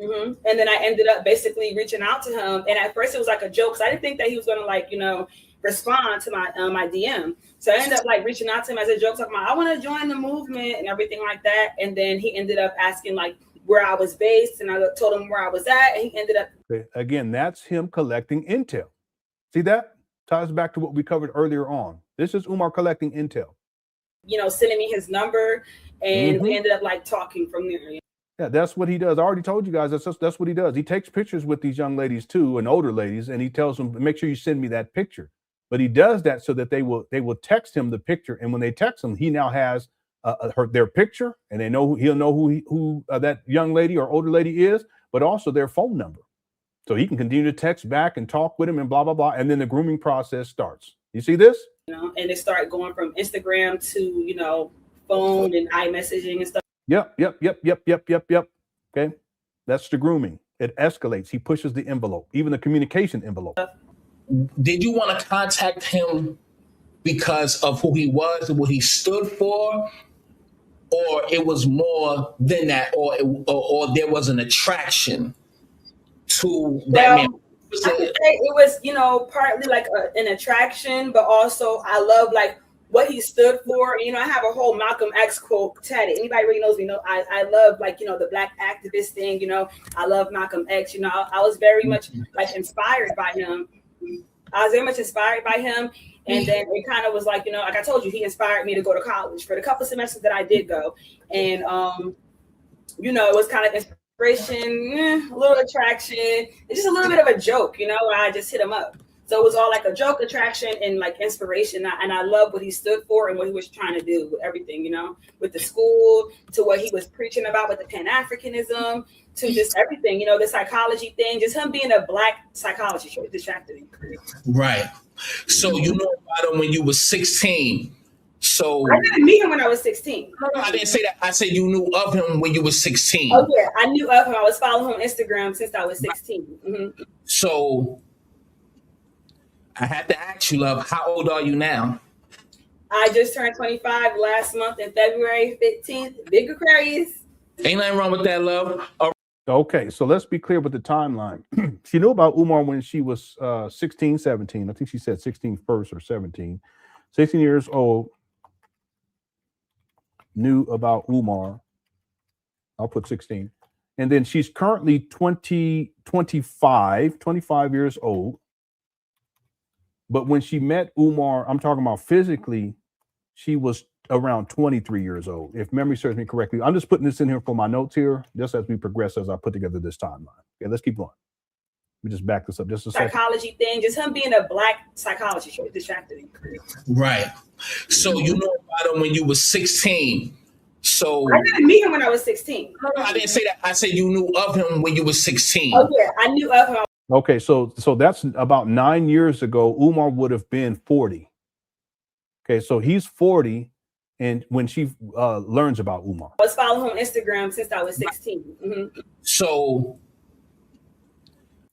Mm-hmm. And then I ended up basically reaching out to him. And at first it was like a joke, because I didn't think that he was going to respond to my my DM. So I ended up like reaching out to him as a joke, talking about I want to join the movement and everything like that. And then he ended up asking like where I was based, and I told him where I was at, and he ended up. Again, that's him collecting intel. See that? Ties back to what we covered earlier on. This is Umar collecting intel. You know, sending me his number, and we ended up like talking from there. Yeah, that's what he does. I already told you guys that's what he does. He takes pictures with these young ladies too, and older ladies, and he tells them, make sure you send me that picture. But he does that so that they will text him the picture, and when they text him, he now has their picture, and he'll know who that young lady or older lady is, but also their phone number. So he can continue to text back and talk with him and blah, blah, blah. And then the grooming process starts. You see this? You know, and it started going from Instagram to, you know, phone and iMessaging and stuff. Yep. Okay. That's the grooming. It escalates. He pushes the envelope, even the communication envelope. Did you want to contact him because of who he was and what he stood for? Or it was more than that, or there was an attraction to that man? I could say it was, you know, partly like an attraction, but also I love like what he stood for. You know, I have a whole Malcolm X quote tatted. Anybody really knows me know I love, like, you know, the black activist thing. You know, I love Malcolm X. You know, I was very much like inspired by him. And then it kind of was like, you know, like I told you, he inspired me to go to college for the couple semesters that I did go. And, you know, it was kind of inspiration, a little attraction. It's just a little bit of a joke, you know, I just hit him up. So it was all like a joke, attraction, and like inspiration. And I love what he stood for and what he was trying to do with everything, you know, with the school, to what he was preaching about with the Pan Africanism, to just everything, you know, the psychology thing, just him being a black psychologist, it distracted me. Right. So you know about him when you were 16. So I didn't meet him when I was 16. No, I didn't say that. I said you knew of him when you were 16. Oh yeah, I knew of him. I was following him on Instagram since I was 16. Mm-hmm. So I had to ask you, love, how old are you now? I just turned 25 last month in February 15th. Big Aquarius. Ain't nothing wrong with that, love. Okay, so let's be clear with the timeline. She knew about Umar when she was 16, 17. I think she said 16 first or 17. 16 years old, knew about Umar. I'll put 16. And then she's currently 25 years old. But when she met Umar, I'm talking about physically, she was around 23 years old, if memory serves me correctly. I'm just putting this in here for my notes here, just as we progress, as I put together this timeline. Okay, let's keep going. Let me just back this up just a second. Psychology thing, just him being a black psychologist, it distracted me. Right. So you know about him when you were 16. So I didn't meet him when I was 16. No, I didn't say that. I said you knew of him when you were 16. Oh yeah, I knew of him. Okay, so that's about 9 years ago. Umar would have been 40. Okay, so he's 40, and when she learns about Umar. I was following him on Instagram since I was 16. Mm-hmm. So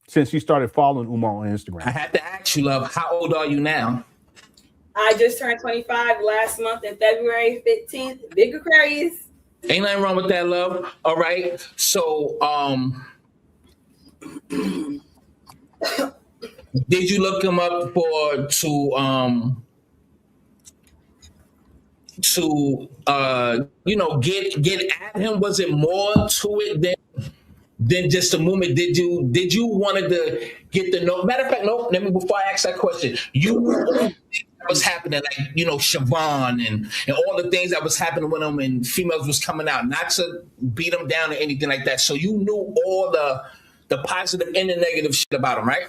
since she started following Umar on Instagram. I had to ask you, love, how old are you now? I just turned 25 last month in February 15th. Big Aquarius. Ain't nothing wrong with that, love. All right. So did you look him up to you know, get at him? Was it more to it than just a movement? Did you wanted to get the know? Matter of fact, no, let me, before I ask that question, you knew all the things that was happening, like, you know, Siobhan and all the things that was happening with them, and females was coming out, not to beat them down or anything like that. So you knew all the positive and the negative shit about him, right?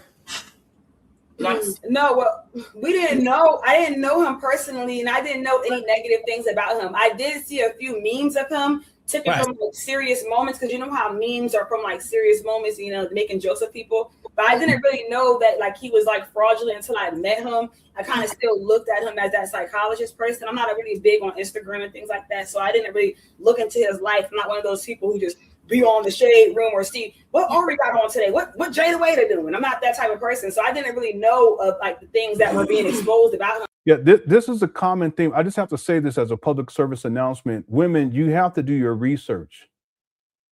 No, well, we didn't know. I didn't know him personally, and I didn't know any negative things about him. I did see a few memes of him, typically from like serious moments, because you know how memes are from like serious moments, you know, making jokes of people. But I didn't really know that like he was like fraudulent until I met him. I kind of still looked at him as that psychologist person. I'm not really big on Instagram and things like that, so I didn't really look into his life. I'm not one of those people who just be on the shade room or see what Ari got on today, what Jada Waiter doing. I'm not that type of person, so I didn't really know of like the things that were being exposed about him. Yeah, this is a common theme. I just have to say this as a public service announcement. Women, you have to do your research.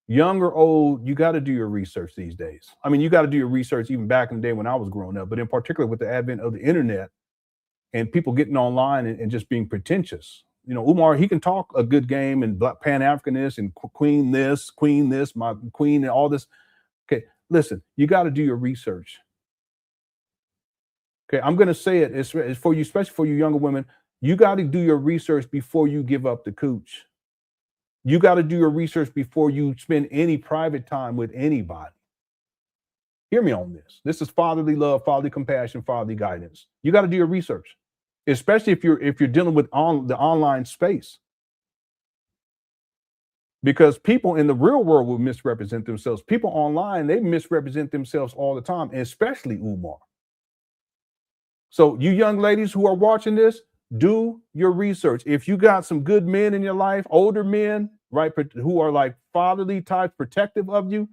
Young or old, you got to do your research these days. I mean, you got to do your research even back in the day when I was growing up, but in particular with the advent of the internet and people getting online and just being pretentious. You know, Umar, he can talk a good game and Black Pan Africanist and queen this, my queen, and all this. Okay, listen, you got to do your research. Okay, I'm going to say it. It's for you, especially for you younger women. You got to do your research before you give up the cooch. You got to do your research before you spend any private time with anybody. Hear me on this. This is fatherly love, fatherly compassion, fatherly guidance. You got to do your research, especially if you're dealing with the online space. Because people in the real world will misrepresent themselves. People online, they misrepresent themselves all the time, and especially Umar. So you young ladies who are watching this, do your research. If you got some good men in your life, older men, right, who are like fatherly types, protective of you,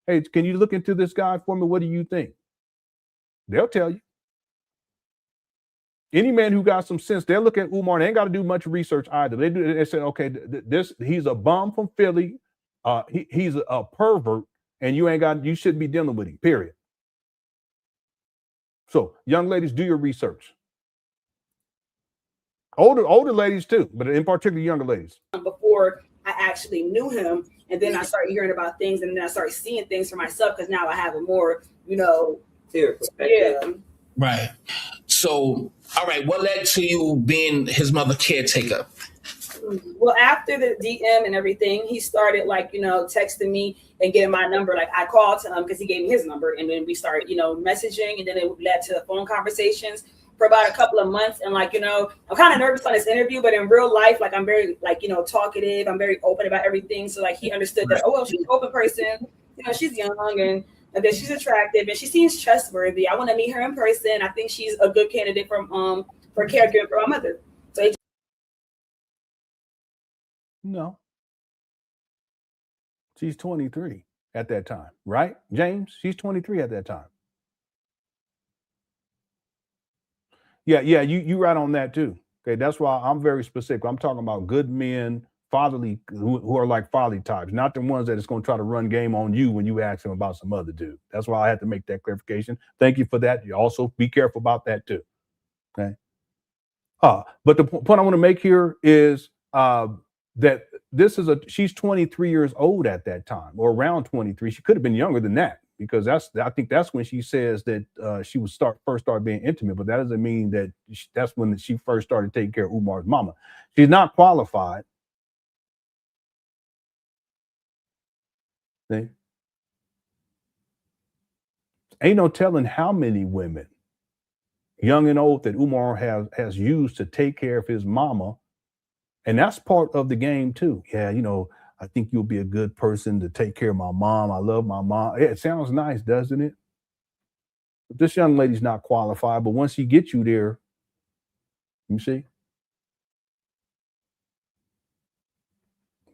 hey, can you look into this guy for me? What do you think? They'll tell you. Any man who got some sense, they'll look at Umar and they ain't got to do much research either. They say, okay, he's a bum from Philly. He's a pervert, and you shouldn't be dealing with him, period. So young ladies, do your research. Older ladies too, but in particular younger ladies. Before I actually knew him, and then I started hearing about things, and then I started seeing things for myself because now I have a more, clear perspective. Yeah. Right. So, all right, what led to you being his mother caretaker? Well, after the DM and everything, he started texting me and getting my number. Like I called to him because he gave me his number, and then we started, messaging, and then it led to phone conversations for about a couple of months. And I'm kind of nervous on this interview, but in real life, I'm very talkative. I'm very open about everything. So he understood that, oh, well, she's an open person. She's young and then she's attractive and she seems trustworthy. I want to meet her in person. I think she's a good candidate for caregiving for my mother. So no. She's 23 at that time, right? James, she's 23 at that time. Yeah, you right on that too. Okay, that's why I'm very specific. I'm talking about good men, fatherly, who are like fatherly types, not the ones that is going to try to run game on you when you ask them about some other dude. That's why I had to make that clarification. Thank you for that. You also be careful about that too. Okay. But the point I want to make here is that she's 23 years old at that time, or around 23. She could have been younger than that, because I think that's when she says that she would first start being intimate, but that doesn't mean that that's when she first started taking care of Umar's mama. She's not qualified. See? Ain't no telling how many women, young and old, that Umar has used to take care of his mama. And that's part of the game too. Yeah, I think you'll be a good person to take care of my mom. I love my mom. It sounds nice, doesn't it? But this young lady's not qualified, but once he gets you there, you see?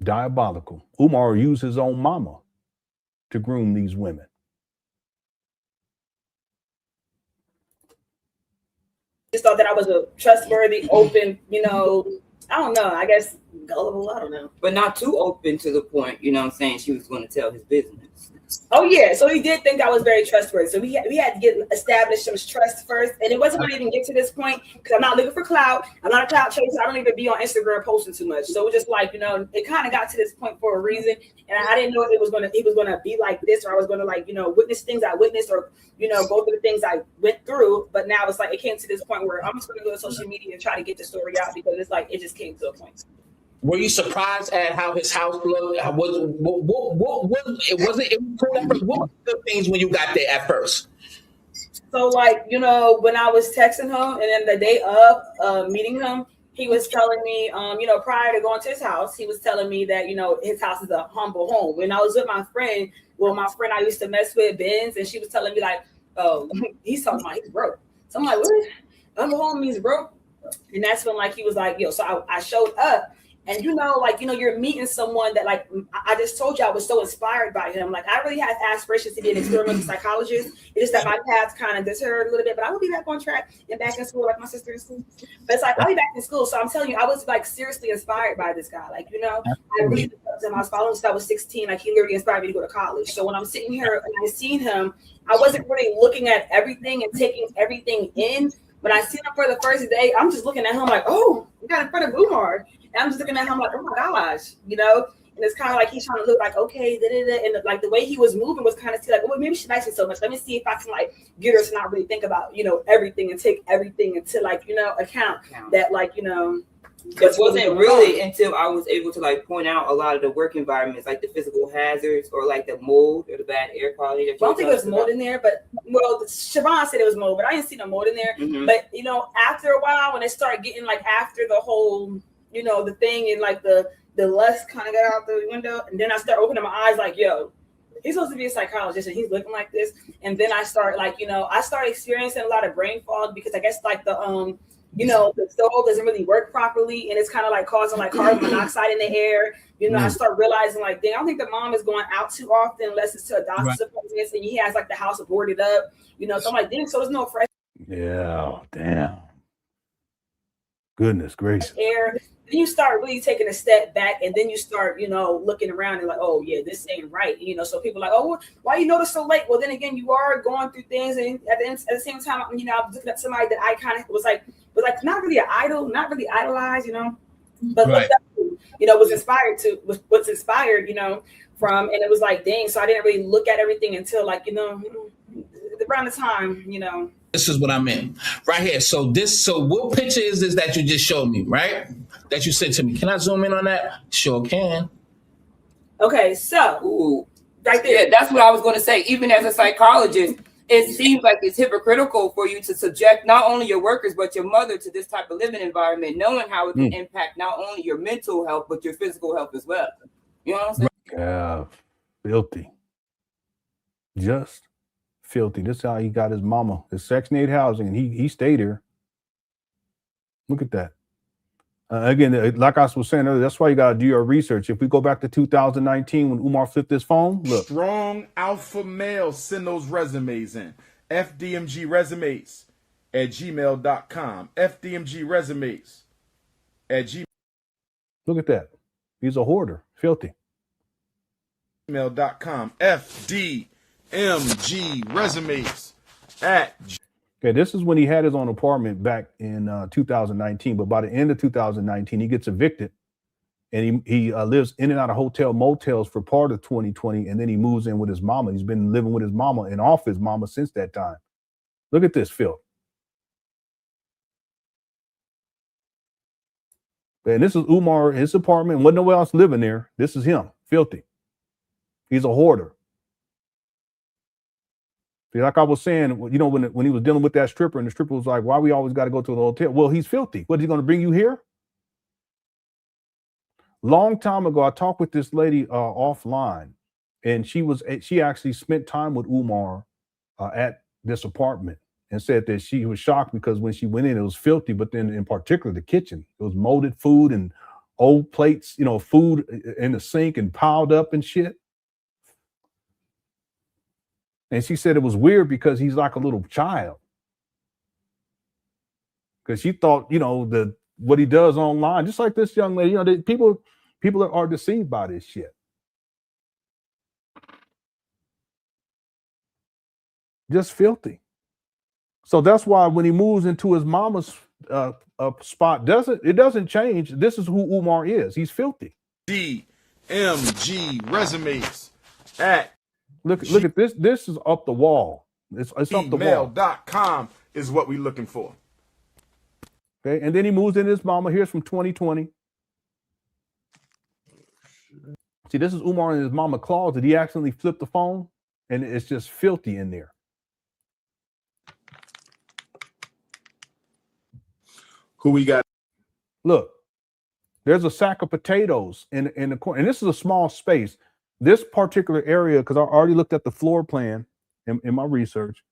Diabolical. Umar used his own mama to groom these women. Just thought that I was a trustworthy, open, I don't know, I guess gullible, I don't know. But not too open to the point, saying she was going to tell his business. Oh yeah, so he did think I was very trustworthy. So we had to establish some trust first, and it wasn't going to even get to this point because I'm not looking for clout. I'm not a clout chaser. I don't even be on Instagram posting too much. So it was just it kind of got to this point for a reason, and I didn't know if he was going to be like this, or I was going to witness things I witnessed, or go through the things I went through. But now it's it came to this point where I'm just going to go to social media and try to get the story out, because it's it just came to a point. Were you surprised at how his house looked? What were the things when you got there at first? So when I was texting him, and then the day of meeting him, he was telling me, prior to going to his house, he was telling me that, his house is a humble home. When I was with my friend I used to mess with, Benz, and she was telling me oh, he's talking about he's broke. So I'm like, what? Humble home means broke? And that's when he was like, yo, so I showed up. And you're meeting someone that I just told you I was so inspired by him. I really had aspirations to be an experimental psychologist. It's just that my path kind of deterred a little bit, but I will be back on track and back in school like my sister in school. But it's I'll be back in school. So I'm telling you, I was seriously inspired by this guy. I really loved him. I was following since I was 16. He literally inspired me to go to college. So when I'm sitting here and I seen him, I wasn't really looking at everything and taking everything in. When I seen him for the first day, I'm just looking at him oh, we got in front of Umar. And I'm just looking at him oh my gosh, And it's kind of like he's trying to look like, okay, and like the way he was moving was kind of like, well, maybe she likes me so much. Let me see if I can like get her to not really think about, everything and take everything into like, account that like, It wasn't really until I was able to like point out a lot of the work environments, like the physical hazards or like the mold or the bad air quality. I don't think it was mold in there, but Siobhan said it was mold, but I didn't see no mold in there. Mm-hmm. But after a while, when it started getting like after the whole, the thing and like the lust kind of got out the window, and then I start opening my eyes like, yo, he's supposed to be a psychologist and he's looking like this. And then I start like, I started experiencing a lot of brain fog because I guess like the stove doesn't really work properly, and it's kind of like causing like carbon monoxide in the air. I start realizing like, dang, I don't think the mom is going out too often unless it's to a doctor's appointment, and he has like the house boarded up. So I'm like, dang, so there's no fresh damn. Goodness gracious. air. Then you start really taking a step back, and then you start, looking around and like, oh yeah, this ain't right. So people are like, oh, why you notice so late? Well, then again, you are going through things, and at the same time, I was looking at somebody that I kind of was like not really an idol, not really idolized, but looked up to, was inspired from, and it was like, dang. So I didn't really look at everything until like, around the time, This is what I meant right here. So what picture is this that you just showed me, right? That you sent to me. Can I zoom in on that? Sure can. Okay, so right there. Yeah, that's what I was going to say. Even as a psychologist, it seems like it's hypocritical for you to subject not only your workers but your mother to this type of living environment, knowing how it can impact not only your mental health but your physical health as well. You know what I'm saying? Yeah, filthy. Just filthy. This is how he got his mama, his Section 8 housing, and he stayed here. Look at that. Again, like I was saying earlier, that's why you got to do your research. If we go back to 2019 when Umar flipped his phone, look. Strong alpha males, send those resumes in. FDMG resumes at gmail.com. FDMG resumes at gmail.com. Look at that. He's a hoarder. Filthy. Gmail.com. FDMG resumes at Okay, this is when he had his own apartment back in 2019. But by the end of 2019, he gets evicted, and he lives in and out of hotel motels for part of 2020, and then he moves in with his mama. He's been living with his mama and off his mama since that time. Look at this filth. And this is Umar, his apartment. Wasn't nobody else living there. This is him, filthy. He's a hoarder. Like I was saying, when he was dealing with that stripper, and the stripper was like, why we always got to go to the hotel? Well, he's filthy. What, is he going to bring you here? Long time ago, I talked with this lady offline, and she actually spent time with Umar at this apartment, and said that she was shocked because when she went in, it was filthy, but then in particular, the kitchen, it was molded food and old plates, food in the sink and piled up and shit. And she said it was weird because he's like a little child. Because she thought, what he does online, just like this young lady, people are deceived by this shit. Just filthy. So that's why when he moves into his mama's spot, it doesn't change. This is who Umar is. He's filthy. DMG resumes at Look at this. This is up the wall. It's up the wall. Email.com is what we're looking for. Okay, and then he moves in his mama. Here's from 2020. See, this is Umar in his mama closet. He accidentally flipped the phone, and it's just filthy in there. Who we got? Look, there's a sack of potatoes in the corner, and this is a small space. This particular area, because I already looked at the floor plan in my research,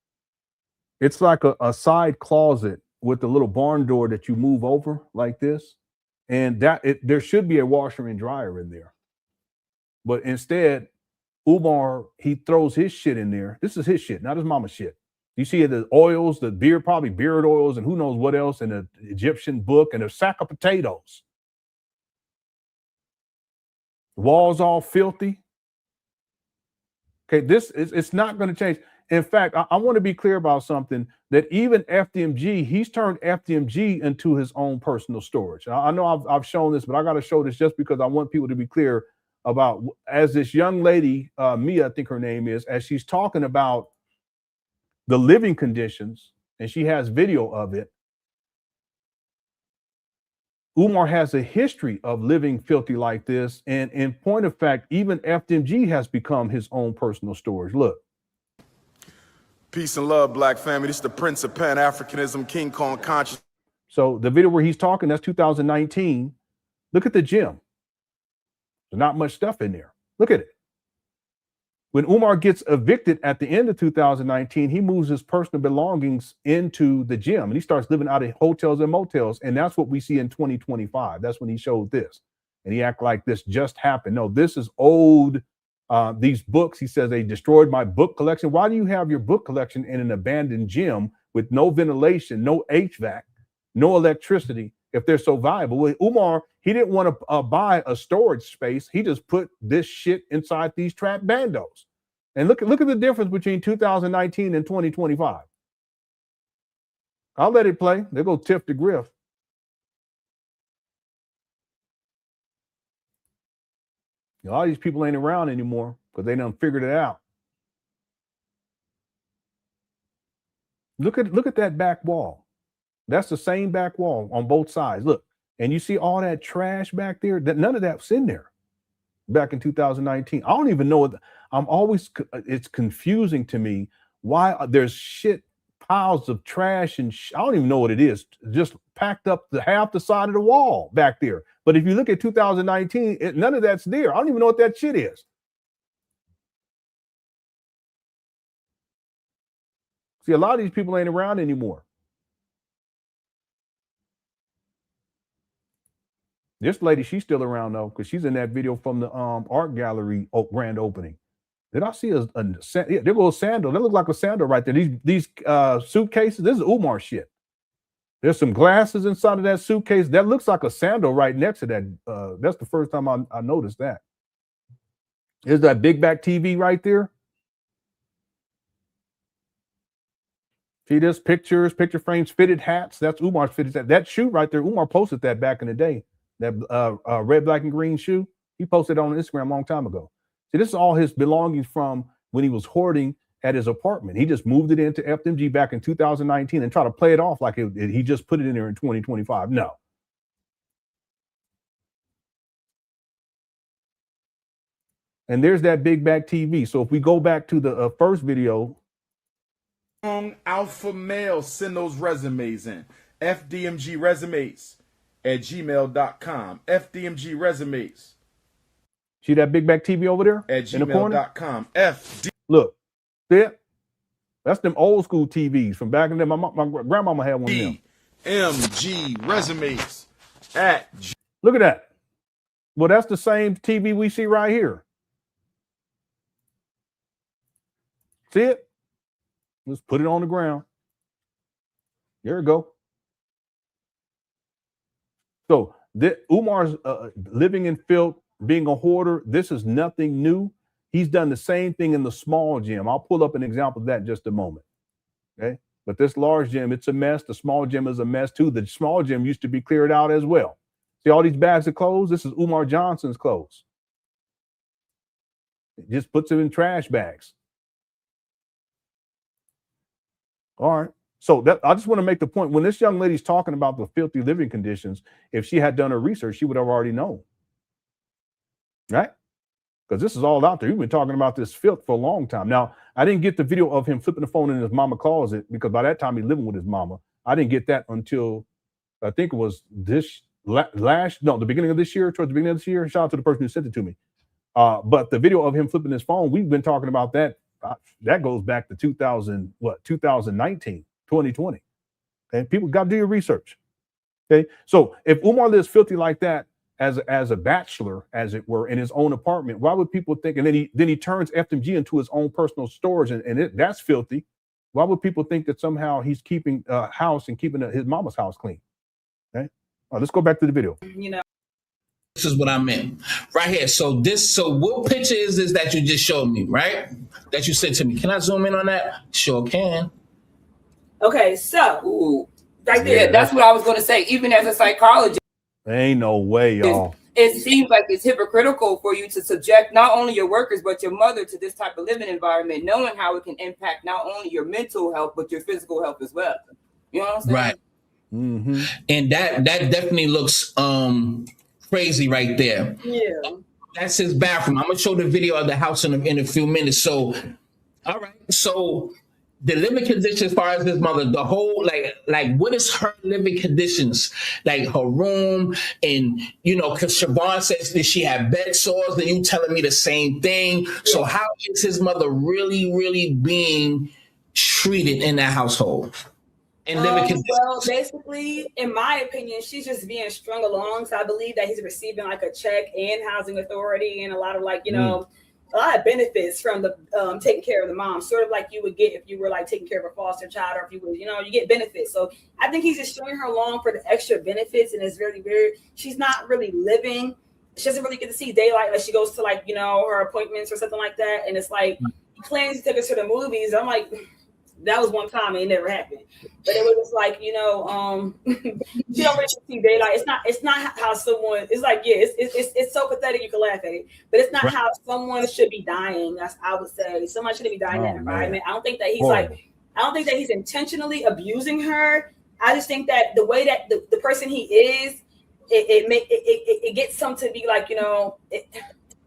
it's like a side closet with a little barn door that you move over like this, and there should be a washer and dryer in there. But instead, Umar, he throws his shit in there. This is his shit, not his mama's shit. You see the oils, the probably beard oils, and who knows what else, and the Egyptian book, and a sack of potatoes. The walls all filthy. Okay, it's not going to change. In fact, I want to be clear about something, that even FDMG, he's turned FDMG into his own personal storage. I know I've shown this, but I got to show this just because I want people to be clear about, as this young lady, Mia, I think her name is, as she's talking about the living conditions, and she has video of it. Umar has a history of living filthy like this. And in point of fact, even FDMG has become his own personal storage. Look. Peace and love, black family. This is the Prince of Pan Africanism, King Kong conscious. So the video where he's talking, that's 2019. Look at the gym. There's not much stuff in there. Look at it. When Umar gets evicted at the end of 2019, he moves his personal belongings into the gym and he starts living out of hotels and motels. And that's what we see in 2025. That's when he showed this. And he acted like this just happened. No, this is old. These books, he says, they destroyed my book collection. Why do you have your book collection in an abandoned gym with no ventilation, no HVAC, no electricity, if they're so valuable? Well, Umar, he didn't want to buy a storage space. He just put this shit inside these trap bandos. And look at the difference between 2019 and 2025. I'll let it play. There goes Tiff the Griff. A lot of these people ain't around anymore because they done figured it out. Look at that back wall. That's the same back wall on both sides. Look, and you see all that trash back there. That none of that's in there back in 2019. I don't even know what. It's confusing to me why there's shit piles of trash and I don't even know what it is. Just packed up half the side of the wall back there. But if you look at 2019, none of that's there. I don't even know what that shit is. See, a lot of these people ain't around anymore. This lady, she's still around though, because she's in that video from the art gallery grand opening. Did I see a there goes a sandal? That looked like a sandal right there. These suitcases, this is Umar shit. There's some glasses inside of that suitcase. That looks like a sandal right next to that. That's the first time I noticed that. There's that big back TV right there. See this? Pictures, picture frames, fitted hats. That's Umar's fitted hat. That shoe right there, Umar posted that back in the day. That red, black, and green shoe. He posted it on Instagram a long time ago. See, this is all his belongings from when he was hoarding at his apartment. He just moved it into FDMG back in 2019 and tried to play it off like he just put it in there in 2025. No. And there's that big back TV. So if we go back to the first video. Alpha male, send those resumes in. FDMG resumes at gmail.com. FDMG resumes. See that big back TV over there? At gmail.com. Look, see it? That's them old school TVs from back in the day. My grandmama had one of them. FDMG resumes at. Look at that. Well, that's the same TV we see right here. See it? Let's put it on the ground. There we go. So Umar's living in filth, being a hoarder, this is nothing new. He's done the same thing in the small gym. I'll pull up an example of that in just a moment. Okay. But this large gym, it's a mess. The small gym is a mess too. The small gym used to be cleared out as well. See all these bags of clothes? This is Umar Johnson's clothes. It just puts them in trash bags. All right. So I just want to make the point, when this young lady's talking about the filthy living conditions, if she had done her research, she would have already known. Right? Because this is all out there. We've been talking about this filth for a long time. Now, I didn't get the video of him flipping the phone in his mama closet because by that time he's living with his mama. I didn't get that until I think it was the beginning of this year, towards the beginning of this year. Shout out to the person who sent it to me. But the video of him flipping his phone, we've been talking about that. That goes back to 2019, 2020. And people got to do your research. Okay. So if Umar lives filthy like that, as a bachelor, as it were, in his own apartment, why would people think? And then he turns FDMG into his own personal storage, and that's filthy. Why would people think that somehow he's keeping a house and keeping his mama's house clean? Okay, let's go back to the video. You know, this is what I meant right here. So what picture is this that you just showed me, right? That you sent to me. Can I zoom in on that? Sure can. Okay, so right there, that's what I was going to say. Even as a psychologist. Ain't no way, y'all. it seems like it's hypocritical for you to subject not only your workers but your mother to this type of living environment, knowing how it can impact not only your mental health but your physical health as well. You know what I'm saying? Right. Mm-hmm. And that definitely looks crazy right there. Yeah. That's his bathroom. I'm gonna show the video of the house in a few minutes. So, all right. So the living conditions as far as his mother, the whole like what is her living conditions? Like her room, and because Siobhan says that she had bed sores, and you telling me the same thing. So how is his mother really, really being treated in that household? And living conditions? Well, basically, in my opinion, she's just being strung along. So I believe that he's receiving like a check and housing authority and a lot of a lot of benefits from the taking care of the mom, sort of like you would get if you were like taking care of a foster child, or if you would, you get benefits. So I think he's just stringing her along for the extra benefits, and it's really weird. She's not really living. She doesn't really get to see daylight unless she goes to her appointments or something like that. And it's like he claims to take us to the movies. I'm like, that was one time and it never happened. But it was just like, she don't really see daylight. It's not how someone, it's like, it's so pathetic you can laugh at it, but it's not how someone should be dying. I would say someone shouldn't be dying in that environment. I don't think that he's I don't think that he's intentionally abusing her. I just think that the way that the person he is, it gets some to be like,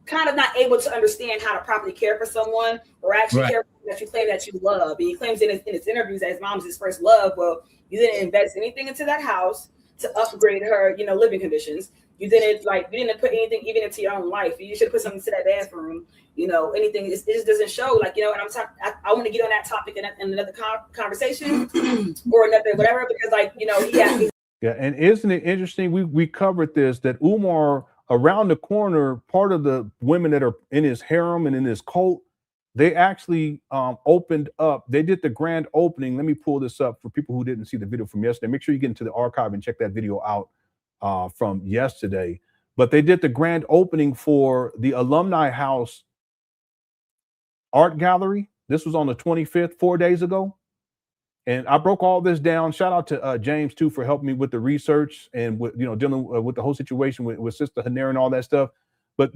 kind of not able to understand how to properly care for someone or actually care for that you claim that you love. And he claims in his interviews that his mom's his first love. Well, you didn't invest anything into that house to upgrade her, living conditions. You didn't put anything even into your own life. You should put something into that bathroom, anything. It just doesn't show. And I want to get on that topic in another conversation or another whatever, because and isn't it interesting? We covered this, that Umar, around the corner, part of the women that are in his harem and in his cult, they actually opened up. They did the grand opening. Let me pull this up for people who didn't see the video from yesterday. Make sure you get into the archive and check that video out from yesterday. But they did the grand opening for the Alumni House Art Gallery. This was on the 25th, 4 days ago. And I broke all this down. Shout out to James too for helping me with the research and with dealing with the whole situation with Sister Hanera and all that stuff. But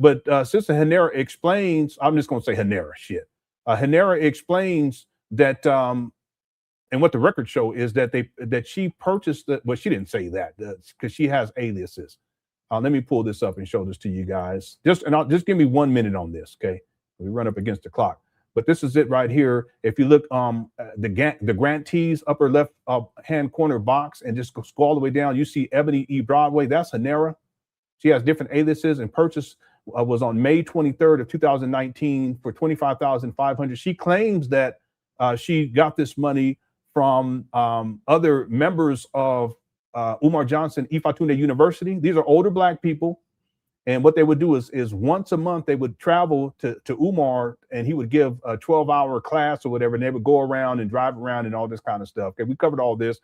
Sister Hanera explains. I'm just going to say Hanera shit. Hanera explains that, and what the records show is that she purchased the. Well, she didn't say that because she has aliases. Let me pull this up and show this to you guys. Just give me 1 minute on this, okay? We run up against the clock. But this is it right here. If you look, the grantees upper left hand corner box and just scroll all the way down, you see Ebony E. Broadway. That's Hanera. She has different aliases, and purchase was on May 23rd of 2019 for $25,500. She claims that she got this money from other members of Umar Johnson Ifatune University. These are older Black people. And what they would do is once a month, they would travel to Umar, and he would give a 12-hour class or whatever, and they would go around and drive around and all this kind of stuff. Okay, we covered all this.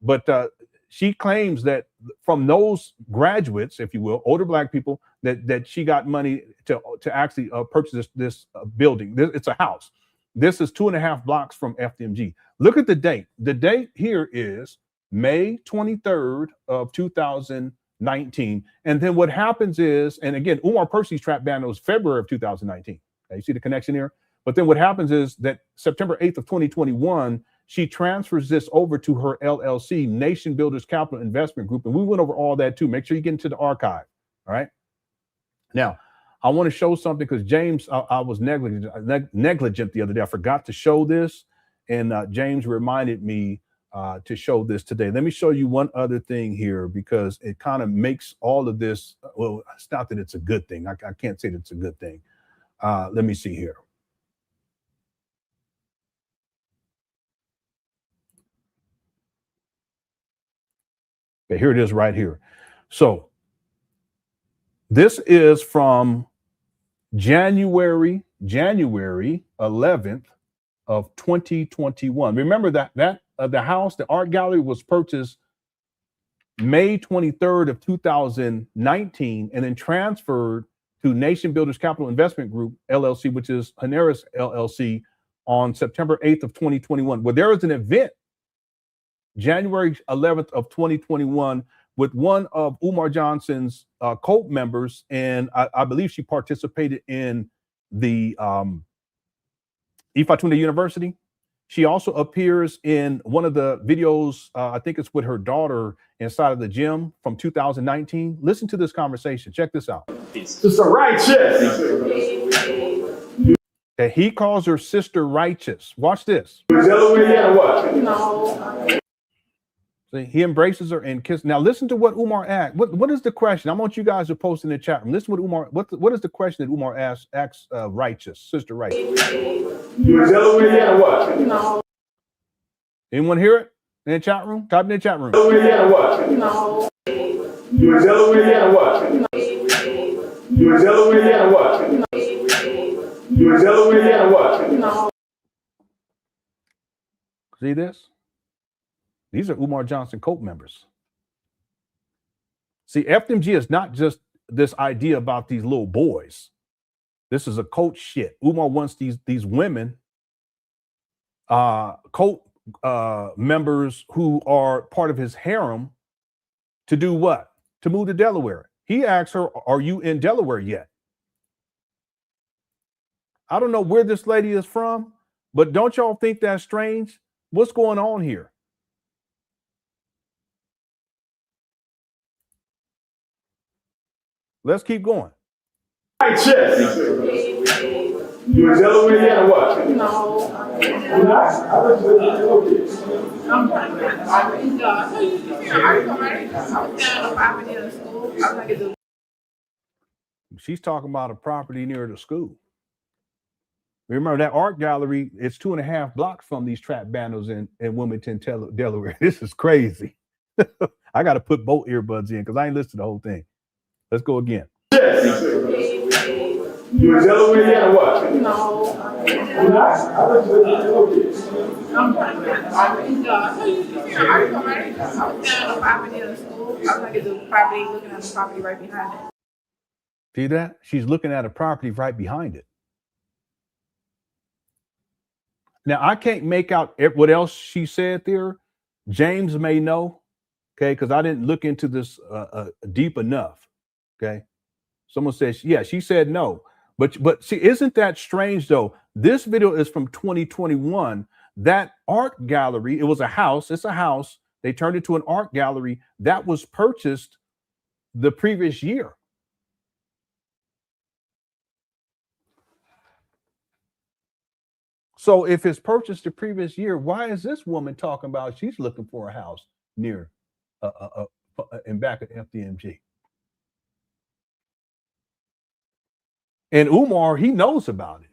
But she claims that from those graduates, if you will, older Black people, that she got money to actually purchase this building. It's a house. This is 2.5 blocks from FDMG. Look at the date. The date here is May 23rd of 2019. And then what happens is, and again, Umar Percy's trap ban was February of 2019. Okay, you see the connection here? But then what happens is that September 8th of 2021, she transfers this over to her LLC, Nation Builders Capital Investment Group. And we went over all that too. Make sure you get into the archive. All right. Now, I want to show something because James, I was negligent the other day. I forgot to show this. And James reminded me to show this today. Let me show you one other thing here, because it kind of makes all of this, well, it's not that it's a good thing. I can't say that it's a good thing. Let me see here. Okay, here it is right here. So this is from January 11th of 2021. Remember that the house, the art gallery, was purchased May 23rd of 2019 and then transferred to Nation Builders Capital Investment Group, LLC, which is Hanera's LLC, on September 8th of 2021. Well, there was an event January 11th of 2021 with one of Umar Johnson's cult members, and I believe she participated in the Ifatuna University. She also appears in one of the videos, I think it's with her daughter inside of the gym from 2019. Listen to this conversation. Check this out. Sister Righteous. Okay, he calls her Sister Righteous. Watch this. Delaware, what? No. See, he embraces her and kisses. Now listen to what Umar asked. What is the question? I want you guys to post in the chat room. Listen to what Umar. What is the question that Umar asks Righteous, Sister Righteous? Delaware, what? No. Anyone hear it in the chat room? Type in the chat room. Delaware, what? No. Delaware, what? No. Delaware, what? No. Delaware, what? No. See this? These are Umar Johnson cult members. See, FDMG is not just this idea about these little boys. This is a cult shit. Umar wants these women, cult members who are part of his harem, to do what? To move to Delaware. He asks her, "Are you in Delaware yet?" I don't know where this lady is from, but don't y'all think that's strange? What's going on here? Let's keep going. Righteous. Delaware, what? No. She's talking about a property near the school. Remember that art gallery, it's 2.5 blocks from these trap bandos in Wilmington, Delaware. This is crazy. I got to put both earbuds in because I ain't listened to the whole thing. Let's go again. Delaware, what? No. See that? She's looking at a property right behind it. Now, I can't make out what else she said there. James may know, okay, because I didn't look into this deep enough, okay? Someone says, yeah, she said no. But see, isn't that strange, though? This video is from 2021. That art gallery, it was a house. It's a house. They turned it to an art gallery that was purchased the previous year. So if it's purchased the previous year, why is this woman talking about she's looking for a house near in back of FDMG? And Umar, he knows about it.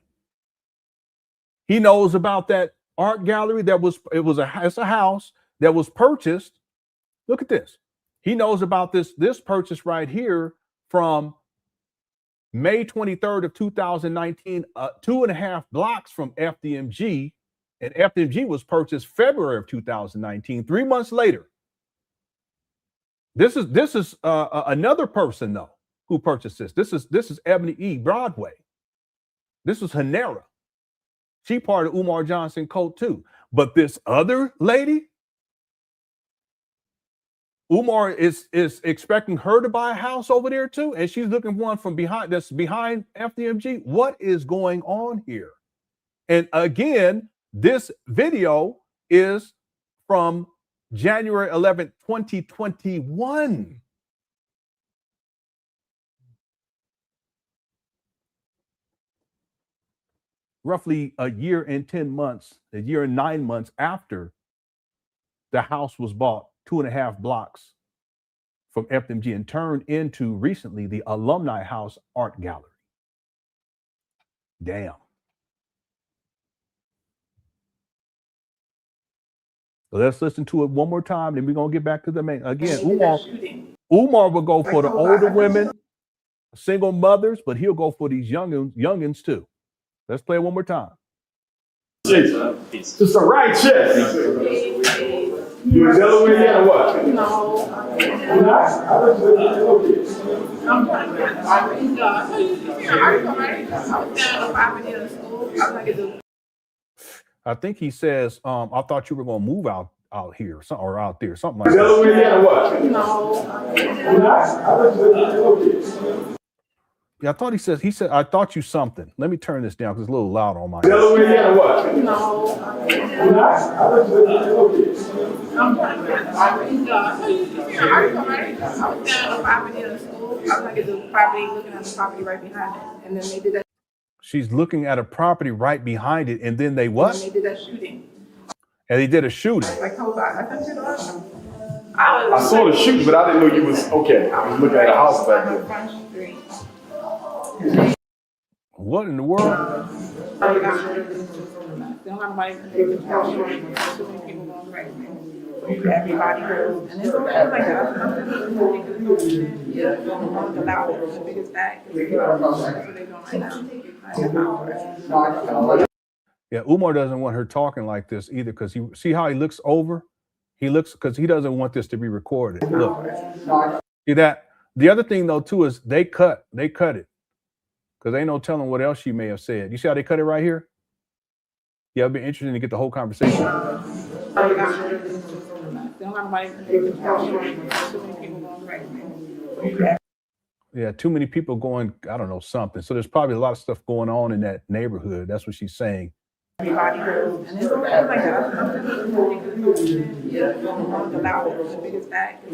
He knows about that art gallery it's a house that was purchased. Look at this. He knows about this purchase right here from May 23rd of 2019, 2.5 blocks from FDMG, and FDMG was purchased February of 2019, 3 months later. This is another person though who purchased this. This is Ebony E. Broadway. This was Hanera. She part of Umar Johnson cult too. But this other lady, Umar is expecting her to buy a house over there too, and she's looking one from behind that's behind FDMG. What is going on here? And again, this video is from January 11th, 2021. Roughly a year and 10 months, a year and 9 months after the house was bought, 2.5 blocks from FDMG, and turned into recently the Alumni House Art Gallery. Damn. So let's listen to it one more time, then we're gonna get back to the main. Again, Umar will go for the older women, single mothers, but he'll go for these youngins too. Let's play it one more time. Sister Righteous. Delaware, what? No. I think he says, I thought you were going to move out out here, or out there, something like that. Delaware, what? Yeah, I thought he said, I thought you something. Let me turn this down because it's a little loud on my Delaware, what? She's looking at a property right behind it, and then they what? And they did that shooting. And they did a shooting. I saw the shooting, but I didn't know you was okay. I was looking at a house back there. What in the world? Everybody heard, and it's okay. Like the biggest fact. Yeah, Umar doesn't want her talking like this either, because he see how he looks over. He looks because he doesn't want this to be recorded. Look, see that. The other thing though too is they cut it, because ain't no telling what else she may have said. You see how they cut it right here? Yeah, it'd be interesting to get the whole conversation. Yeah, too many people going, I don't know, something. So there's probably a lot of stuff going on in that neighborhood. That's what she's saying. Everybody heard, and it's okay. Like the biggest fact.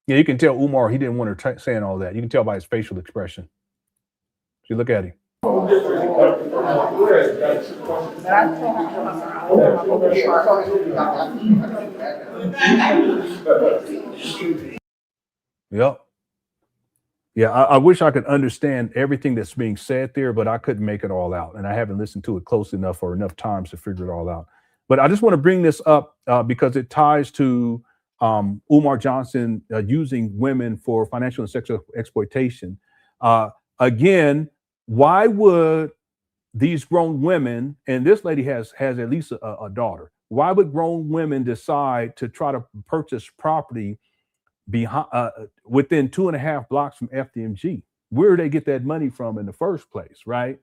Yeah, you can tell Umar, he didn't want her saying all that. You can tell by his facial expression. You look at him. Yep. Yeah, I wish I could understand everything that's being said there, but I couldn't make it all out. And I haven't listened to it close enough or enough times to figure it all out. But I just want to bring this up because it ties to Umar Johnson using women for financial and sexual exploitation. Again, why would these grown women, and this lady has at least a daughter, why would grown women decide to try to purchase property behind within 2.5 blocks from FDMG? Where do they get that money from in the first place, right?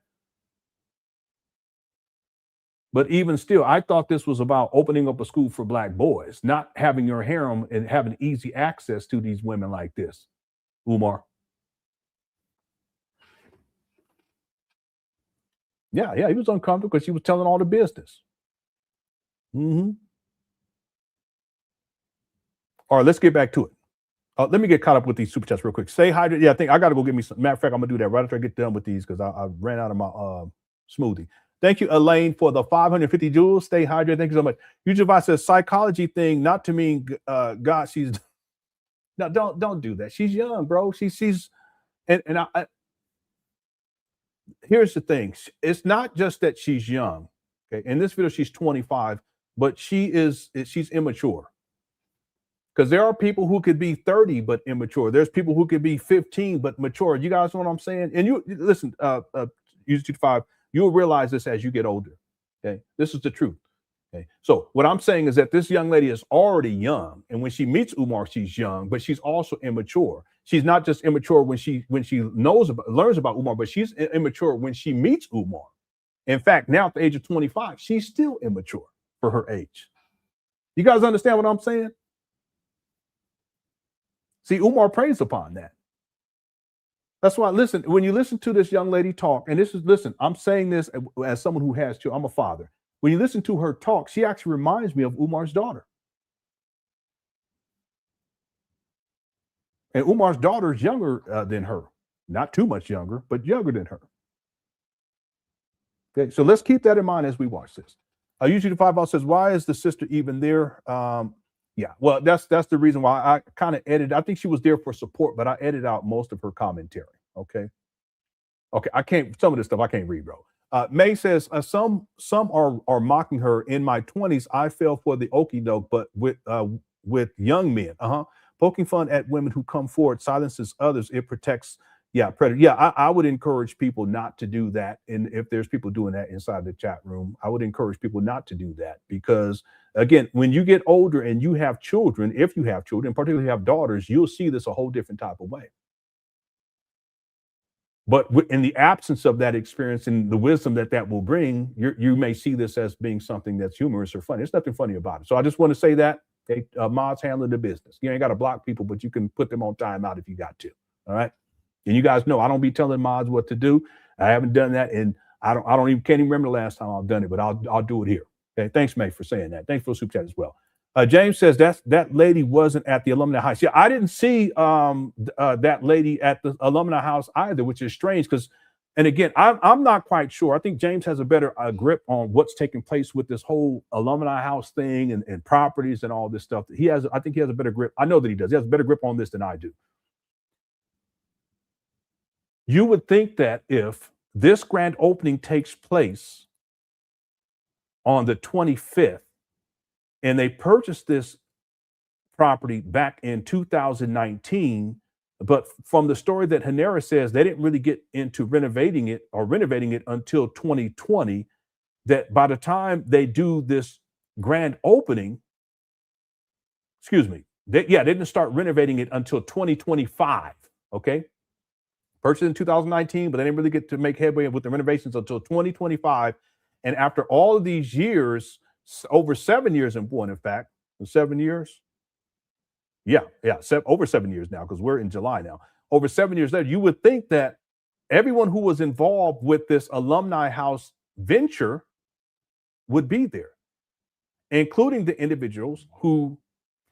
But even still, I thought this was about opening up a school for Black boys, not having your harem and having easy access to these women like this, Umar. Yeah, he was uncomfortable because she was telling all the business. All right, let's get back to it. Let me get caught up with these super chats real quick. Stay hydrated. Yeah, I think I got to go get me some. Matter of fact, I'm going to do that right after I get done with these because I ran out of my smoothie. Thank you, Elaine, for the 550 joules. Stay hydrated. Thank you so much. Ujiva says psychology thing, not to mean God, she's no, don't do that. She's young, bro. She's and I here's the thing. It's not just that she's young. Okay, in this video, she's 25, but she's immature. Because there are people who could be 30 but immature. There's people who could be 15 but mature. You guys know what I'm saying? And you listen, UG25, you'll realize this as you get older. Okay, this is the truth. Okay, so what I'm saying is that this young lady is already young, and when she meets Umar, she's young, but she's also immature. She's not just immature when she learns about Umar, but she's immature when she meets Umar. In fact, now at the age of 25, she's still immature for her age. You guys understand what I'm saying? See, Umar preys upon that. That's why, listen, when you listen to this young lady talk, and listen, I'm saying this as someone who has children, I'm a father. When you listen to her talk, she actually reminds me of Umar's daughter. And Umar's daughter is younger than her. Not too much younger, but younger than her. Okay, so let's keep that in mind as we watch this. Usually the 5 says, why is the sister even there? Yeah, well, that's the reason why I kind of edited. I think she was there for support, but I edited out most of her commentary. Okay, I can't. Some of this stuff I can't read, bro. May says some are mocking her. In my 20s, I fell for the okie doke, but with young men, poking fun at women who come forward silences others. It protects. Yeah, predator. Yeah, I would encourage people not to do that. And if there's people doing that inside the chat room, I would encourage people not to do that because, again, when you get older and you have children, if you have children, particularly have daughters, you'll see this a whole different type of way. But in the absence of that experience and the wisdom that that will bring, you may see this as being something that's humorous or funny. There's nothing funny about it. So I just want to say that. Okay, mods handling the business. You ain't got to block people, but you can put them on timeout if you got to. All right. And you guys know I don't be telling mods what to do. I haven't done that, and I can't even remember the last time I've done it, but I'll do it here. Okay. Thanks, May, for saying that. Thanks for the super chat as well. James says that lady wasn't at the alumni house. Yeah, I didn't see that lady at the alumni house either, which is strange because, and again, I'm not quite sure. I think James has a better grip on what's taking place with this whole alumni house thing and properties and all this stuff. I think he has a better grip. I know that he does. He has a better grip on this than I do. You would think that if this grand opening takes place on the 25th, and they purchased this property back in 2019, but from the story that Hanera says, they didn't really get into renovating it until 2020, that by the time they do this grand opening, they didn't start renovating it until 2025, okay? Purchased in 2019, but they didn't really get to make headway with the renovations until 2025. And after all of these years, over 7 years in point, in fact, 7 years. Over 7 years now, because we're in July now. Over 7 years later, you would think that everyone who was involved with this alumni house venture would be there, including the individuals who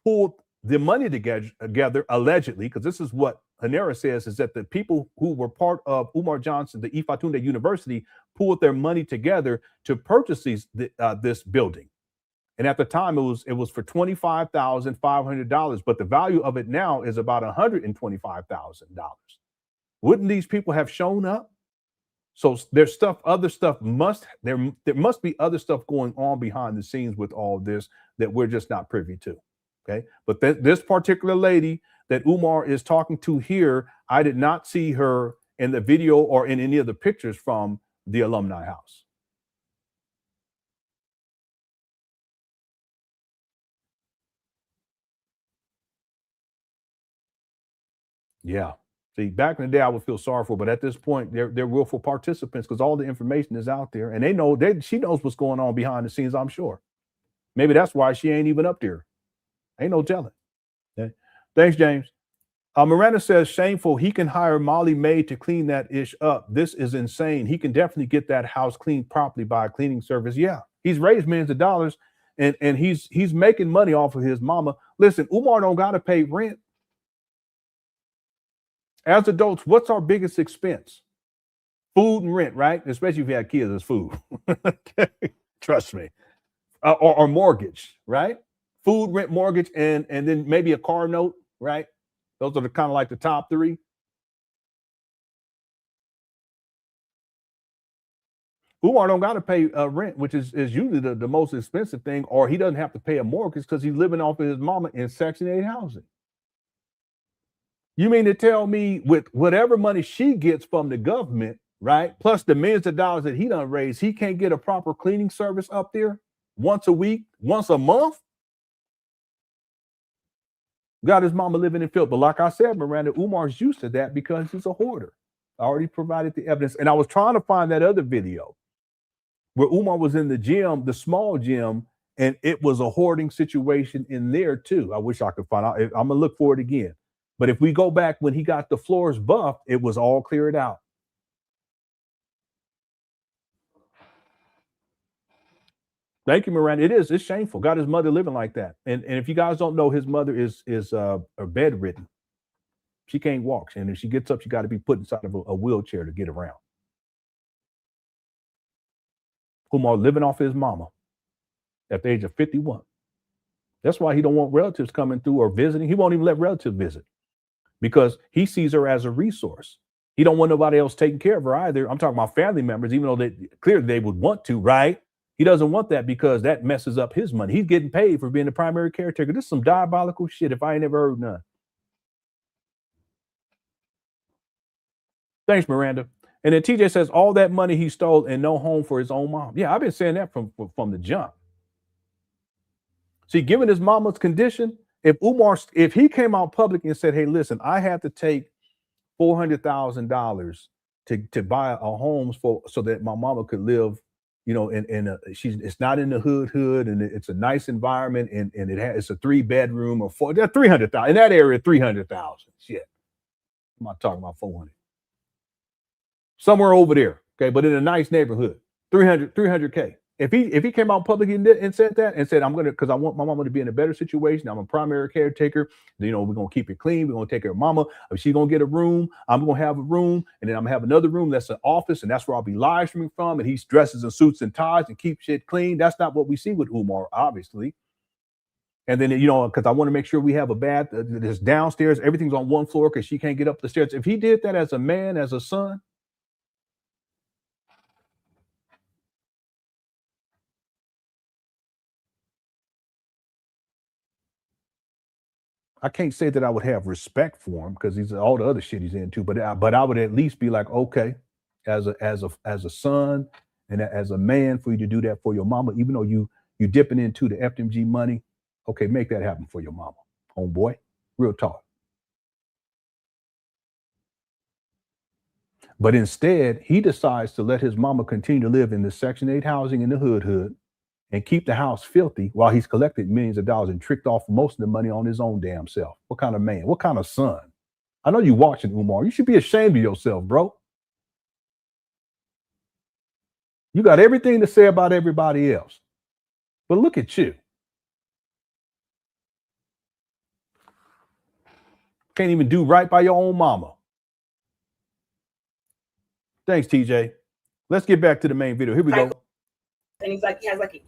pulled the money together allegedly, because this is what Hanera says, is that the people who were part of Umar Johnson, the Ifatunde University, pulled their money together to purchase this building. And at the time, it was for $25,500, but the value of it now is about $125,000. Wouldn't these people have shown up? So there's there must be other stuff going on behind the scenes with all this that we're just not privy to. Okay, but this particular lady that Umar is talking to here, I did not see her in the video or in any of the pictures from the alumni house. Yeah. See, back in the day, I would feel sorry for, but at this point, they're willful participants because all the information is out there, and she knows what's going on behind the scenes. I'm sure. Maybe that's why she ain't even up there. Ain't no telling. Okay. Thanks, James. Miranda says, shameful. He can hire Molly May to clean that ish up. This is insane. He can definitely get that house cleaned properly by a cleaning service. Yeah, he's raised millions of dollars, and he's making money off of his mama. Listen, Umar don't gotta pay rent. As adults, what's our biggest expense? Food and rent, right? Especially if you have kids, it's food. Okay. Trust me. Or mortgage, right? Food, rent, mortgage, and then maybe a car note, right? Those are the kind of like the top three. Umar don't got to pay rent, which is usually the most expensive thing, or he doesn't have to pay a mortgage because he's living off of his mama in Section 8 housing. You mean to tell me with whatever money she gets from the government, right, plus the millions of dollars that he done raised, he can't get a proper cleaning service up there once a week, once a month? Got his mama living in filth. But like I said, Miranda, Umar's used to that because he's a hoarder. I already provided the evidence. And I was trying to find that other video where Umar was in the gym, the small gym, and it was a hoarding situation in there too. I wish I could find out. I'm going to look for it again. But if we go back when he got the floors buffed, it was all cleared out. Thank you, Miranda. It's shameful. Got his mother living like that. And if you guys don't know, his mother is bedridden. She can't walk. And if she gets up, she got to be put inside of a wheelchair to get around. Umar living off his mama at the age of 51. That's why he don't want relatives coming through or visiting. He won't even let relatives visit because he sees her as a resource. He don't want nobody else taking care of her either. I'm talking about family members, even though clearly they would want to, right? He doesn't want that because that messes up his money. He's getting paid for being the primary caretaker. This is some diabolical shit if I ain't never heard none. Thanks, Miranda. And then TJ says all that money he stole and no home for his own mom. Yeah, I've been saying that from the jump. See, given his mama's condition, if he came out public and said, hey, listen, I had to take $400,000 to buy a home so that my mama could live, you know, it's not in the hood, and it's a nice environment, and it's a 3-bedroom or 4, 300,000 in that area, 300,000. Shit, I'm not talking about 400. Somewhere over there, okay, but in a nice neighborhood, 300K. If he came out publicly and said that, and said, I'm gonna, because I want my mama to be in a better situation, I'm a primary caretaker, you know, we're gonna keep it clean, we're gonna take care of mama. If she's gonna get a room, I'm gonna have a room, and then I'm gonna have another room that's an office, and that's where I'll be live streaming from, and he dresses in suits and ties and keep shit clean. That's not what we see with Umar, obviously. And then, you know, because I want to make sure we have a bath that's downstairs, everything's on one floor because she can't get up the stairs. If he did that as a man, as a son, I can't say that I would have respect for him because he's all the other shit he's into, but I would at least be like, okay, as a son and as a man, for you to do that for your mama, even though you dipping into the FDMG money, okay, make that happen for your mama, homeboy. Real talk. But instead, he decides to let his mama continue to live in the Section 8 housing in the hood, and keep the house filthy while he's collected millions of dollars and tricked off most of the money on his own damn self. What kind of man? What kind of son? I know you're watching, Umar. You should be ashamed of yourself, bro. You got everything to say about everybody else, but look at you. Can't even do right by your own mama. Thanks, TJ. Let's get back to the main video. Here we go. And he's like, he has like an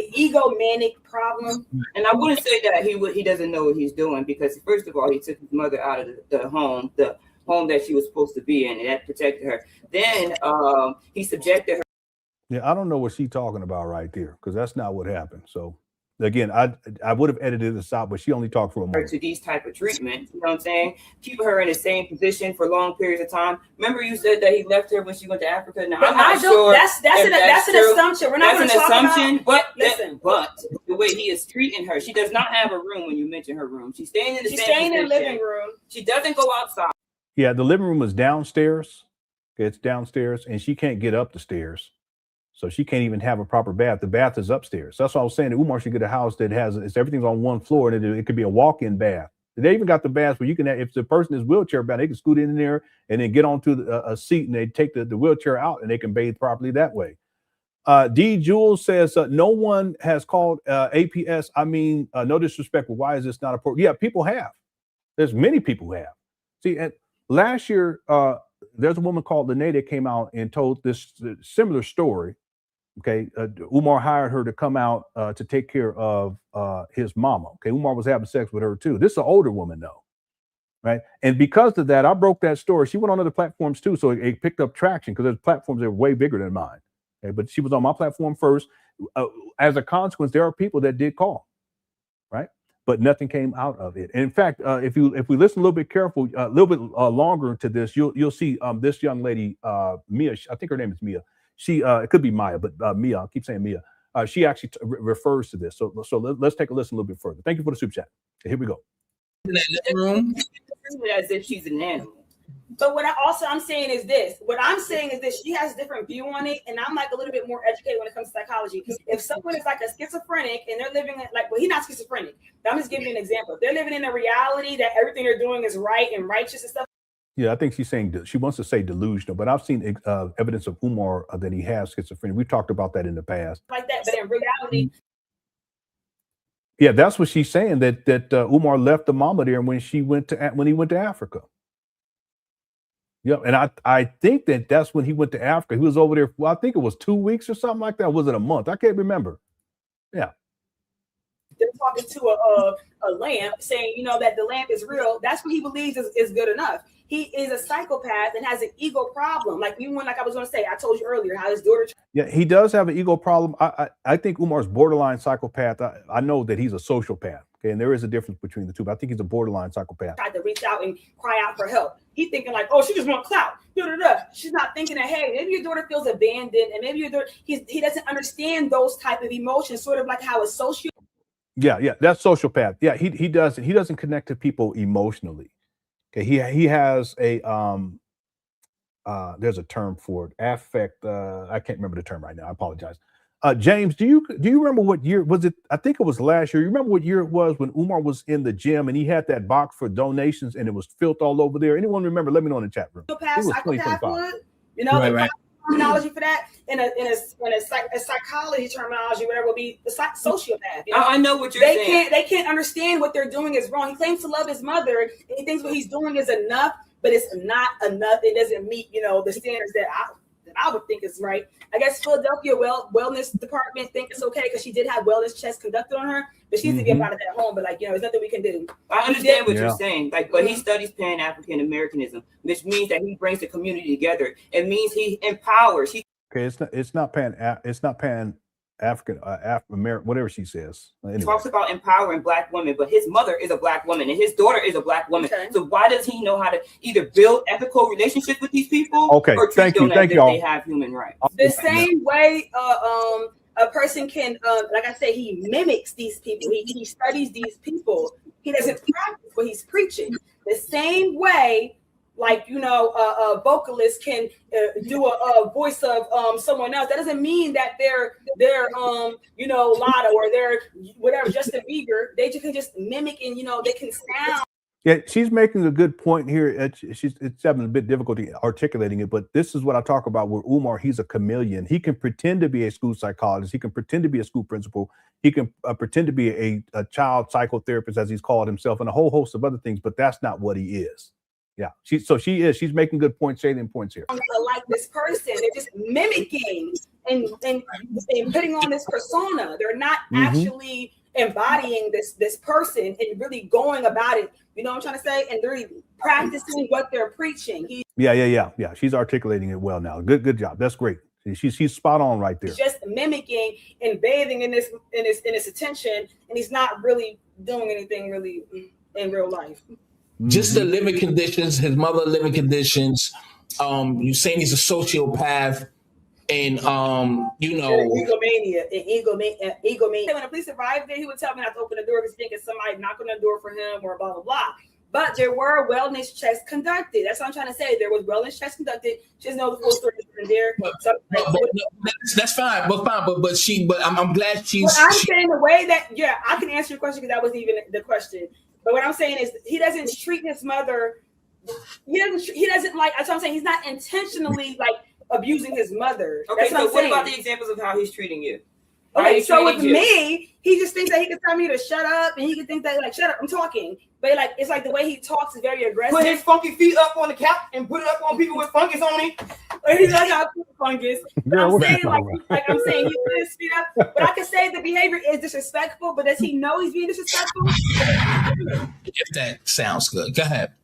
egomaniac problem. And I wouldn't say that he doesn't know what he's doing, because first of all, he took his mother out of the home that she was supposed to be in, and that protected her. Then he subjected her. Yeah, I don't know what she's talking about right there, because that's not what happened. So again, I would have edited this out, but she only talked for a moment. To these type of treatment, you know what I'm saying? Keep her in the same position for long periods of time. Remember, you said that he left her when she went to Africa. Now, I'm not sure. That's an assumption. We're not going to talk about. But the way he is treating her, she does not have a room when you mention her room. She's staying in the living room. She doesn't go outside. Yeah, the living room is downstairs. It's downstairs, and she can't get up the stairs. So she can't even have a proper bath. The bath is upstairs. That's why I was saying that Umar should get a house that everything's on one floor, and it could be a walk-in bath. They even got the baths where you can, if the person is wheelchair bound, they can scoot in there and then get onto a seat, and they take the wheelchair out, and they can bathe properly that way. D. Jules says, no one has called APS. I mean, no disrespect, but why is this not important? Yeah, people have. There's many people who have. See, and last year, there's a woman called Lene that came out and told this similar story. Okay, Umar hired her to come out to take care of his mama. Okay, Umar was having sex with her too. This is an older woman though, right? And because of that, I broke that story. She went on other platforms too, so it picked up traction because there's platforms that are way bigger than mine. Okay, but she was on my platform first. As a consequence, there are people that did call, right? But nothing came out of it. And in fact, if we listen a little bit careful, a little bit longer to this, you'll see this young lady, Mia. I think her name is Mia. She it could be Maya, but Mia. I keep saying Mia. She actually refers to this. So let's take a listen a little bit further. Thank you for the super chat. Here we go. In that room, as if she's an animal. But I'm saying is this. What I'm saying is this. She has a different view on it, and I'm like a little bit more educated when it comes to psychology. If someone is like a schizophrenic and they're living he's not schizophrenic. But I'm just giving you an example. If they're living in a reality that everything they're doing is right and righteous and stuff. Yeah, I think she's saying she wants to say delusional, but I've seen evidence of Umar that he has schizophrenia. We've talked about that in the past. Like that, but in reality. Yeah, that's what she's saying. That Umar left the mama there when he went to Africa. Yeah, and I think that's when he went to Africa. He was over there. Well, I think it was 2 weeks or something like that. Was it a month? I can't remember. Yeah. They're talking to a lamp, saying that the lamp is real. That's what he believes is good enough. He is a psychopath and has an ego problem. Like I was going to say, I told you earlier how his daughter. Yeah, he does have an ego problem. I think Umar's borderline psychopath. I know that he's a sociopath. Okay, and there is a difference between the two, but I think he's a borderline psychopath. Tried to reach out and cry out for help. He's thinking like, she just wants clout. She's not thinking that, hey, maybe your daughter feels abandoned, and maybe your daughter he doesn't understand those type of emotions, sort of like how a social. Yeah, that's sociopath. Yeah, he doesn't connect to people emotionally. Okay, he has a there's a term for it. Affect. I can't remember the term right now. I apologize. James, do you remember what year was it? I think it was last year. You remember what year it was when Umar was in the gym and he had that box for donations and it was filth all over there? Anyone remember? Let me know in the chat room. Psychopath would, you know, right. Terminology for that in a psychology terminology, whatever will be the sociopath. You know? I know what you're saying. They can't understand what they're doing is wrong. He claims to love his mother, and he thinks what he's doing is enough, but it's not enough. It doesn't meet, you know, the standards that I would think is right. I guess Philadelphia wellness department think it's okay because she did have wellness checks conducted on her, but she needs to get out of that home. But like, you know, there's nothing we can do. I understand what you're saying. Like, but he studies Pan African Americanism, which means that he brings the community together. It means he empowers. It's not Pan African American, whatever she says. Anyway. He talks about empowering Black women, but his mother is a Black woman and his daughter is a Black woman. Okay. So why does he know how to either build ethical relationships with these people? Okay, or treat them as if y'all. They have human rights. The same way a person can, like I say, he mimics these people. He studies these people. He doesn't practice what he's preaching. The same way, like, you know, a vocalist can do a voice of someone else. That doesn't mean that they're you know, Lotto or they're whatever, Justin Bieber. They can just mimic and, you know, they can sound. Yeah, she's making a good point here. It's having a bit difficulty articulating it, but this is what I talk about with Umar. He's a chameleon. He can pretend to be a school psychologist. He can pretend to be a school principal. He can pretend to be a child psychotherapist, as he's called himself, and a whole host of other things, but that's not what he is. Yeah, she's making good points, salient points here. Like this person, they're just mimicking and putting on this persona. They're not actually embodying this person and really going about it. You know what I'm trying to say? And they're practicing what they're preaching. Yeah. She's articulating it well now. Good job. That's great. She's spot on right there. He's just mimicking and bathing in this attention, and he's not really doing anything really in real life. Just the living conditions, his mother living conditions. You saying he's a sociopath, and you know, egomania. When the police arrived there, he would tell me not to open the door because he thinking somebody knocking on the door for him or blah blah blah. But there were wellness checks conducted. That's what I'm trying to say. There was wellness checks conducted. She doesn't know the full story there. That's fine, but I'm glad she's. Well, I'm saying the way that I can answer your question because that wasn't even the question. But what I'm saying is he doesn't treat his mother. He doesn't like. That's what I'm saying. He's not intentionally like abusing his mother. Okay, that's what about the examples of how he's treating you? Okay, so with me, he just thinks that he can tell me to shut up, and he can think that like shut up, I'm talking. But like it's like the way he talks is very aggressive. Put his funky feet up on the couch and put it up on people with fungus on it. He's like I put fungus. But I'm saying like I'm saying he put his feet up. But I can say the behavior is disrespectful. But does he know he's being disrespectful? If that sounds good, go ahead.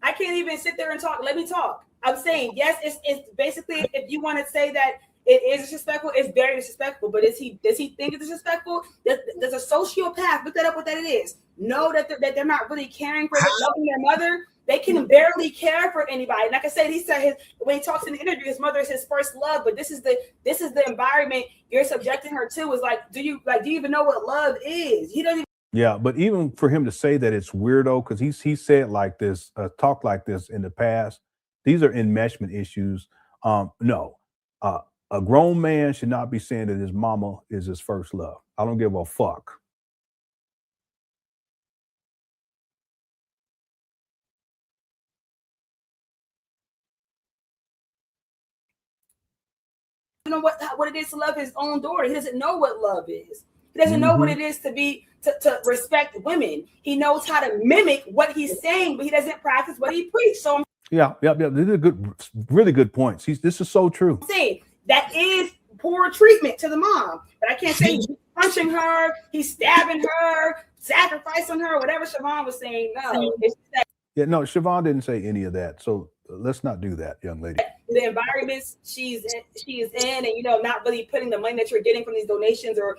I can't even sit there and talk. Let me talk. I'm saying yes. It's basically if you want to say that. It is disrespectful. It's very disrespectful. But does he think it's disrespectful? There's a sociopath. Look that up. What that is. Know that they're not really caring for loving their mother. They can barely care for anybody. Like I said, he said when he talks in the interview, his mother is his first love. But this is the environment you're subjecting her to. Is like, do you even know what love is? He doesn't even. Yeah, but even for him to say that it's weirdo because he said like this, talked like this in the past. These are enmeshment issues. No. A grown man should not be saying that his mama is his first love. I don't give a fuck. You know what it is to love his own daughter. He doesn't know what love is. He doesn't know what it is to respect women. He knows how to mimic what he's saying, but he doesn't practice what he preached. So yeah. These are really good points. This is so true. I'm saying that is poor treatment to the mom, but I can't say he's punching her, he's stabbing her, sacrificing her, whatever Siobhan was saying. No, it's that. Yeah, no, Siobhan didn't say any of that. So let's not do that, young lady. The environments she is in, and not really putting the money that you're getting from these donations, or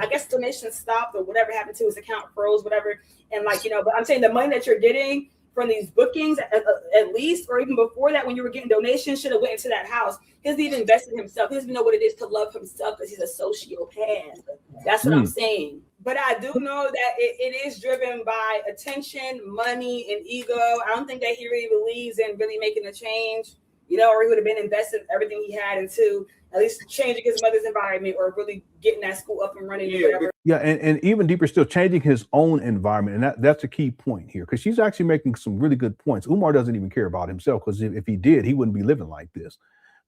I guess donations stopped or whatever happened to his account froze, whatever. And but I'm saying the money that you're getting from these bookings, at least, or even before that, when you were getting donations, should have went into that house. He doesn't even invest in himself. He doesn't know what it is to love himself because he's a sociopath. That's what I'm saying. But I do know that it is driven by attention, money, and ego. I don't think that he really believes in really making a change. you know, or he would have been invested everything he had into at least changing his mother's environment or really getting that school up and running or whatever. Yeah, and even deeper still, changing his own environment. And that's a key point here, because she's actually making some really good points. Umar doesn't even care about himself, because if he did, he wouldn't be living like this.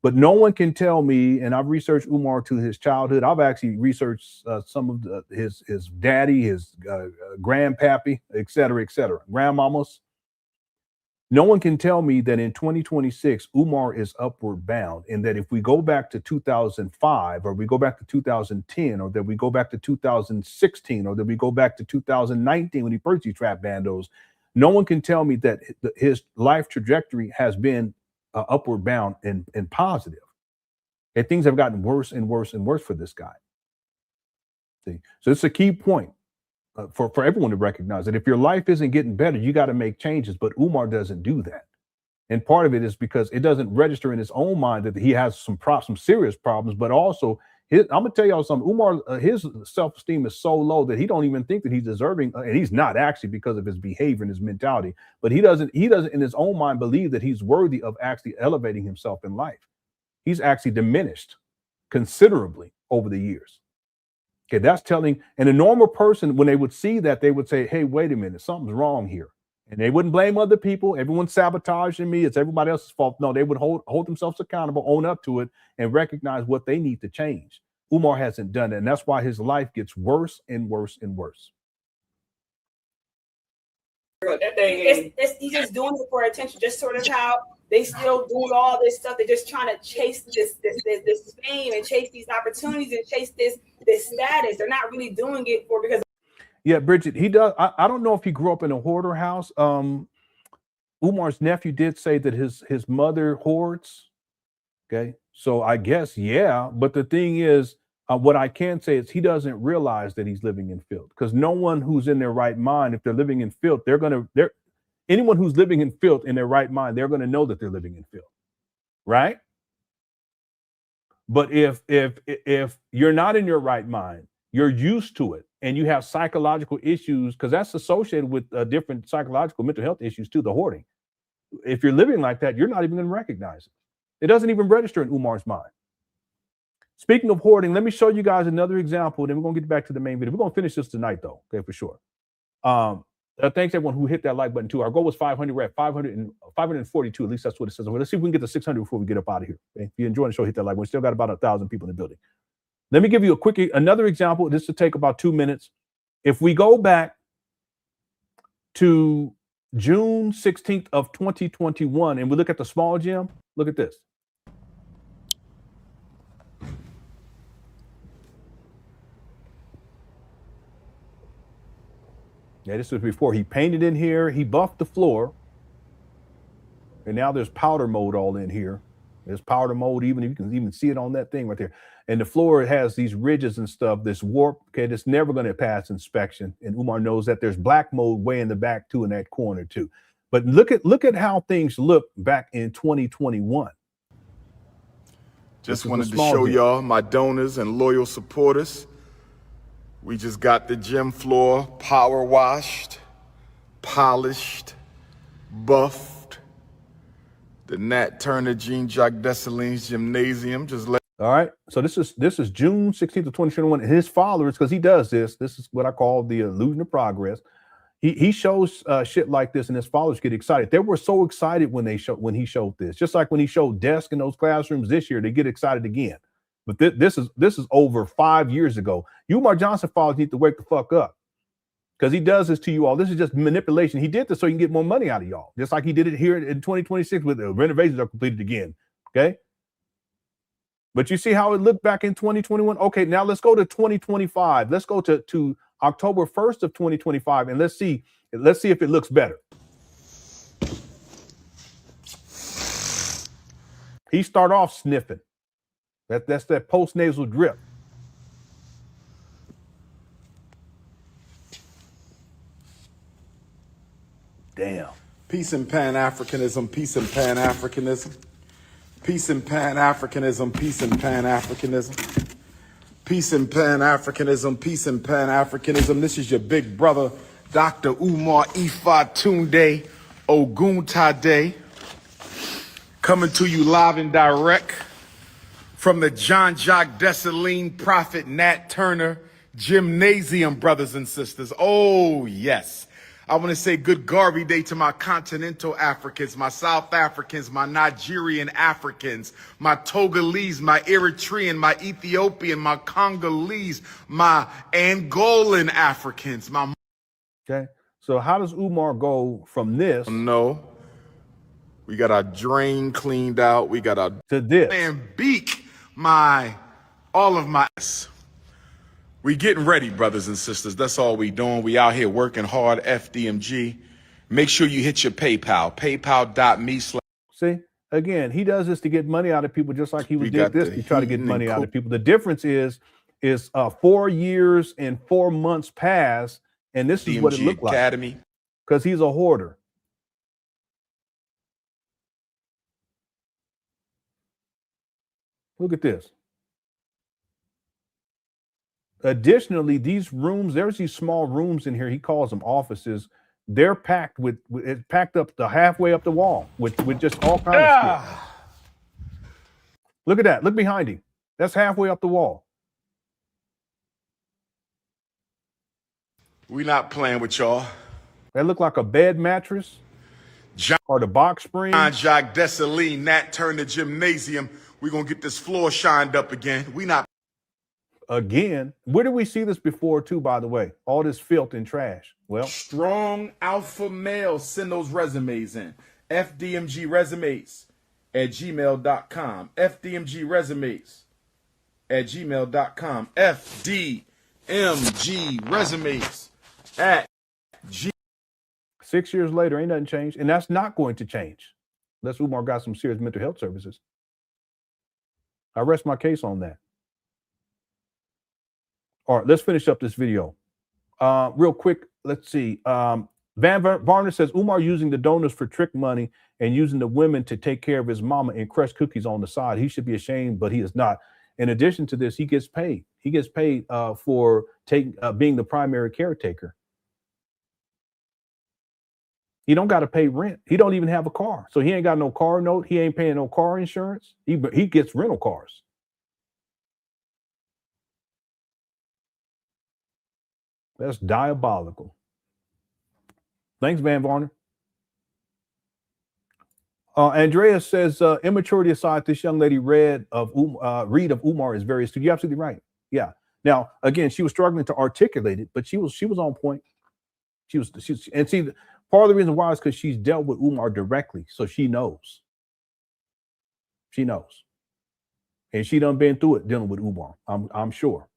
But no one can tell me, and I've researched Umar to his childhood. I've actually researched some of his daddy, his grandpappy, et cetera, grandmamas. No one can tell me that in 2026, Umar is upward bound, and that if we go back to 2005, or we go back to 2010, or that we go back to 2016, or that we go back to 2019 when he purchased these trap bandos, no one can tell me that his life trajectory has been upward bound and positive. And things have gotten worse and worse and worse for this guy. See? So it's a key point. For everyone to recognize that if your life isn't getting better, you got to make changes. But Umar doesn't do that. And part of it is because it doesn't register in his own mind that he has some serious problems, but also I'm going to tell y'all something. Umar, his self-esteem is so low that he don't even think that he's deserving. And he's not actually, because of his behavior and his mentality, but he doesn't in his own mind believe that he's worthy of actually elevating himself in life. He's actually diminished considerably over the years. Okay, that's telling. And a normal person, when they would see that, they would say, hey, wait a minute, something's wrong here. And they wouldn't blame other people. Everyone's sabotaging me. It's everybody else's fault. No, they would hold themselves accountable, own up to it, and recognize what they need to change. Umar hasn't done it. And that's why his life gets worse and worse and worse. He's just doing it for attention, just sort of how they still doing all this stuff. They're just trying to chase this fame and chase these opportunities and chase this status. They're not really doing it because. Yeah, Bridget, he does. I don't know if he grew up in a hoarder house. Umar's nephew did say that his mother hoards. Okay, so I guess, yeah. But the thing is, what I can say is he doesn't realize that he's living in filth, because no one who's in their right mind, if they're living in filth, anyone who's living in filth in their right mind, they're going to know that they're living in filth, right? But if you're not in your right mind, you're used to it, and you have psychological issues, because that's associated with different psychological mental health issues too, the hoarding. If you're living like that, you're not even going to recognize it. It doesn't even register in Umar's mind. Speaking of hoarding, let me show you guys another example, then we're going to get back to the main video. We're going to finish this tonight, though, okay, for sure. Thanks everyone who hit that like button too. Our goal was 500. We're at 542. At least that's what it says. Well, let's see if we can get to 600 before we get up out of here. Okay? If you're enjoying the show, hit that like. We still got about 1,000 people in the building. Let me give you another example. This will take about 2 minutes. If we go back to June 16th of 2021 and we look at the small gym, look at this. Yeah, this was before he painted in here. He buffed the floor. And now there's powder mold all in here. There's powder mold, you can even see it on that thing right there. And the floor has these ridges and stuff, this warp, okay, that's never going to pass inspection. And Umar knows that. There's black mold way in the back too, in that corner too. But look at how things look back in 2021. Just wanted to show y'all, my donors and loyal supporters, we just got the gym floor power washed, polished, buffed. The Nat Turner Jean Jacques Dessalines Gymnasium. All right. So this is June 16th of 2021. And his followers, because he does this is what I call the illusion of progress. He shows shit like this, and his followers get excited. They were so excited when he showed this. Just like when he showed desk in those classrooms this year, they get excited again. But this is over 5 years ago. You Umar Johnson followers need to wake the fuck up, because he does this to you all. This is just manipulation. He did this so he can get more money out of y'all, just like he did it here in 2026 with the renovations are completed again. Okay. But you see how it looked back in 2021. Okay, now let's go to 2025. Let's go to October 1st of 2025, and let's see if it looks better. He start off sniffing. That's that post-nasal drip. Damn. Peace and Pan Africanism, peace and Pan Africanism. Peace and Pan Africanism, peace and Pan Africanism. Peace and Pan Africanism, peace and Pan Africanism. This is your big brother, Dr. Umar Ifa Tunde Oguntade, Coming to you live and direct from the John Jacques Dessalines Prophet Nat Turner Gymnasium, brothers and sisters. Oh, yes. I want to say good Garvey Day to my continental Africans, my South Africans, my Nigerian Africans, my Togolese, my Eritrean, my Ethiopian, my Congolese, my Angolan Africans, my... Okay. So how does Umar go from this? No. We got our drain cleaned out. We got our... To this. And beak all of my... We getting ready, brothers and sisters. That's all we doing. We out here working hard, FDMG. Make sure you hit your PayPal, paypal.me/. See, again, he does this to get money out of people just like he would do this to try to get money out of people. The difference is 4 years and 4 months past, and this is what it looked like. Academy. Because he's a hoarder. Look at this. Additionally, these rooms, there's these small rooms in here. He calls them offices. They're packed with it's packed up the halfway up the wall with just all kinds of stuff. Look at that. Look behind him. That's halfway up the wall. We not playing with y'all. That look like a bed mattress or the box spring. John Jacques Dessalines, Nat Turner Gymnasium. We're going to get this floor shined up again. We not. Again, where did we see this before too, by the way? All this filth and trash. Well, strong alpha males, send those resumes in. FDMG resumes at gmail.com. FDMG resumes at gmail.com. FDMG resumes at G. 6 years later, ain't nothing changed. And that's not going to change unless Umar got some serious mental health services. I rest my case on that. All right, let's finish up this video. Real quick, let's see. Van Varner says, Umar using the donors for trick money and using the women to take care of his mama and crush cookies on the side. He should be ashamed, but he is not. In addition to this, he gets paid. He gets paid for being the primary caretaker. He don't got to pay rent. He don't even have a car. So he ain't got no car note. He ain't paying no car insurance. He gets rental cars. That's diabolical. Thanks, Van Varner. Andreas says, immaturity aside, this young lady read of Umar is very astute. You're absolutely right. Yeah. Now, again, she was struggling to articulate it, but she was on point. And see, part of the reason why is because she's dealt with Umar directly, so she knows. She knows. And she done been through it dealing with Umar, I'm sure.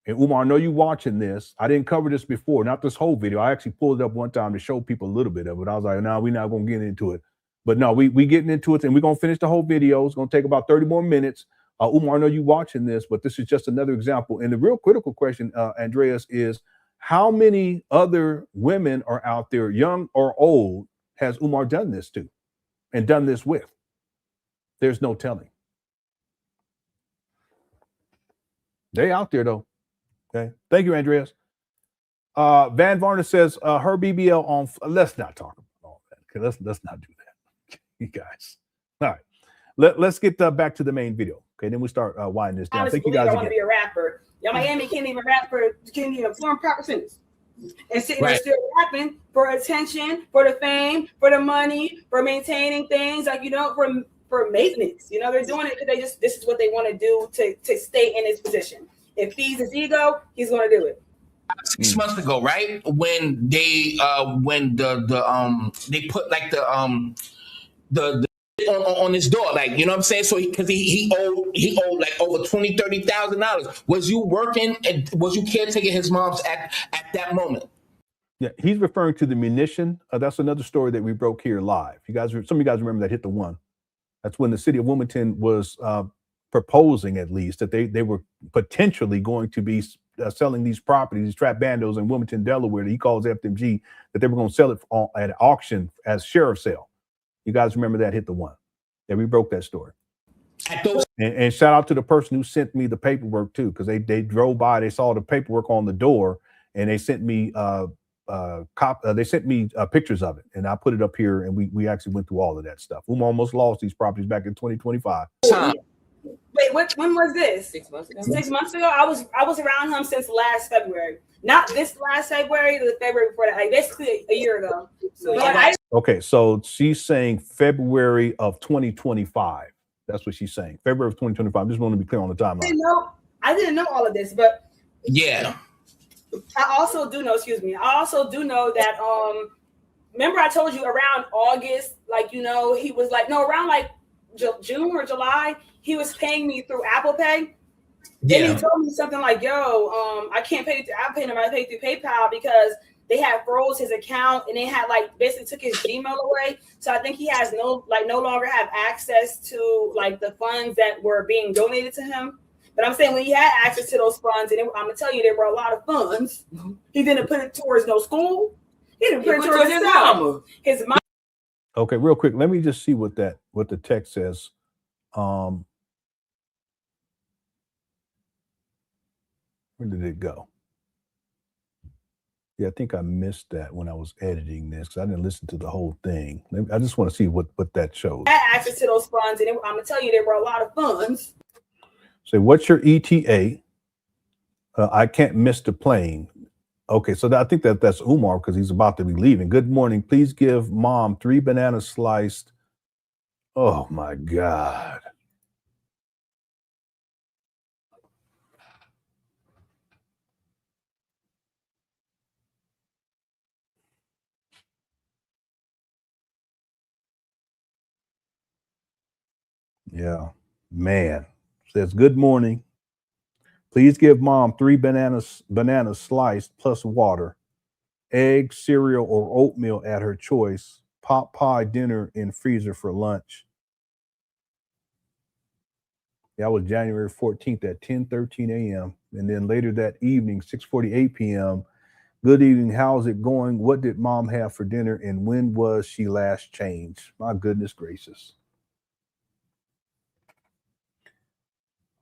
And Umar, I know you watching this. I didn't cover this before, not this whole video. I actually pulled it up one time to show people a little bit of it. I was like, no, we're not going to get into it. But no, we getting into it, and we're going to finish the whole video. It's going to take about 30 more minutes. Umar, I know you watching this, but this is just another example. And the real critical question, Andreas, is how many other women are out there, young or old, has Umar done this to and done this with? There's no telling. They out there, though. Okay. Thank you, Andreas. Van Varner says her BBL on. Let's not talk about all that. Okay, let's not do that, you guys. All right, let's get back to the main video. Okay, then we start winding this down. Thank you guys again. I want to be a rapper. Y'all Miami can't even rap can't even form proper sentence. And sitting there still rapping for attention, for the fame, for the money, for maintaining things like for maintenance. They're doing it because this is what they want to do to stay in this position. If feeds his ego, he's going to do it. 6 months ago, right when they they put like the on his door, like, you know what I'm saying? So because he owed like over $20,000-$30,000. Was you working and was you caretaking his mom's at that moment? Yeah, he's referring to the munition. That's another story that we broke here live. Some of you guys remember that hit the one. That's when the city of Wilmington was proposing, at least, that they were potentially going to be selling these properties, these trap bandos in Wilmington, Delaware, that he calls FDMG, that they were going to sell it at auction as sheriff sale. You guys remember that hit the one? Yeah, we broke that story. And shout out to the person who sent me the paperwork too, because they drove by, they saw the paperwork on the door, and they sent me they sent me pictures of it, and I put it up here, and we actually went through all of that stuff. Umar almost lost these properties back in 2025. Wait, when was this? 6 months ago. 6 months ago. I was around him since last February. Not this last February, the February before that, like basically a year ago. So Okay, so she's saying February of 2025. That's what she's saying. February of 2025. I just want to be clear on the timeline. I didn't know all of this, but yeah. I also do know that remember I told you around August, like he was like around like June or July, he was paying me through Apple Pay. Yeah. And he told me something like, "Yo, I can't pay through Apple Pay, I pay through PayPal because they had froze his account and they had like basically took his Gmail away. So I think he has no longer have access to like the funds that were being donated to him. But I'm saying when he had access to those funds, and I'm gonna tell you there were a lot of funds, he didn't put it towards no school. He didn't put it towards his mama. His mom. Okay, real quick, let me just see what the text says. Where did it go? Yeah, I think I missed that when I was editing this because I didn't listen to the whole thing. I just want to see what that shows. Had access to those funds, and I'm gonna tell you there were a lot of funds. Say, what's your ETA? I can't miss the plane. Okay, so I think that's Umar because he's about to be leaving. Good morning. Please give mom 3 bananas sliced. Oh my God. Yeah, man. Says, good morning. Please give mom 3 bananas sliced plus water, egg, cereal, or oatmeal at her choice, pot pie dinner in freezer for lunch. That was January 14th at 10:13 a.m. And then later that evening, 6:48 p.m. Good evening. How's it going? What did mom have for dinner? And when was she last changed? My goodness gracious.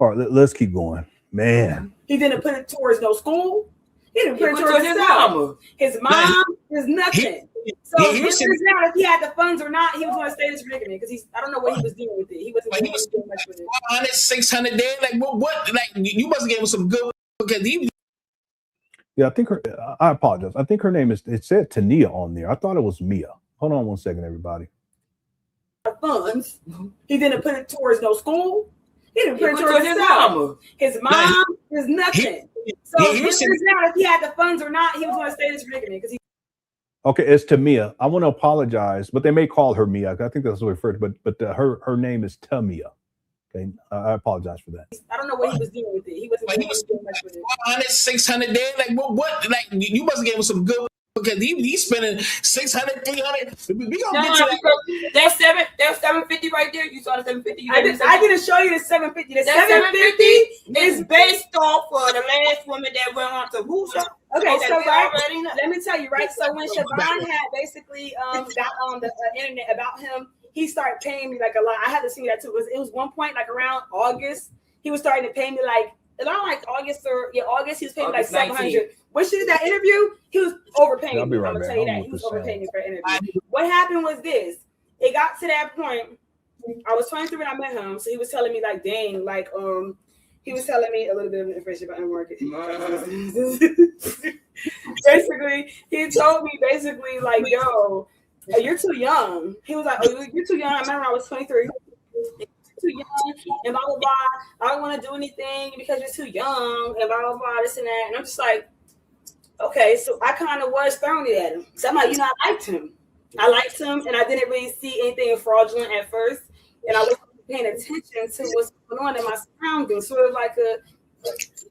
All right, let's keep going. Man. He didn't put it towards no school. He didn't put it towards his mama. His mom is nothing. So now if he had the funds or not, he was going to stay in this predicament because I don't know what he was doing with it. He wasn't doing much with it. 100, 600 days. Like what? Like you must have gave him some good because he. Yeah, I think I apologize. I think her name it said Tania on there. I thought it was Mia. Hold on one second, everybody. Funds. He didn't put it towards no school. He didn't put it towards his mama. His mom is nothing. So now if he had the funds or not, he was going to stay in this predicament because he. Okay, it's Tamia. I want to apologize, but they may call her Mia. I think that's what referred to, but her name is Tamia. Okay, I apologize for that. I don't know what he was doing with it. He wasn't doing much with it. 100, 600 days. Like what? Like you must have gave him some good because he's spending 600, 300. We gonna get to that. That's 750 right there. You saw the 750. I didn't show you the 750. The 750 is based off of the last woman that went on to who? Okay, so let me tell you, right? So when Siobhan had basically got on the internet about him, he started paying me like a lot. I had to see that too. It was one point like around August, he was starting to pay me like around like August, he was paying me like 700. When she did that interview, he was overpaying me. I'm gonna tell you that he was overpaying me for an interview. What happened was this: it got to that point. I was 23 when I met him, so he was telling me like, dang, like he was telling me a little bit of information about the market. Basically, he told me like, yo, you're too young. He was like, oh, you're too young. I remember I was 23. You're too young, and blah, blah, blah. I don't want to do anything because you're too young, and blah, blah, blah, this and that. And I'm just like, okay, so I kind of was throwing it at him. So I'm like, I liked him. And I didn't really see anything fraudulent at first. And I was paying attention to what's going on in my surroundings, sort of like a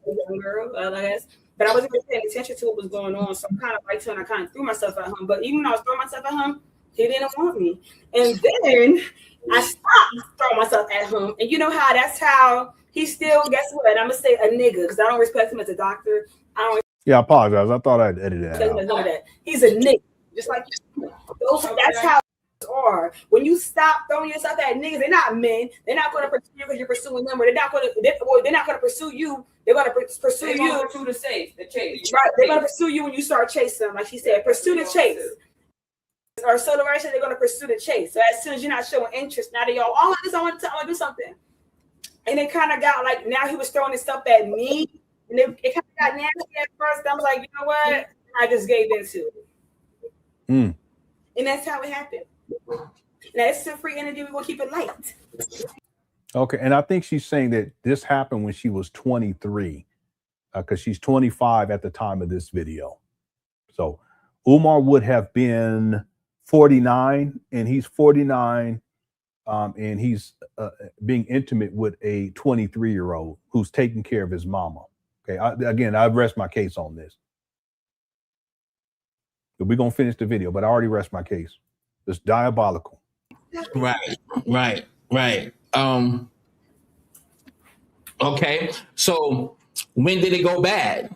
young girl, I guess. But I wasn't really paying attention to what was going on. So I kind of liked him, and I kind of threw myself at him. But even when I was throwing myself at him, he didn't want me. And then I stopped throwing myself at him. And you know how that's how he still, guess what? I'm going to say a nigga because I don't respect him as a doctor. Yeah, I apologize. I thought I'd edit that out. He's a nigga. Just like that's how are. When you stop throwing yourself at niggas, they're not men. They're not going to pursue you because you're pursuing them, or they're not going to pursue you. They're going to pursue you. Pursue the chase. Right. They're going to pursue you when you start chasing them. Like she said, pursue the chase. Or so the right side, they're going to pursue the chase. So as soon as you're not showing interest, now they all, I want to do something. And it kind of got like, now he was throwing this stuff at me. And it kind of got nasty at first. I was like, you know what? I just gave into it. And that's how it happened. Now, this is a free energy. We're going to keep it light. Okay. And I think she's saying that this happened when she was 23, because she's 25 at the time of this video. So Umar would have been 49, and he's 49, and he's being intimate with a 23-year-old who's taking care of his mama. Okay. I rest my case on this. We're going to finish the video, but I already rest my case. It's diabolical. Right. Okay. So when did it go bad?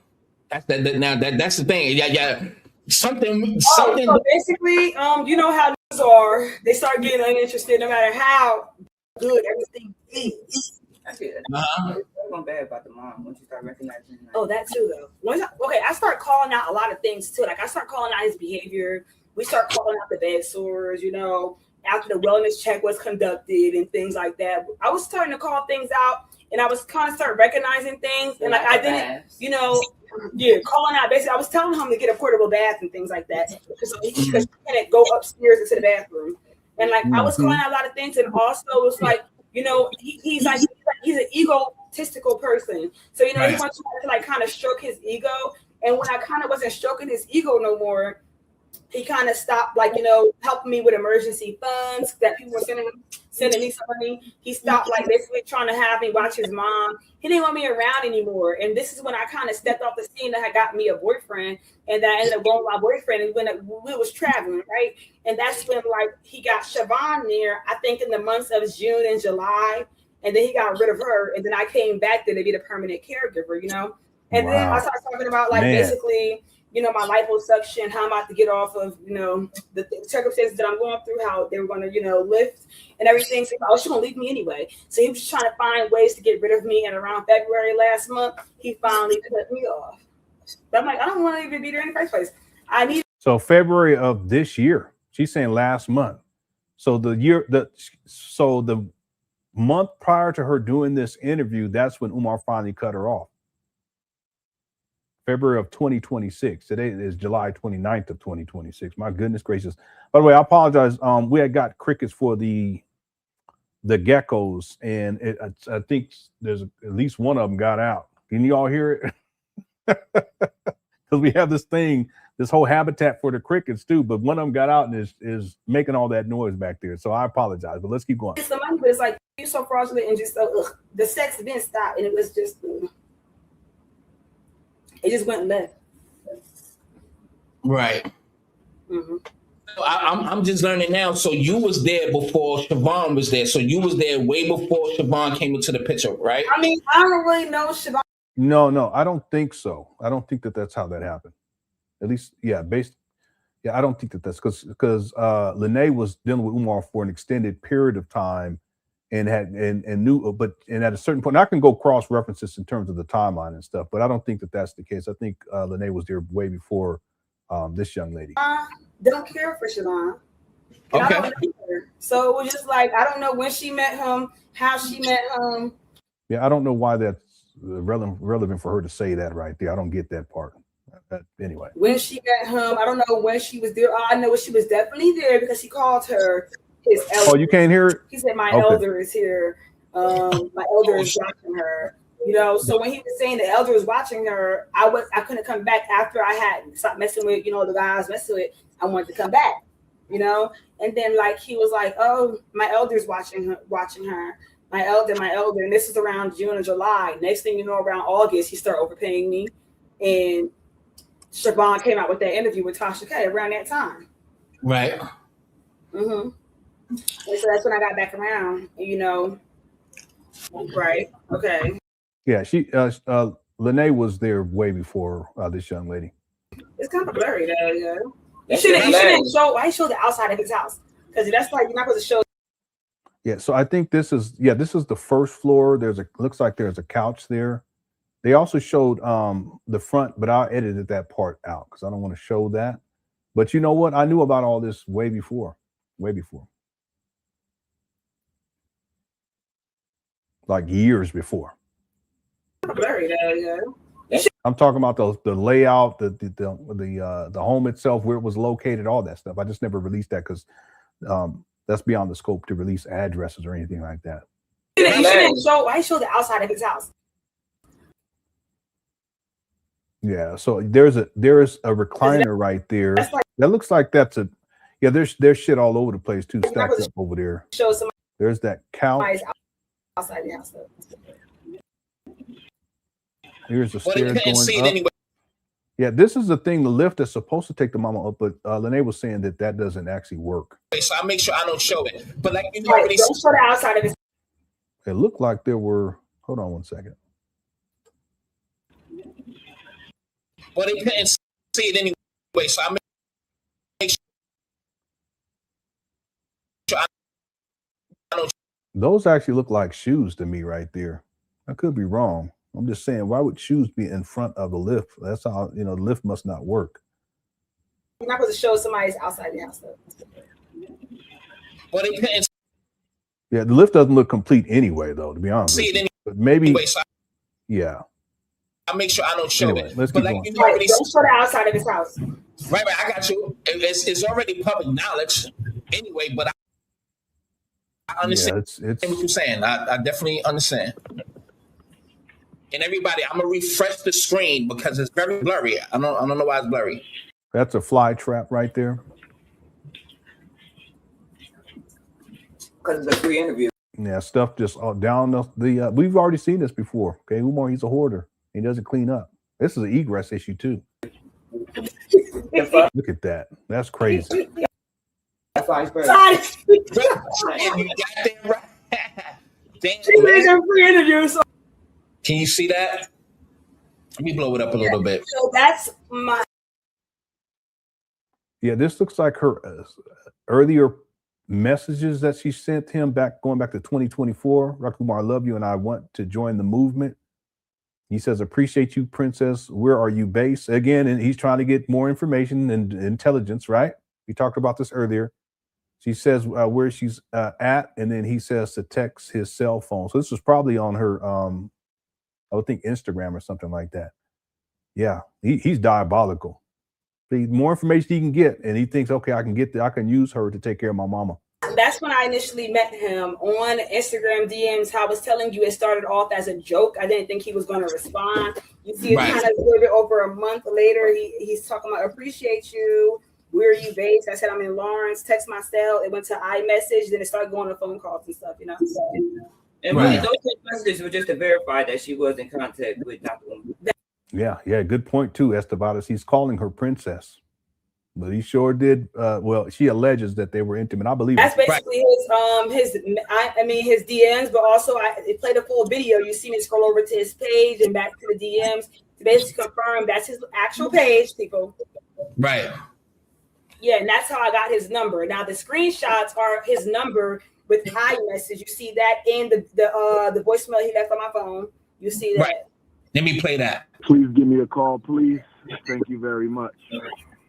That's the thing. Yeah. Something. So basically, you know how news are. They start getting uninterested no matter how good everything is. That's good. Going bad about the mom once you start recognizing. Oh, that too, though. I start calling out a lot of things too. Like I start calling out his behavior. We start calling out the bed sores, you know, after the wellness check was conducted and things like that. I was starting to call things out, and I was kind of start recognizing things. And like I didn't, you know, calling out. Basically, I was telling him to get a portable bath and things like that because he couldn't go upstairs into the bathroom. And like I was calling out a lot of things, and also it was like, you know, he's an egotistical person. So, you know, he wants to like kind of stroke his ego. And when I kind of wasn't stroking his ego no more, he kind of stopped, like, you know, helping me with emergency funds that people were sending me some money. He stopped, like, basically trying to have me watch his mom. He didn't want me around anymore. And this is when I kind of stepped off the scene that had got me a boyfriend, and that I ended up going with my boyfriend. And when we was traveling, right? And that's when, like, he got Siobhan there, I think in the months of June and July. And then he got rid of her. And then I came back there to be the permanent caregiver, you know? And then I started talking about, like, basically, you know, my liposuction, how I'm about to get off of, you know, the circumstances that I'm going through, how they were going to, you know, lift and everything. So, oh, she's going to leave me anyway. So he was just trying to find ways to get rid of me. And around February last month, he finally cut me off. But I'm like, I don't want to even be there in the first place. So February of this year, she's saying last month. So the month prior to her doing this interview, that's when Umar finally cut her off. February of 2026. Today is July 29th of 2026. My goodness gracious. By the way, I apologize. We had got crickets for the geckos, and I think there's at least one of them got out. Can you all hear it? Because we have this whole habitat for the crickets too, but one of them got out and is making all that noise back there. So I apologize, but let's keep going. It's the money, but it's like, you're so fraudulent and just so, the sex didn't stop, and it was just, it just went left. Right. I'm just learning now. So you was there before Siobhan was there. So you was there way before Siobhan came into the picture, right? I mean, I don't really know Siobhan. No, I don't think so. I don't think that's how that happened. At least, I don't think that's because Lene was dealing with Umar for an extended period of time, and knew, but at a certain point, I can go cross references in terms of the timeline and stuff, but I don't think that's the case. I think Lene was there way before this young lady. Don't care for Siobhan. Okay. I don't know her. So it was just like, I don't know when she met him, how she met him. Yeah, I don't know why that's relevant for her to say that right there. I don't get that part. Anyway. When she met him, I don't know when she was there. I know she was definitely there because he called her his elder. Oh, you can't hear it? He said, my elder is here. My elder is watching her. You know, so when he was saying the elder was watching her, I couldn't come back after I had stopped messing with, you know, the guy I was messing with. I wanted to come back, you know? And then like he was like, oh, my elder's watching her. My elder. And this is around June or July. Next thing you know, around August, he started overpaying me. And Siobhan came out with that interview with Tasha K around that time. Right. And so that's when I got back around, you know. Right. Okay. Yeah, Lene was there way before this young lady. It's kind of blurry though, you know. You shouldn't show. Why show the outside of his house? because that's like you're not supposed to show. Yeah, so I think this is the first floor. Looks like there's a couch there. They also showed the front, but I edited that part out because I don't want to show that. But you know what? I knew about all this way before. Like years before. I'm talking about the layout, the home itself, where it was located, all that stuff. I just never released that because that's beyond the scope to release addresses or anything like that. You shouldn't show. Why show the outside of his house? Yeah, so there's a recliner right there. That looks like that's a there's shit all over the place too, stacked up over there. Show some. There's that couch. Outside the house. Here's the stairs going up. Anyway. Yeah, this is the thing. The lift is supposed to take the mama up, but Lene was saying that doesn't actually work. So I make sure I don't show it. But like you don't show the outside of his. It looked like there were. Hold on one second. Well, they couldn't see it anyway, so I make sure I don't. Those actually look like shoes to me right there. I could be wrong. I'm just saying, why would shoes be in front of the lift? That's how, the lift must not work. You're not supposed to show somebody's outside the house, though. Well, they couldn't. Yeah, the lift doesn't look complete anyway, though, to be honest. See it anyway. But maybe, so yeah. I make sure I don't show anyway, it. Let's but keep like going. you already don't show the outside of his house. Right, I got you. It's already public knowledge anyway, but I understand it's what you're saying. I definitely understand. And everybody, I'm gonna refresh the screen because it's very blurry. I don't know why it's blurry. That's a fly trap right there. Because it's a free interview. Yeah, stuff just down the we've already seen this before. Okay, Umar, he's a hoarder. He doesn't clean up. This is an egress issue too. Look at that. That's crazy. That's why you got that right. Can you see that? Let me blow it up a little bit. So that's my. Yeah, this looks like her earlier messages that she sent him going back to 2024. Rakumar, I love you and I want to join the movement. He says, appreciate you, princess. Where are you based? Again, and he's trying to get more information and intelligence, right? We talked about this earlier. She says where she's at, and then he says to text his cell phone. So this was probably on her, I would think Instagram or something like that. Yeah, he's diabolical. The more information he can get, and he thinks, okay, I can use her to take care of my mama. That's when I initially met him on Instagram DMs. How I was telling you, it started off as a joke. I didn't think he was going to respond. You see, it's kind of a little bit over a month later. He's talking about appreciate you. Where are you based? I said I'm in Lawrence. Text my cell. It went to iMessage. Then it started going to phone calls and stuff. And those messages were just to verify that she was in contact with Dr. Umar. Yeah, good point too, Estevadas. He's calling her princess. But he sure did. Well, she alleges that they were intimate. I believe that's basically his DMs, but also it played a full video. You see me scroll over to his page and back to the DMs to basically confirm that's his actual page, people. Right. Yeah, and that's how I got his number. Now the screenshots are his number with iMessage. You see that in the voicemail he left on my phone. You see that. Right. Let me play that. Please give me a call, please. Thank you very much.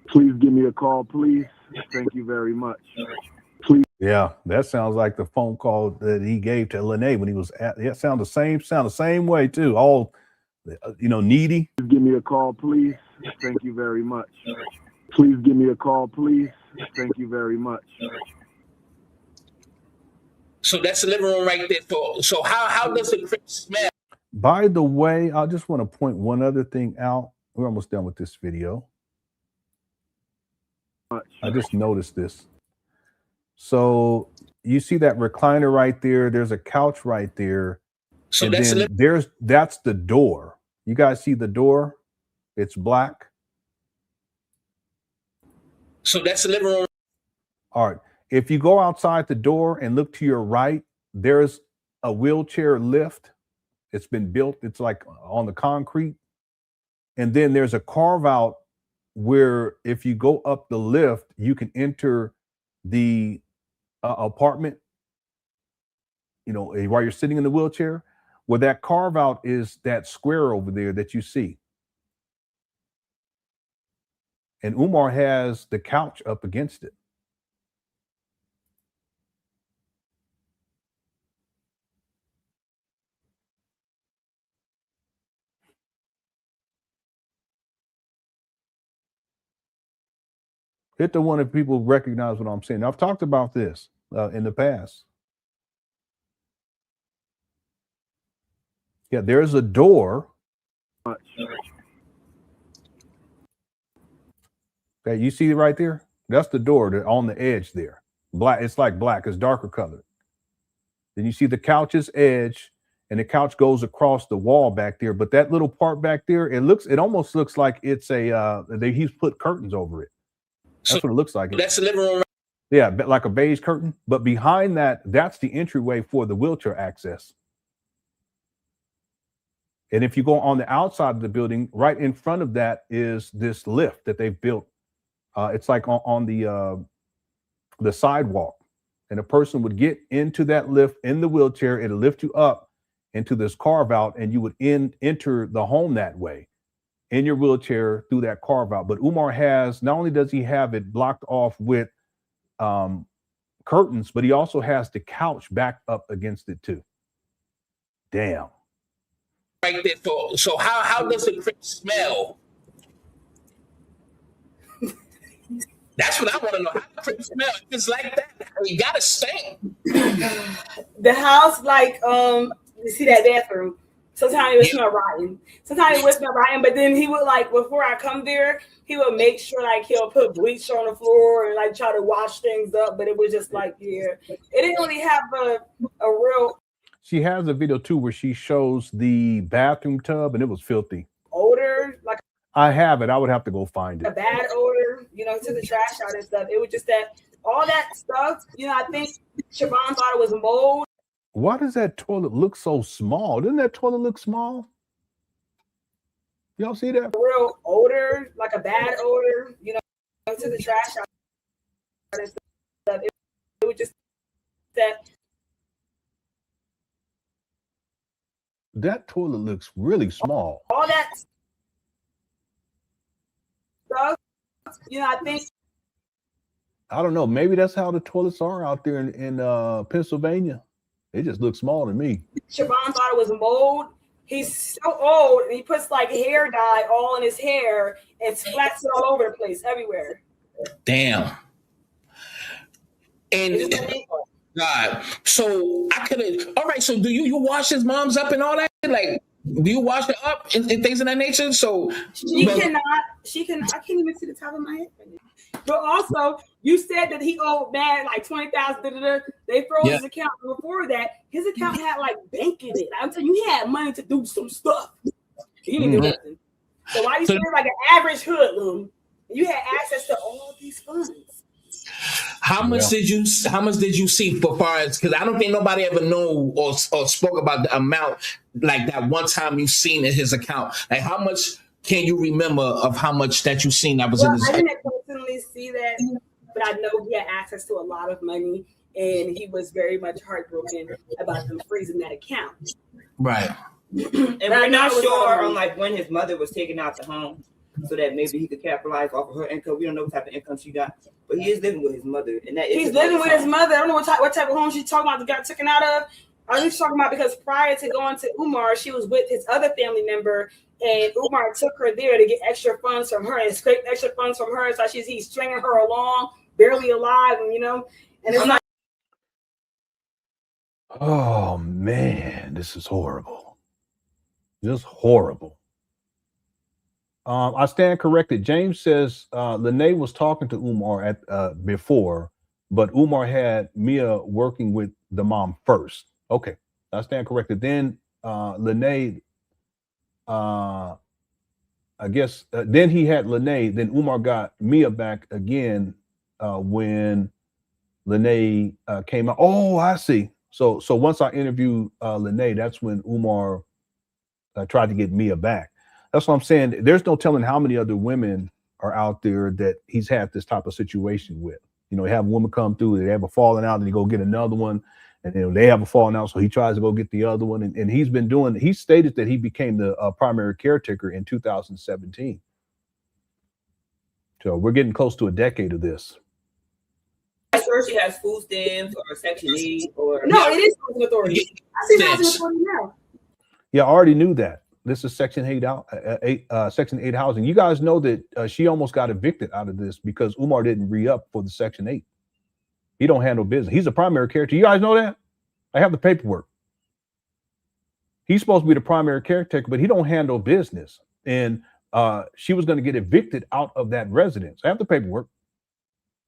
Please give me a call, please. Thank you very much. Please. Yeah, that sounds like the phone call that he gave to Lene when he was at. Yeah, sound the same way too. All, needy. Please give me a call, please. Thank you very much. Please give me a call, please. Thank you very much. So that's the living room right there. So how does the crib smell? By the way, I just want to point one other thing out. We're almost done with this video. I just noticed this. So you see that recliner right there. There's a couch right there. So and that's the door. You guys see the door? It's black. So that's the living room. All right. If you go outside the door and look to your right, there's a wheelchair lift. It's been built. It's like on the concrete. And then there's a carve out where if you go up the lift, you can enter the apartment, you know, while you're sitting in the wheelchair, where that carve out is that square over there that you see. And Umar has the couch up against it. Hit the one if people recognize what I'm saying. I've talked about this in the past. Yeah, there's a door. Okay, you see it right there? That's the door on the edge there. Black, it's like black, it's darker colored. Then you see the couch's edge, and the couch goes across the wall back there. But that little part back there, it almost looks like it's he's put curtains over it. That's what it looks like. That's the living room. Yeah, like a beige curtain. But behind that, that's the entryway for the wheelchair access. And if you go on the outside of the building, right in front of that is this lift that they've built. It's like on the sidewalk. And a person would get into that lift in the wheelchair. It'll lift you up into this carve out, and you would enter the home that way in your wheelchair through that carve out. But Umar has, not only does he have it blocked off with curtains, but he also has the couch back up against it too. Damn. Right there. So how does the crib smell? That's what I want to know. How does the crib smell? If it's like that, you got to stink. The house, like, you see that bathroom. Sometimes it would smell rotten. Sometimes it would smell rotten, but then he would, like, before I come there, he would make sure, like, he'll put bleach on the floor and, like, try to wash things up. But it was just like, yeah, it didn't really have a real. She has a video too where she shows the bathroom tub, and it was filthy. Odor, like I have it. I would have to go find it. a bad odor, you know, to the trash out and stuff. It was just that all that stuff, you know, I think Siobhan thought it was mold. Why does that toilet look so small? Doesn't that toilet look small? Y'all see that? Real odor, like a bad odor, you know, to the trash out and stuff. It was just that. That toilet looks really small. All that stuff, you know, I think. I don't know. Maybe that's how the toilets are out there in Pennsylvania. They just look small to me. Siobhan thought it was mold. He's so old, and he puts like hair dye all in his hair and splats it all over the place, everywhere. Damn. And God, so I could have. All right, so do you wash his mom's up and all that? Like, do you wash it up and things of that nature? So she cannot. She can. I can't even see the top of my head. But also, you said that he owed bad like 20,000. They froze his account. Before that, his account had like bank in it. I'm telling you, he had money to do some stuff. He didn't do nothing. So why you saying like an average hoodlum? You had access to all these funds. How much did you see for far as, because I don't think nobody ever knew or spoke about the amount like that one time you seen in his account. Like how much can you remember of how much that you seen that was in his account? I didn't personally see that, but I know he had access to a lot of money, and he was very much heartbroken about them freezing that account. Right. And we're not sure on like when his mother was taking out the home, so that maybe he could capitalize off of her income. We don't know what type of income she got, but he is living with his mother, and that he's living with his mother. I don't know what type of home she's talking about that got taken out of. I was talking about because prior to going to Umar, she was with his other family member, and Umar took her there to get extra funds from her and scraped extra funds from her. So he's stringing her along, barely alive, and you know, and it's not. Oh man, this is horrible. Just horrible. I stand corrected. James says Lene was talking to Umar at before, but Umar had Mia working with the mom first. Okay, I stand corrected. Then Lene, I guess, then he had Lene. Then Umar got Mia back again when Lene came out. Oh, I see. So once I interviewed Lene, that's when Umar tried to get Mia back. That's what I'm saying. There's no telling how many other women are out there that he's had this type of situation with. You know, have a woman come through, they have a falling out, and they go get another one, and then they have a falling out, so he tries to go get the other one. And he's been doing, he stated that he became the primary caretaker in 2017. So we're getting close to a decade of this. I'm sure she has food stamps or Section 8 or... No, it is housing authority. I see housing authority now. Yeah, I already knew that. This is Section 8 Section 8 housing. You guys know that she almost got evicted out of this because Umar didn't re-up for the Section 8. He don't handle business. He's a primary caretaker. You guys know that? I have the paperwork. He's supposed to be the primary caretaker, but he don't handle business. And she was going to get evicted out of that residence. I have the paperwork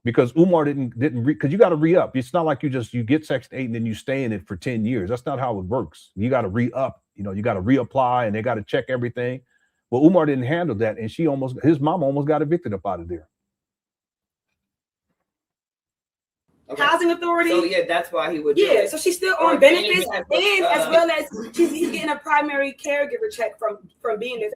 because Umar didn't because you got to re-up. It's not like you get Section 8 and then you stay in it for 10 years. That's not how it works. You got to re-up. You know, you got to reapply and they got to check everything. Well, Umar didn't handle that, and his mom almost got evicted up out of there. Okay. Housing authority. So yeah, that's why he would. Yeah, so she's still on benefits, and as well as he's getting a primary caregiver check from being this.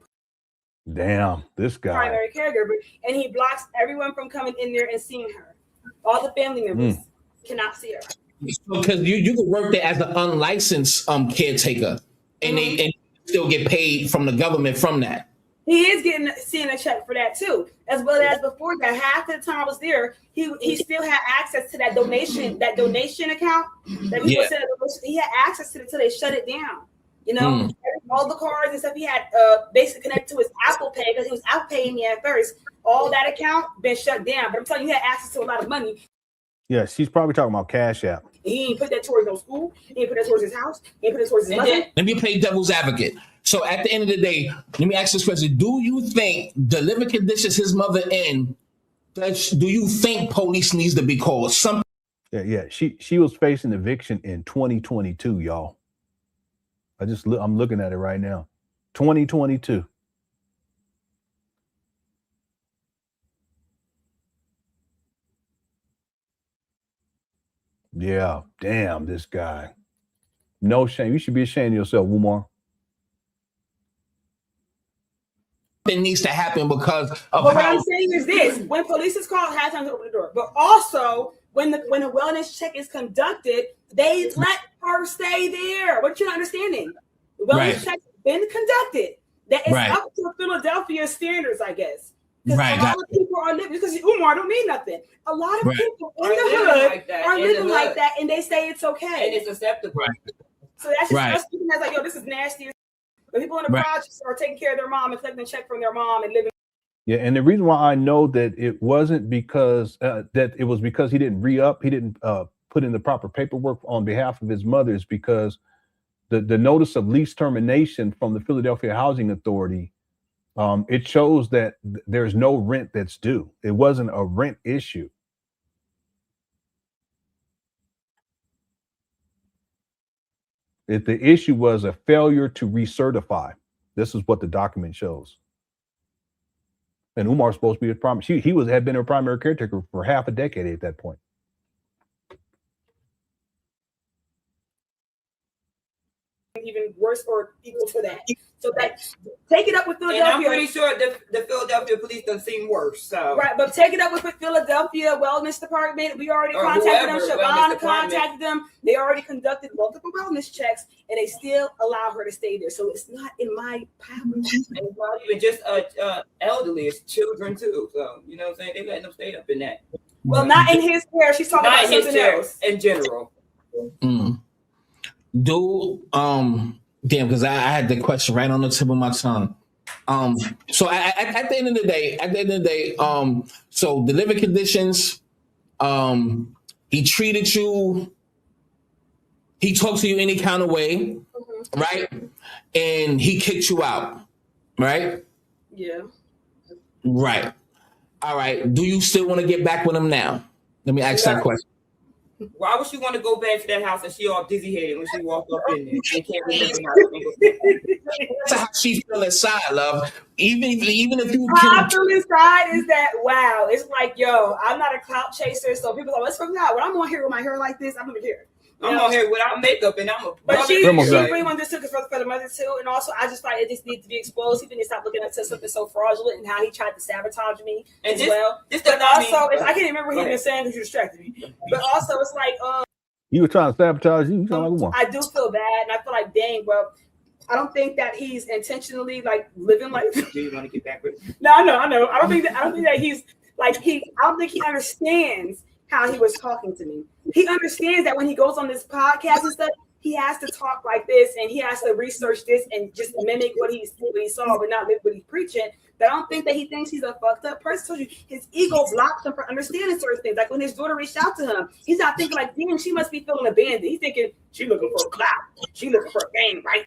Damn, this guy. Primary caregiver, and he blocks everyone from coming in there and seeing her. All the family members cannot see her. Because you could work there as an unlicensed caretaker, and they still get paid from the government from that. He is seeing a check for that too, as well as before that. Half the time I was there, he still had access to that donation account that people said he had access to it until they shut it down. You know, all the cards and stuff he had basically connected to his Apple Pay because he was Apple paying me at first. All that account been shut down, but I'm telling you, he had access to a lot of money. Yeah, she's probably talking about CashApp. He ain't put that towards no school. He ain't put that towards his house. He ain't put that towards his mother. Let me play devil's advocate. So at the end of the day, let me ask this question. Do you think the living conditions his mother in, do you think police needs to be called? Yeah. She was facing eviction in 2022, y'all. I'm looking at it right now. 2022. Yeah, damn, this guy. No shame. You should be ashamed of yourself, Umar. It needs to happen because of what I'm saying is this: when police is called, have time to open the door. But also, when a wellness check is conducted, they let her stay there. What you're not understanding? The wellness check has been conducted. That is up to Philadelphia standards, I guess. Because a lot of people are living, because Umar don't mean nothing. A lot of people in the hood are living like that, and they say it's okay. And it's acceptable. So that's just us looking at like, yo, this is nasty. But people in the projects are taking care of their mom and collecting a check from their mom and living. Yeah, and the reason why I know that it wasn't because that it was because he didn't re-up, he didn't put in the proper paperwork on behalf of his mother is because the notice of lease termination from the Philadelphia Housing Authority, it shows that there's no rent that's due. It wasn't a rent issue. The issue was a failure to recertify. This is what the document shows. And Umar's supposed to be a primary. He had been a primary caretaker for half a decade at that point. Even worse or equal to that. So that take it up with Philadelphia. And I'm pretty sure the Philadelphia police don't seem worse. So but take it up with Philadelphia Wellness Department. We already contacted them. Siobhan contacted them. They already conducted multiple wellness checks, and they still allow her to stay there. So it's not in my power. And it's not even just elderly; it's children too. So you know what I'm saying? They letting them stay up in that. Well, not in his care. She's talking about something else in general. Damn, because I had the question right on the tip of my tongue. So at the end of the day, so the living conditions, he treated you, he talked to you any kind of way, right? And he kicked you out, right? Yeah. Right. All right. Do you still want to get back with him now? Let me ask that question. Why would she want to go back to that house and she all dizzy-headed when she walked up in there? She can't remember nothing. That's how she feel inside, love. Even if you how I feel inside is that, wow, it's like, yo, I'm not a clout chaser, so people are like, let's fuck out. When I'm on here with my hair like this, I'm gonna care. I'm on here without makeup, and I'm a. But she really wanted to for the mother too, and also I just thought it just needs to be exposed. He didn't stop looking at something so fraudulent and how he tried to sabotage me as well. But also, I can't remember what he was saying because you distracted me. But also, it's like you were trying to sabotage you. I do feel bad, and I feel like, dang, well, I don't think that he's intentionally like living like. Do you want to get back with? No, I know. I don't think that he's like I don't think he understands how he was talking to me. He understands that when he goes on this podcast and stuff, he has to talk like this and he has to research this and just mimic what he saw, but not live what he's preaching. But I don't think that he thinks he's a fucked up person. I told you, his ego blocks him from understanding certain things. Like when his daughter reached out to him, he's not thinking like, damn, she must be feeling abandoned. He's thinking she looking for a clout. She looking for a game, right?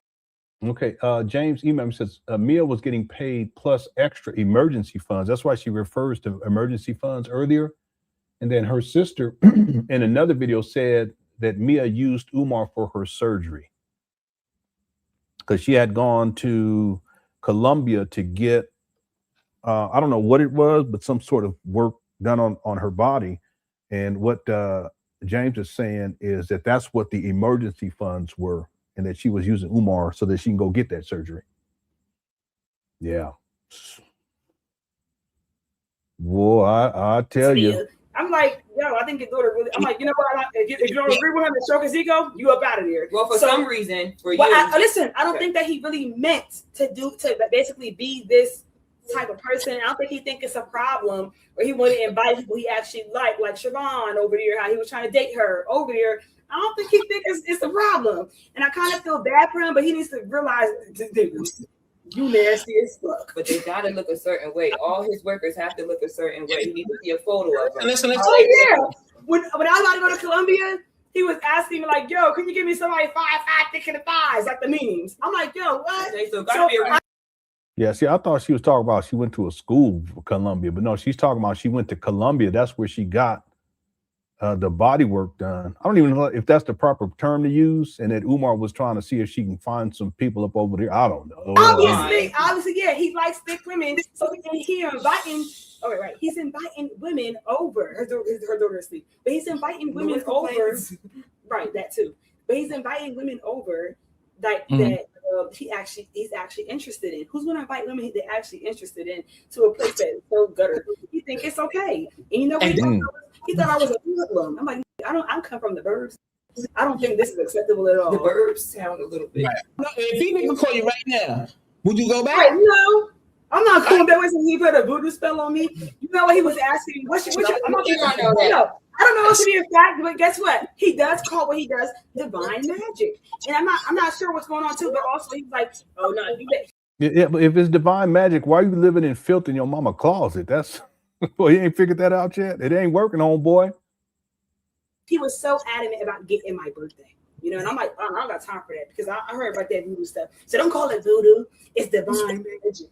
Okay, James email says Mia was getting paid plus extra emergency funds. That's why she refers to emergency funds earlier. And then her sister in another video said that Mia used Umar for her surgery because she had gone to Colombia to get, I don't know what it was, but some sort of work done on her body. And what James is saying is that that's what the emergency funds were, and that she was using Umar so that she can go get that surgery. Yeah. Boy, I tell you. I'm like, yo, I think your daughter really. I'm like, you know what? If you don't agree with him to stroke his ego, you up out of here. Well, for some reason, for you. Listen, I don't think that he really meant to basically be this type of person. I don't think he think it's a problem, or he wanted to invite people he actually like Siobhan over there, how he was trying to date her over there. I don't think he think it's a problem, and I kind of feel bad for him, but he needs to realize, you nasty as fuck. But they gotta look a certain way. All his workers have to look a certain way. You need to see a photo of him. Listen. Yeah. When I was about to go to Colombia, he was asking me like, "Yo, can you give me somebody 5'5" thick in the thighs, like the memes?" I'm like, "Yo, what?" Yeah, see, I thought she was talking about she went to a school for Colombia, but no, she's talking about she went to Colombia. That's where she got the body work done. I don't even know if that's the proper term to use, and that Umar was trying to see if she can find some people up over there. I don't know. Obviously, yeah, he likes thick women, so he's inviting. Oh, right. He's inviting women over. Her daughter asleep, but he's inviting women over. Right, that too. But he's inviting women over that he's actually interested in. Who's going to invite women they're actually interested in to a place that's so gutter? You think it's okay? And you know what? He thought I was a hoodlum. I'm like, I come from the burbs. I don't think this is acceptable at all. The burbs sound a little bit. Right. No, if he didn't call you right now, would you go back? Right, no, I'm not going back. When he put a voodoo spell on me, you know what he was asking? I'm not I don't know if to be a fact, but guess what? He does call what he does divine magic, and I'm not sure what's going on too. But also, he's like, oh no, yeah. But if it's divine magic, why are you living in filth in your mama closet? That's well, you ain't figured that out yet. It ain't working, homeboy. He was so adamant about getting my birthday, you know, and I'm like, I don't got time for that because I heard about that voodoo stuff. So don't call it voodoo; it's divine magic.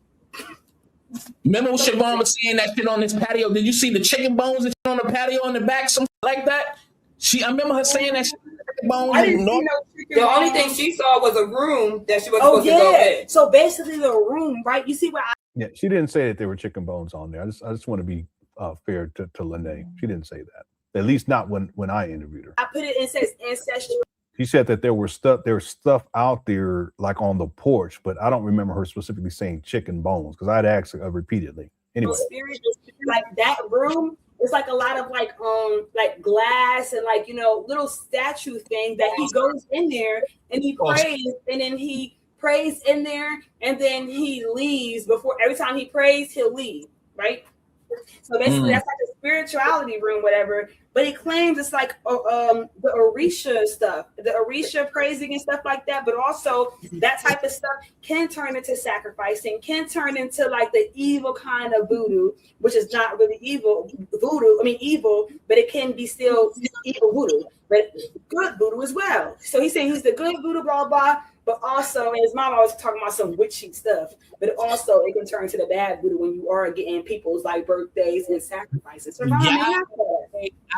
Remember when Siobhan was saying that shit on this patio? Did you see the chicken bones and shit on the patio in the back, something like that? I remember her saying that shit. Bones. I didn't see no chicken the only thing she saw was a room that she was supposed to go in. So basically, the room, right? You see where Yeah, she didn't say that there were chicken bones on there. I just want to be fair to Lene. She didn't say that. At least not when I interviewed her. I put it in says ancestral. She said that there was stuff out there like on the porch, but I don't remember her specifically saying chicken bones because I'd asked her repeatedly. Anyway, like that room, it's like a lot of like glass and like, you know, little statue thing that he goes in there and he prays, and then he prays in there and then he leaves. Before every time he prays, he'll leave, right? So basically that's like a spirituality room, whatever. But he claims it's like the Orisha stuff, the Orisha praising and stuff like that. But also that type of stuff can turn into sacrificing, can turn into like the evil kind of voodoo, which is not really evil evil, but it can be still evil voodoo, but good voodoo as well. So he's saying he's the good voodoo, blah, blah. But also, and his mom always talking about some witchy stuff, but also it can turn to the bad voodoo when you are getting people's like birthdays and sacrifices. So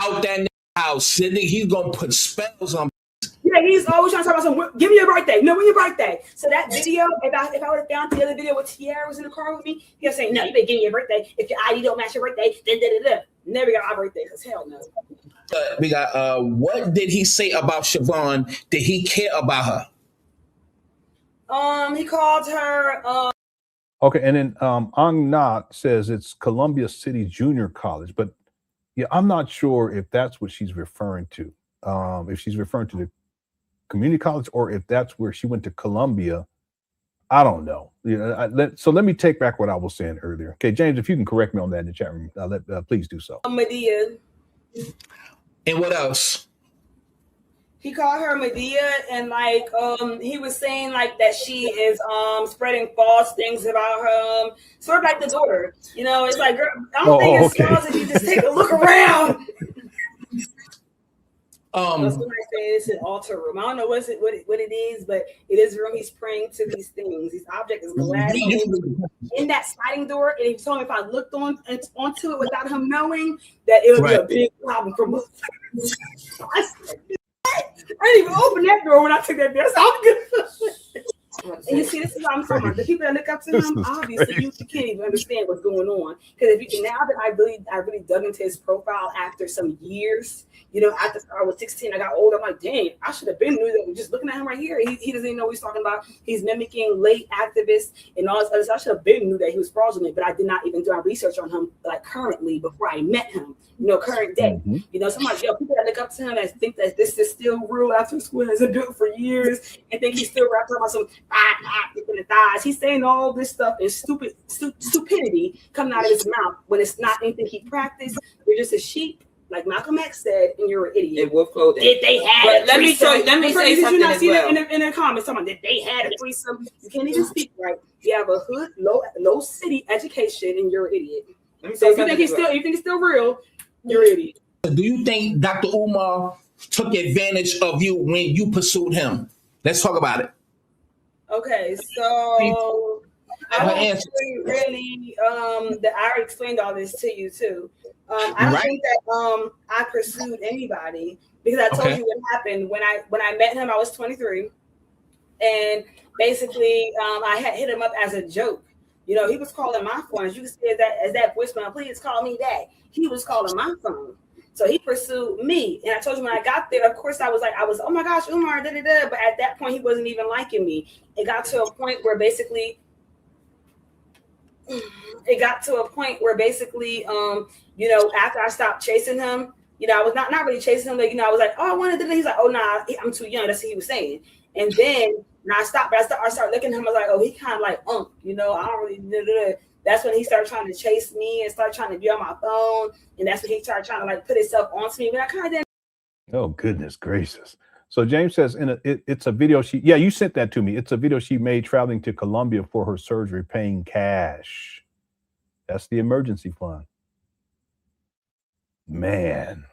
out that house, he's gonna put spells on. Yeah, he's always trying to talk about some. Give me your birthday. No, when your birthday. So that video, if I would have found the other video where Tiara was in the car with me, he'll say, "No, you better give me your birthday. If your ID don't match your birthday, then da da da." Never got my birthday. Cause hell no. We got what did he say about Siobhan? Did he care about her? He called her. Okay, and then Ang Nat says it's Columbia City Junior College, but yeah, I'm not sure if that's what she's referring to. If she's referring to the community college or if that's where she went to Columbia. I don't know. So let me take back what I was saying earlier. Okay, James, if you can correct me on that in the chat room, please do so. Medea. And what else? He called her Medea, and like he was saying like that she is spreading false things about her, sort of like the daughter. You know, it's like, girl, I don't think it's false if you just take a look around. Somebody say it's an altar room. I don't know what it is, but it is a room. He's praying to these things. These objects is glass in that sliding door, and he told me if I looked onto it without him knowing that it would be a big problem for me. I didn't even open that door when I took that door. So I'm good. And you see, this is what I'm talking about. The people that look up to him, obviously, you can't even understand what's going on. Because if you now that I really dug into his profile after some years, you know, after I was 16, I got older. I'm like, dang, I should have been knew that. Just looking at him right here, he doesn't even know what he's talking about. He's mimicking late activists and all this other stuff. I should have been knew that he was fraudulent, but I did not even do my research on him like currently before I met him. You know, current day. You know, somebody, people that look up to him that think that this is still real after school hasn't been for years and think he's still rapping about some in the thighs. He's saying all this stuff and stupidity coming out of his mouth when it's not anything he practiced. You're just a sheep, like Malcolm X said, and you're an idiot. Wolf clothing. Did they have? Let me say something. Did you not as see well. that in the comments? Someone that they had a threesome. You can't even speak right. You have a hood, low city education, and you're an idiot. So if you think it's still real, you're an idiot. Do you think Dr. Umar took advantage of you when you pursued him? Let's talk about it. Okay, so I don't really that I already explained all this to you too. I don't think that I pursued anybody because I told you what happened when I met him. I was 23, and basically I had hit him up as a joke. You know, he was calling my phone. As you can see as that voicemail, please call me back. He was calling my phone. So he pursued me. And I told you when I got there, of course, I was, oh my gosh, Umar, da-da-da. But at that point, he wasn't even liking me. It got to a point where basically, you know, after I stopped chasing him, you know, I was not really chasing him. Like, you know, I was like, oh, I want to do this. He's like, oh, nah, I'm too young. That's what he was saying. And then I stopped, but I started looking at him. I was like, oh, he kind of like, you know, I don't really, da-da-da. That's when he started trying to chase me and started trying to be on my phone. And that's when he started trying to like put himself onto me. But I kind of didn't. Oh, goodness gracious. So James says it's a video you sent that to me. It's a video she made traveling to Colombia for her surgery, paying cash. That's the emergency fund. Man.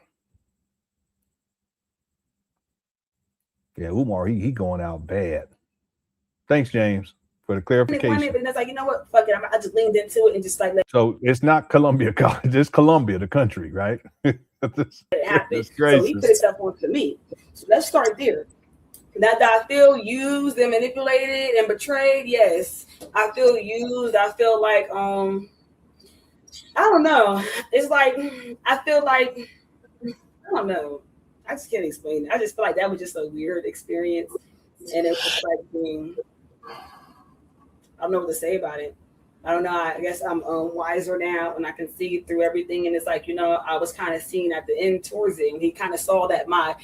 Yeah, Umar, he going out bad. Thanks, James, for the clarification. But it's like, you know what? Fuck it. I just leaned into it and just like. So it's not Columbia College. It's Columbia, the country, right? It happened. So he put himself on to me. So let's start there. That I feel used and manipulated and betrayed. Yes, I feel used. I feel like I don't know. It's like I feel like I don't know. I just can't explain it. I just feel like that was just a weird experience, and it was like I don't know what to say about it. I don't know. I guess I'm wiser now and I can see through everything. And it's like, you know, I was kind of seeing at the end towards it. And he kind of saw that my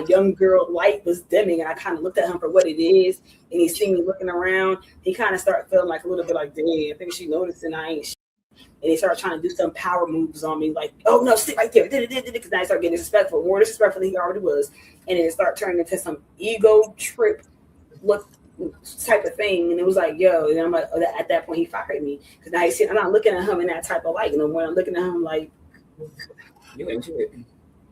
young girl light was dimming. And I kind of looked at him for what it is. And he seen me looking around. He kind of started feeling like a little bit like, dang, I think she noticed and I ain't shit. And he started trying to do some power moves on me. Like, oh, no, sit right there. Because now I started getting disrespectful, more disrespectful than he already was. And then it started turning into some ego trip look type of thing, and it was like, yo, and I'm like, at that point he fired me because now I'm not looking at him in that type of light no more. I'm looking at him like, you into it,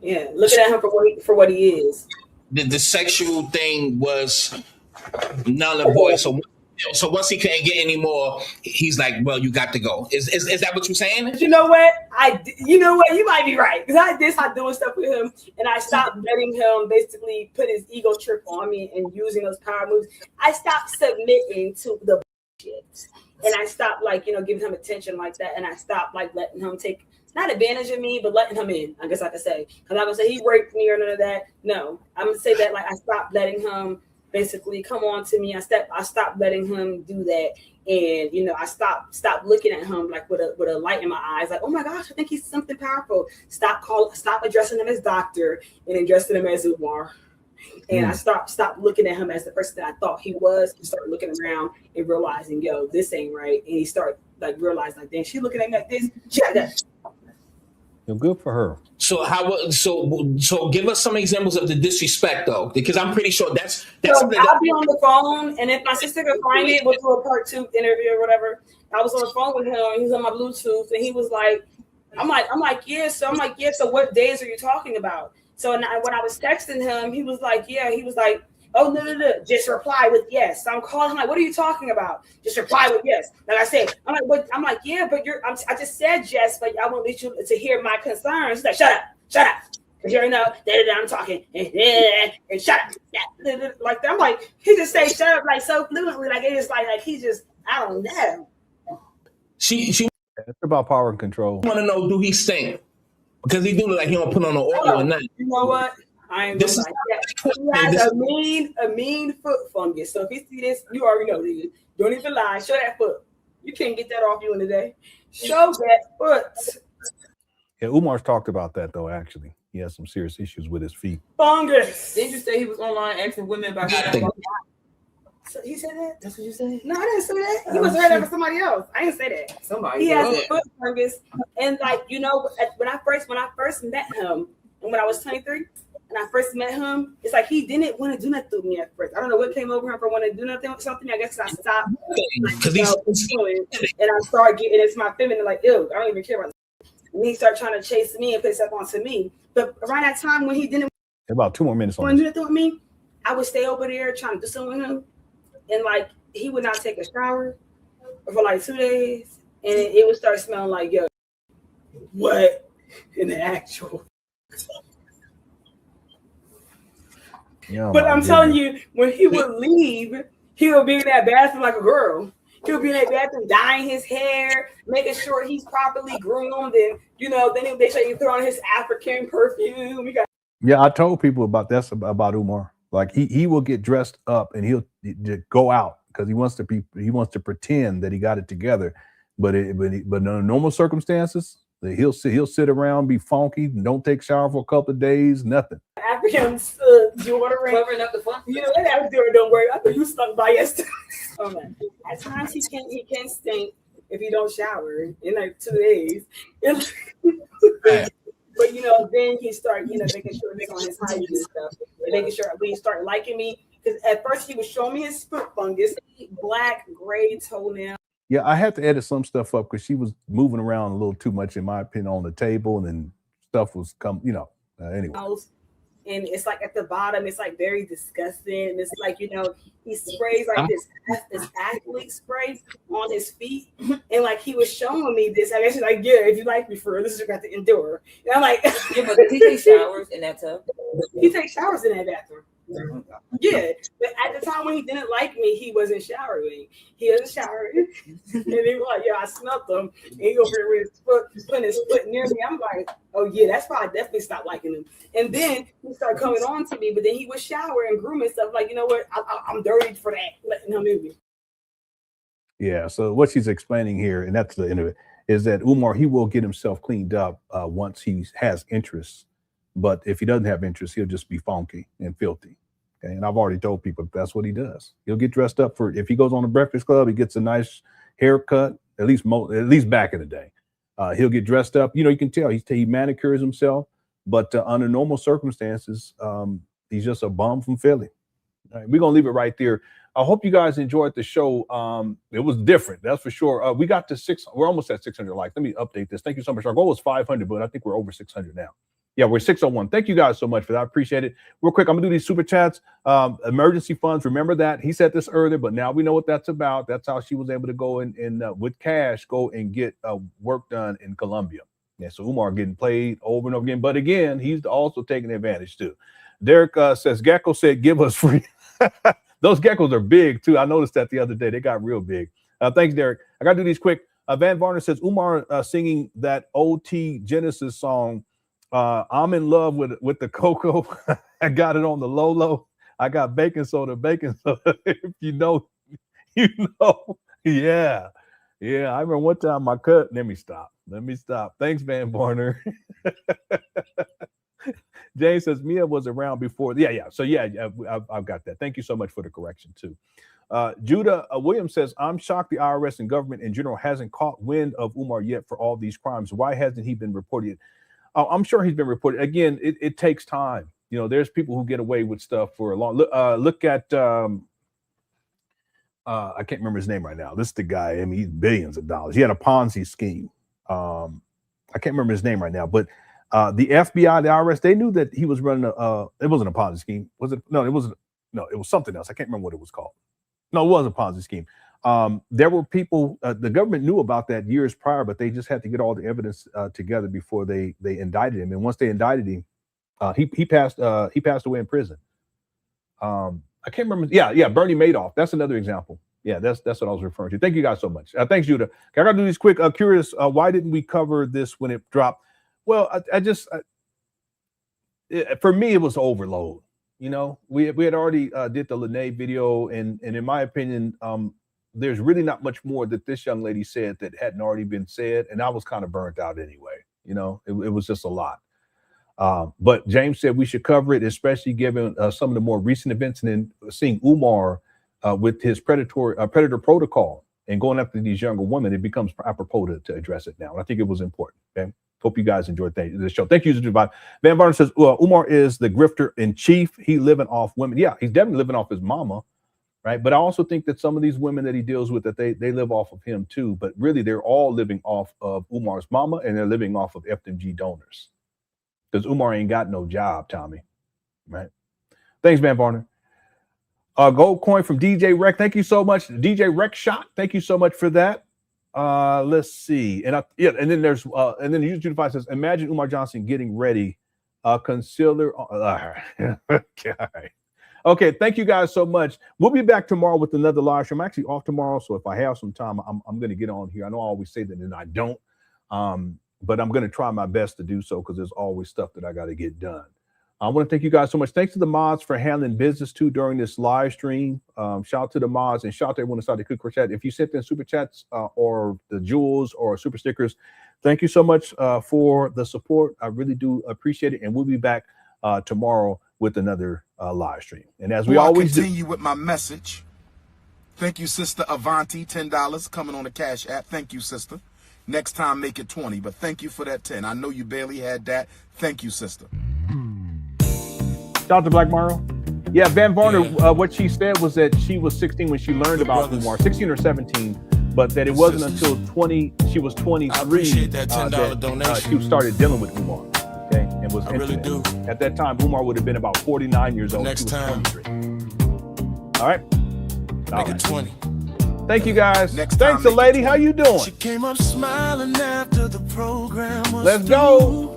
yeah, looking at him for what he is. The sexual thing was null and void. So once he couldn't get any more, he's like, well, you got to go. Is that what you're saying? You know what? You might be right because I did start doing stuff with him, and I stopped letting him basically put his ego trip on me and using those power moves. I stopped submitting to the bullshit, and I stopped like, you know, giving him attention like that, and I stopped like letting him take not advantaging me, but letting him in, I guess I could say. Because I'm gonna say he raped me or none of that. No, I'm gonna say that like I stopped letting him basically come on to me. I stopped letting him do that. And you know, I stopped looking at him like with a light in my eyes, like, oh my gosh, I think he's something powerful. Stop addressing him as doctor and addressing him as Umar. And I stopped looking at him as the person that I thought he was, and started looking around and realizing, yo, this ain't right. And he started like realizing, like, damn, she looking at me like this. Shut up. You're good for her. So so give us some examples of the disrespect though, because I'm pretty sure that's so something I'll be on the phone, and if my sister could find it, we'll do a part 2 interview or whatever. I was on the phone with him, and he was on my Bluetooth, and he was like, I'm like, yeah. So what days are you talking about? So when I was texting him, he was like, yeah. He was like, oh no, just reply with yes. So I'm calling him like, what are you talking about? Just reply with yes. Like I said, I'm like, yeah, but I just said yes, but I won't let you to hear my concerns. He's like, shut up. Because you already know that I'm talking and shut up. Like I'm like, he just say shut up like so fluently, like it is like he just, I don't know. She it's about power and control. Want to know, do he stink? Because he do look like he don't put on no oil or nothing. You know what? I ain't gonna lie. He has a mean foot fungus. So if you see this, you already know, dude. Don't even lie. Show that foot. You can't get that off you in a day. Show that foot. Yeah, Umar's talked about that though. Actually, he has some serious issues with his feet. Fungus. Didn't you say he was online asking women about So he said that? That's what you said? No, I didn't say that. He was heard that for somebody else. I didn't say that. Somebody. He has a foot fungus, and like you know, when I first met him, and when I was 23, and I first met him, it's like he didn't want to do nothing with me at first. I don't know what came over him for wanting to do nothing with something. I guess I stopped and I started getting it's my feminine like, ew, I don't even care about this. And he started trying to chase me and put stuff onto me. But around that time when he didn't about 2 more minutes on want to do nothing with me, I would stay over there trying to do something with him. And like he would not take a shower for like 2 days, and it would start smelling like yo, what in the actual. Yeah, but I'm telling you, when he would leave, he would be in that bathroom like a girl. He would be in that bathroom dyeing his hair, making sure he's properly groomed, and you know, then they say you throw on his African perfume. Yeah, I told people about this about Umar. Like he will get dressed up and he'll go out because he wants to pretend that he got it together, but in normal circumstances he'll sit around, be funky, and don't take shower for a couple of days, nothing. Africans deodorant, covering up the fun. You know that deodorant don't work. I thought you stunk by yesterday. Oh man, at times he can stink if he don't shower in like 2 days. But you know, then he started, you know, making sure he's on his hygiene and stuff, and making sure when he started liking me. Because at first he was showing me his foot fungus, black, gray toenail. Yeah, I had to edit some stuff up because she was moving around a little too much, in my opinion, on the table, and then stuff was anyway. And it's like at the bottom, it's like very disgusting. And it's like, you know, he sprays like this athlete spray on his feet. And like he was showing me this. I guess he's like, yeah, if you like me for this is what you got to endure. And I'm like, yeah, but does he take showers in that tub? He takes showers in that bathroom. Yeah, but at the time when he didn't like me, he wasn't showering. He wasn't showering, and he was like, "Yeah, I smelled him." And he over here with his foot, putting his foot near me. I'm like, "Oh yeah, that's why I definitely stopped liking him." And then he started coming on to me, but then he would shower and groom and stuff. Like, you know what? I'm dirty for that, letting him in me. Yeah. So what she's explaining here, and that's the end of it, is that Umar, he will get himself cleaned up once he has interest. But if he doesn't have interest, he'll just be funky and filthy. Okay, and I've already told people that's what he does. He'll get dressed up for, if he goes on the Breakfast Club, he gets a nice haircut. At least back in the day, he'll get dressed up. You know, you can tell he manicures himself. But under normal circumstances, he's just a bum from Philly. All right, we're gonna leave it right there. I hope you guys enjoyed the show. It was different, that's for sure. We got to we're almost at 600 likes. Let me update this. Thank you so much. Our goal was 500, but I think we're over 600 now. Yeah, we're 601. Thank you guys so much for that. I appreciate it. Real quick, I'm gonna do these super chats. Emergency funds. Remember that he said this earlier, but now we know what that's about. That's how she was able to go and with cash go and get work done in Colombia. Yeah, so Umar getting played over and over again, but again, he's also taking advantage too. Derek says Gecko said, "Give us free." Those geckos are big too. I noticed that the other day. They got real big. Thanks, Derek. I gotta do these quick. Van Varner says Umar singing that OT Genesis song. I'm in love with the cocoa. I got it on the low. I got baking soda. If you know, you know. Yeah. I remember one time my cut. Let me stop. Thanks, Van Varner. James says Mia was around before. Yeah. So I've got that. Thank you so much for the correction too. Judah Williams says, I'm shocked the IRS and government in general hasn't caught wind of Umar yet for all these crimes. Why hasn't he been reported? I'm sure he's been reported. Again, it takes time. You know, there's people who get away with stuff for a long. Look at I can't remember his name right now. This is the guy. I mean, he's billions of dollars. He had a Ponzi scheme. I can't remember his name right now, but the FBI, the IRS, they knew that he was running it wasn't a Ponzi scheme. Was it? No, it wasn't. No, it was something else. I can't remember what it was called. No, it was a Ponzi scheme. There were people, the government knew about that years prior, but they just had to get all the evidence together before they indicted him. And once they indicted him, he passed away in prison. I can't remember. Yeah, Bernie Madoff. That's another example. Yeah, that's what I was referring to. Thank you guys so much. Thanks, Judah. Okay, I got to do this quick. Curious, why didn't we cover this when it dropped? Well, for me, it was overload. You know, we had already did the Lene video, and in my opinion, there's really not much more that this young lady said that hadn't already been said, and I was kind of burnt out anyway. You know, it was just a lot. But James said we should cover it, especially given some of the more recent events, and then seeing Umar with his predator protocol and going after these younger women. It becomes apropos to address it now. And I think it was important. Okay. Hope you guys enjoyed the show. Thank you, Van Varner says Umar is the grifter in chief. He living off women. Yeah, he's definitely living off his mama, right? But I also think that some of these women that he deals with, that they live off of him too. But really, they're all living off of Umar's mama, and they're living off of FDMG donors. Because Umar ain't got no job, Tommy. Right? Thanks, Van Varner. Gold coin from DJ Rec. Thank you so much, DJ Rec Shot. Thank you so much for that. Let's see. And then there's and then User 25 says, imagine Umar Johnson getting ready. Concealer. Okay, thank you guys so much. We'll be back tomorrow with another live stream. I'm actually off tomorrow, so if I have some time, I'm going to get on here. I know I always say that, and I don't. But I'm going to try my best to do so because there's always stuff that I got to get done. I want to thank you guys so much. Thanks to the mods for handling business too during this live stream. Shout out to the mods and shout out to everyone inside the Cook Chat. If you sent in super chats or the jewels or super stickers, thank you so much for the support. I really do appreciate it. And we'll be back tomorrow with another live stream. And as we always continue with my message. Thank you, Sister Avanti, $10 coming on the Cash App. Thank you, sister. Next time, make it 20, but thank you for that 10. I know you barely had that. Thank you, sister. Shout out to Black Mario. Yeah, Van Varner, what she said was that she was 16 when she learned about Umar, 16 or 17, but that it wasn't until she was 23 that she started dealing with Umar, okay, and was intimate. At that time, Umar would have been about 49 years old. Next time. All right. Make it 20. Thank you guys. Thanks, the lady. How you doing? She came up smiling after the program was Let's go.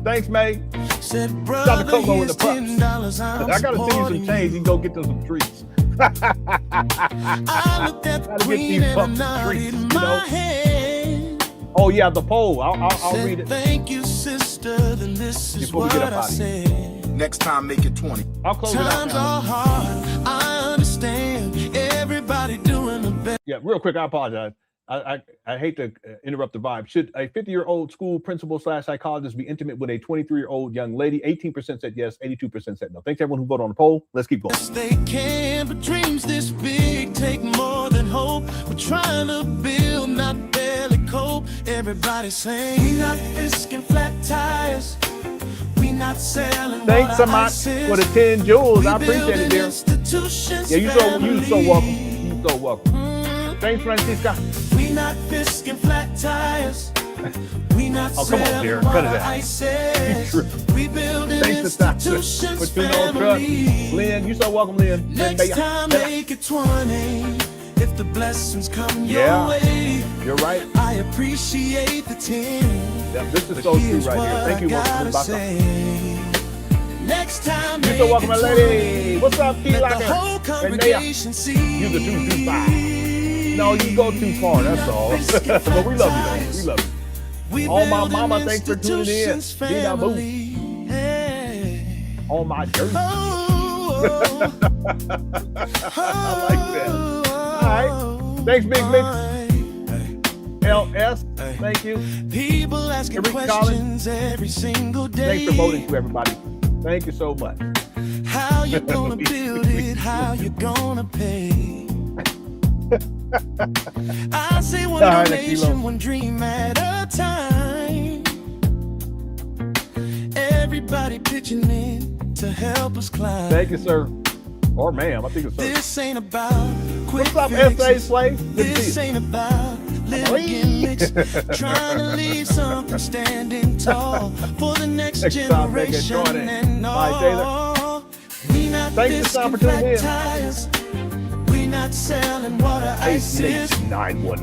Thanks, May. Said, brother, here's $10. I gotta send you some change. You can go get them some treats. I looked at the queen and I nodded my head. Oh yeah, the poll. I'll read it. Thank you, sister. Then this is what I said. Next time, make it 20. I'll close it out. Times are hard. I understand. Everybody doing the best. Yeah, real quick. I apologize. I hate to interrupt the vibe. Should a 50-year-old school principal / psychologist be intimate with a 23-year-old young lady? 18% said yes, 82% said no. Thanks everyone who voted on the poll. Let's keep going. Yes, they can, but dreams this big take more than hope. We're trying to build, not barely cope. Everybody saying we not risking flat tires. We not selling. Thanks so much for the 10 jewels. I appreciate it, dear. Yeah, you so welcome. You so welcome. Thanks, Francisca. We not risking flat tires. We not come on, dear. Cut it out. We building Thanks institutions, for family. Lynn, you so welcome, Lynn. Next time, make it 20. If the blessings come your way, you're right. I appreciate the 10. Yeah, this is so true right here. Thank you, Next time, you so welcome, my lady. What's up, Key Let the whole congregation see. You the 225. No, you go too far. That's all. But we love you, though. We love you. All my mama, thanks for tuning in. Dina Boo. On my jersey. I like that. All right. Thanks, Big Mix. LS, thank you. People asking questions every single day. Thanks for voting to everybody. Thank you so much. How you gonna build it? How you gonna pay? I say one donation, one dream at a time. Everybody pitching in to help us climb. Thank you, sir. Or ma'am, I think it's sir. This ain't about quick What's up, S.A. fixes. Slave? This ain't about little gimmicks. Trying to leave something standing tall for the next generation and all. We not fisting flat tires. We not selling water ices.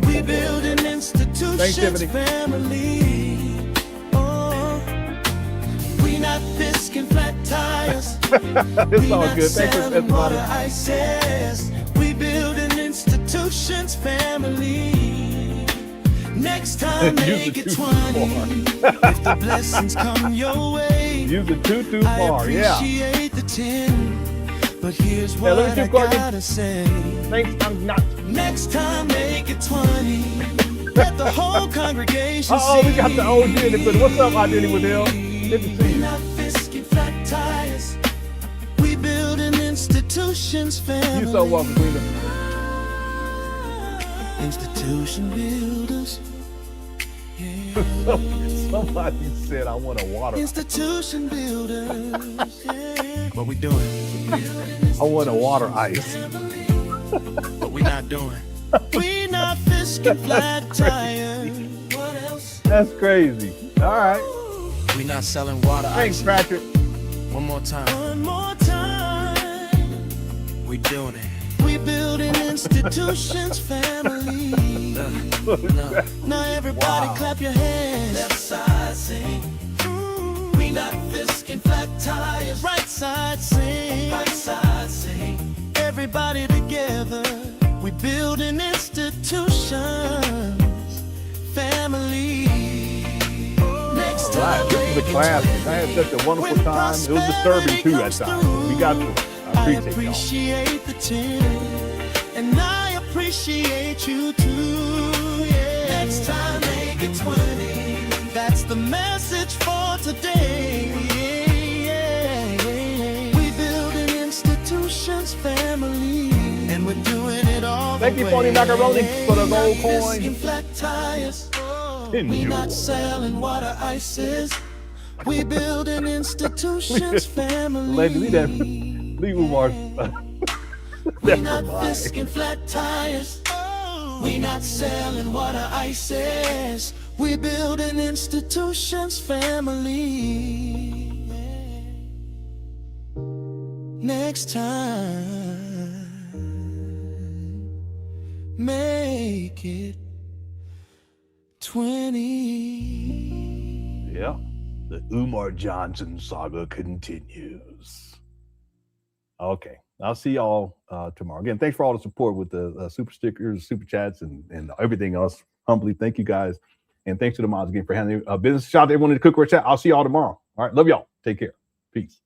We building institutions, family. Oh, we not fisting flat tires. It's all good. Thank you, selling water ices. We building institutions, family. Next time, make it 20. If the blessings come your way, use it too far. I appreciate the 10. But here's what I gotta say. Thanks, I'm not. Next time, make it 20. Let the whole congregation see. We got the OG in the building. What's up, Identity with Hill? Good to see We you. not fisting flat tires. We building institutions, family. You so welcome, Queen. Institution builders. Somebody said I want a water. Institution builders. Yeah. What we doing? I want a water ice. What we not doing? We not fisting flat tires. What else? That's crazy. All right. We not selling water Thanks, ice. Patrick. One more time. One more time. We doing it. We building institutions, family. Now everybody clap your hands. Left side sing. We not fisting flat tires. Right side sing. Right side sing. Everybody together. We building institutions, family. Next All right, this is a class. I had such a wonderful time. It was disturbing too at times. We got to. I appreciate the 10, and I appreciate you too. Yeah. Next time, make it 20. That's the message for today. Yeah. We building institutions, family, and we're doing it all. Thank you, Phony Macaroni, for the gold coin. Flat tires. We not selling water ices. We building institutions, family. Lady, leave that. Leave Umar. We not fisting flat tires. We not selling water ices. We building institutions, family. Next time, make it 20. Yeah, the Umar Johnson saga continues. Okay, I'll see y'all tomorrow. Again, thanks for all the support with the super stickers, super chats, and everything else. Humbly, thank you guys. And thanks to the mods again for handling business. Shout out to everyone in the cookware chat. I'll see y'all tomorrow. All right, love y'all. Take care. Peace.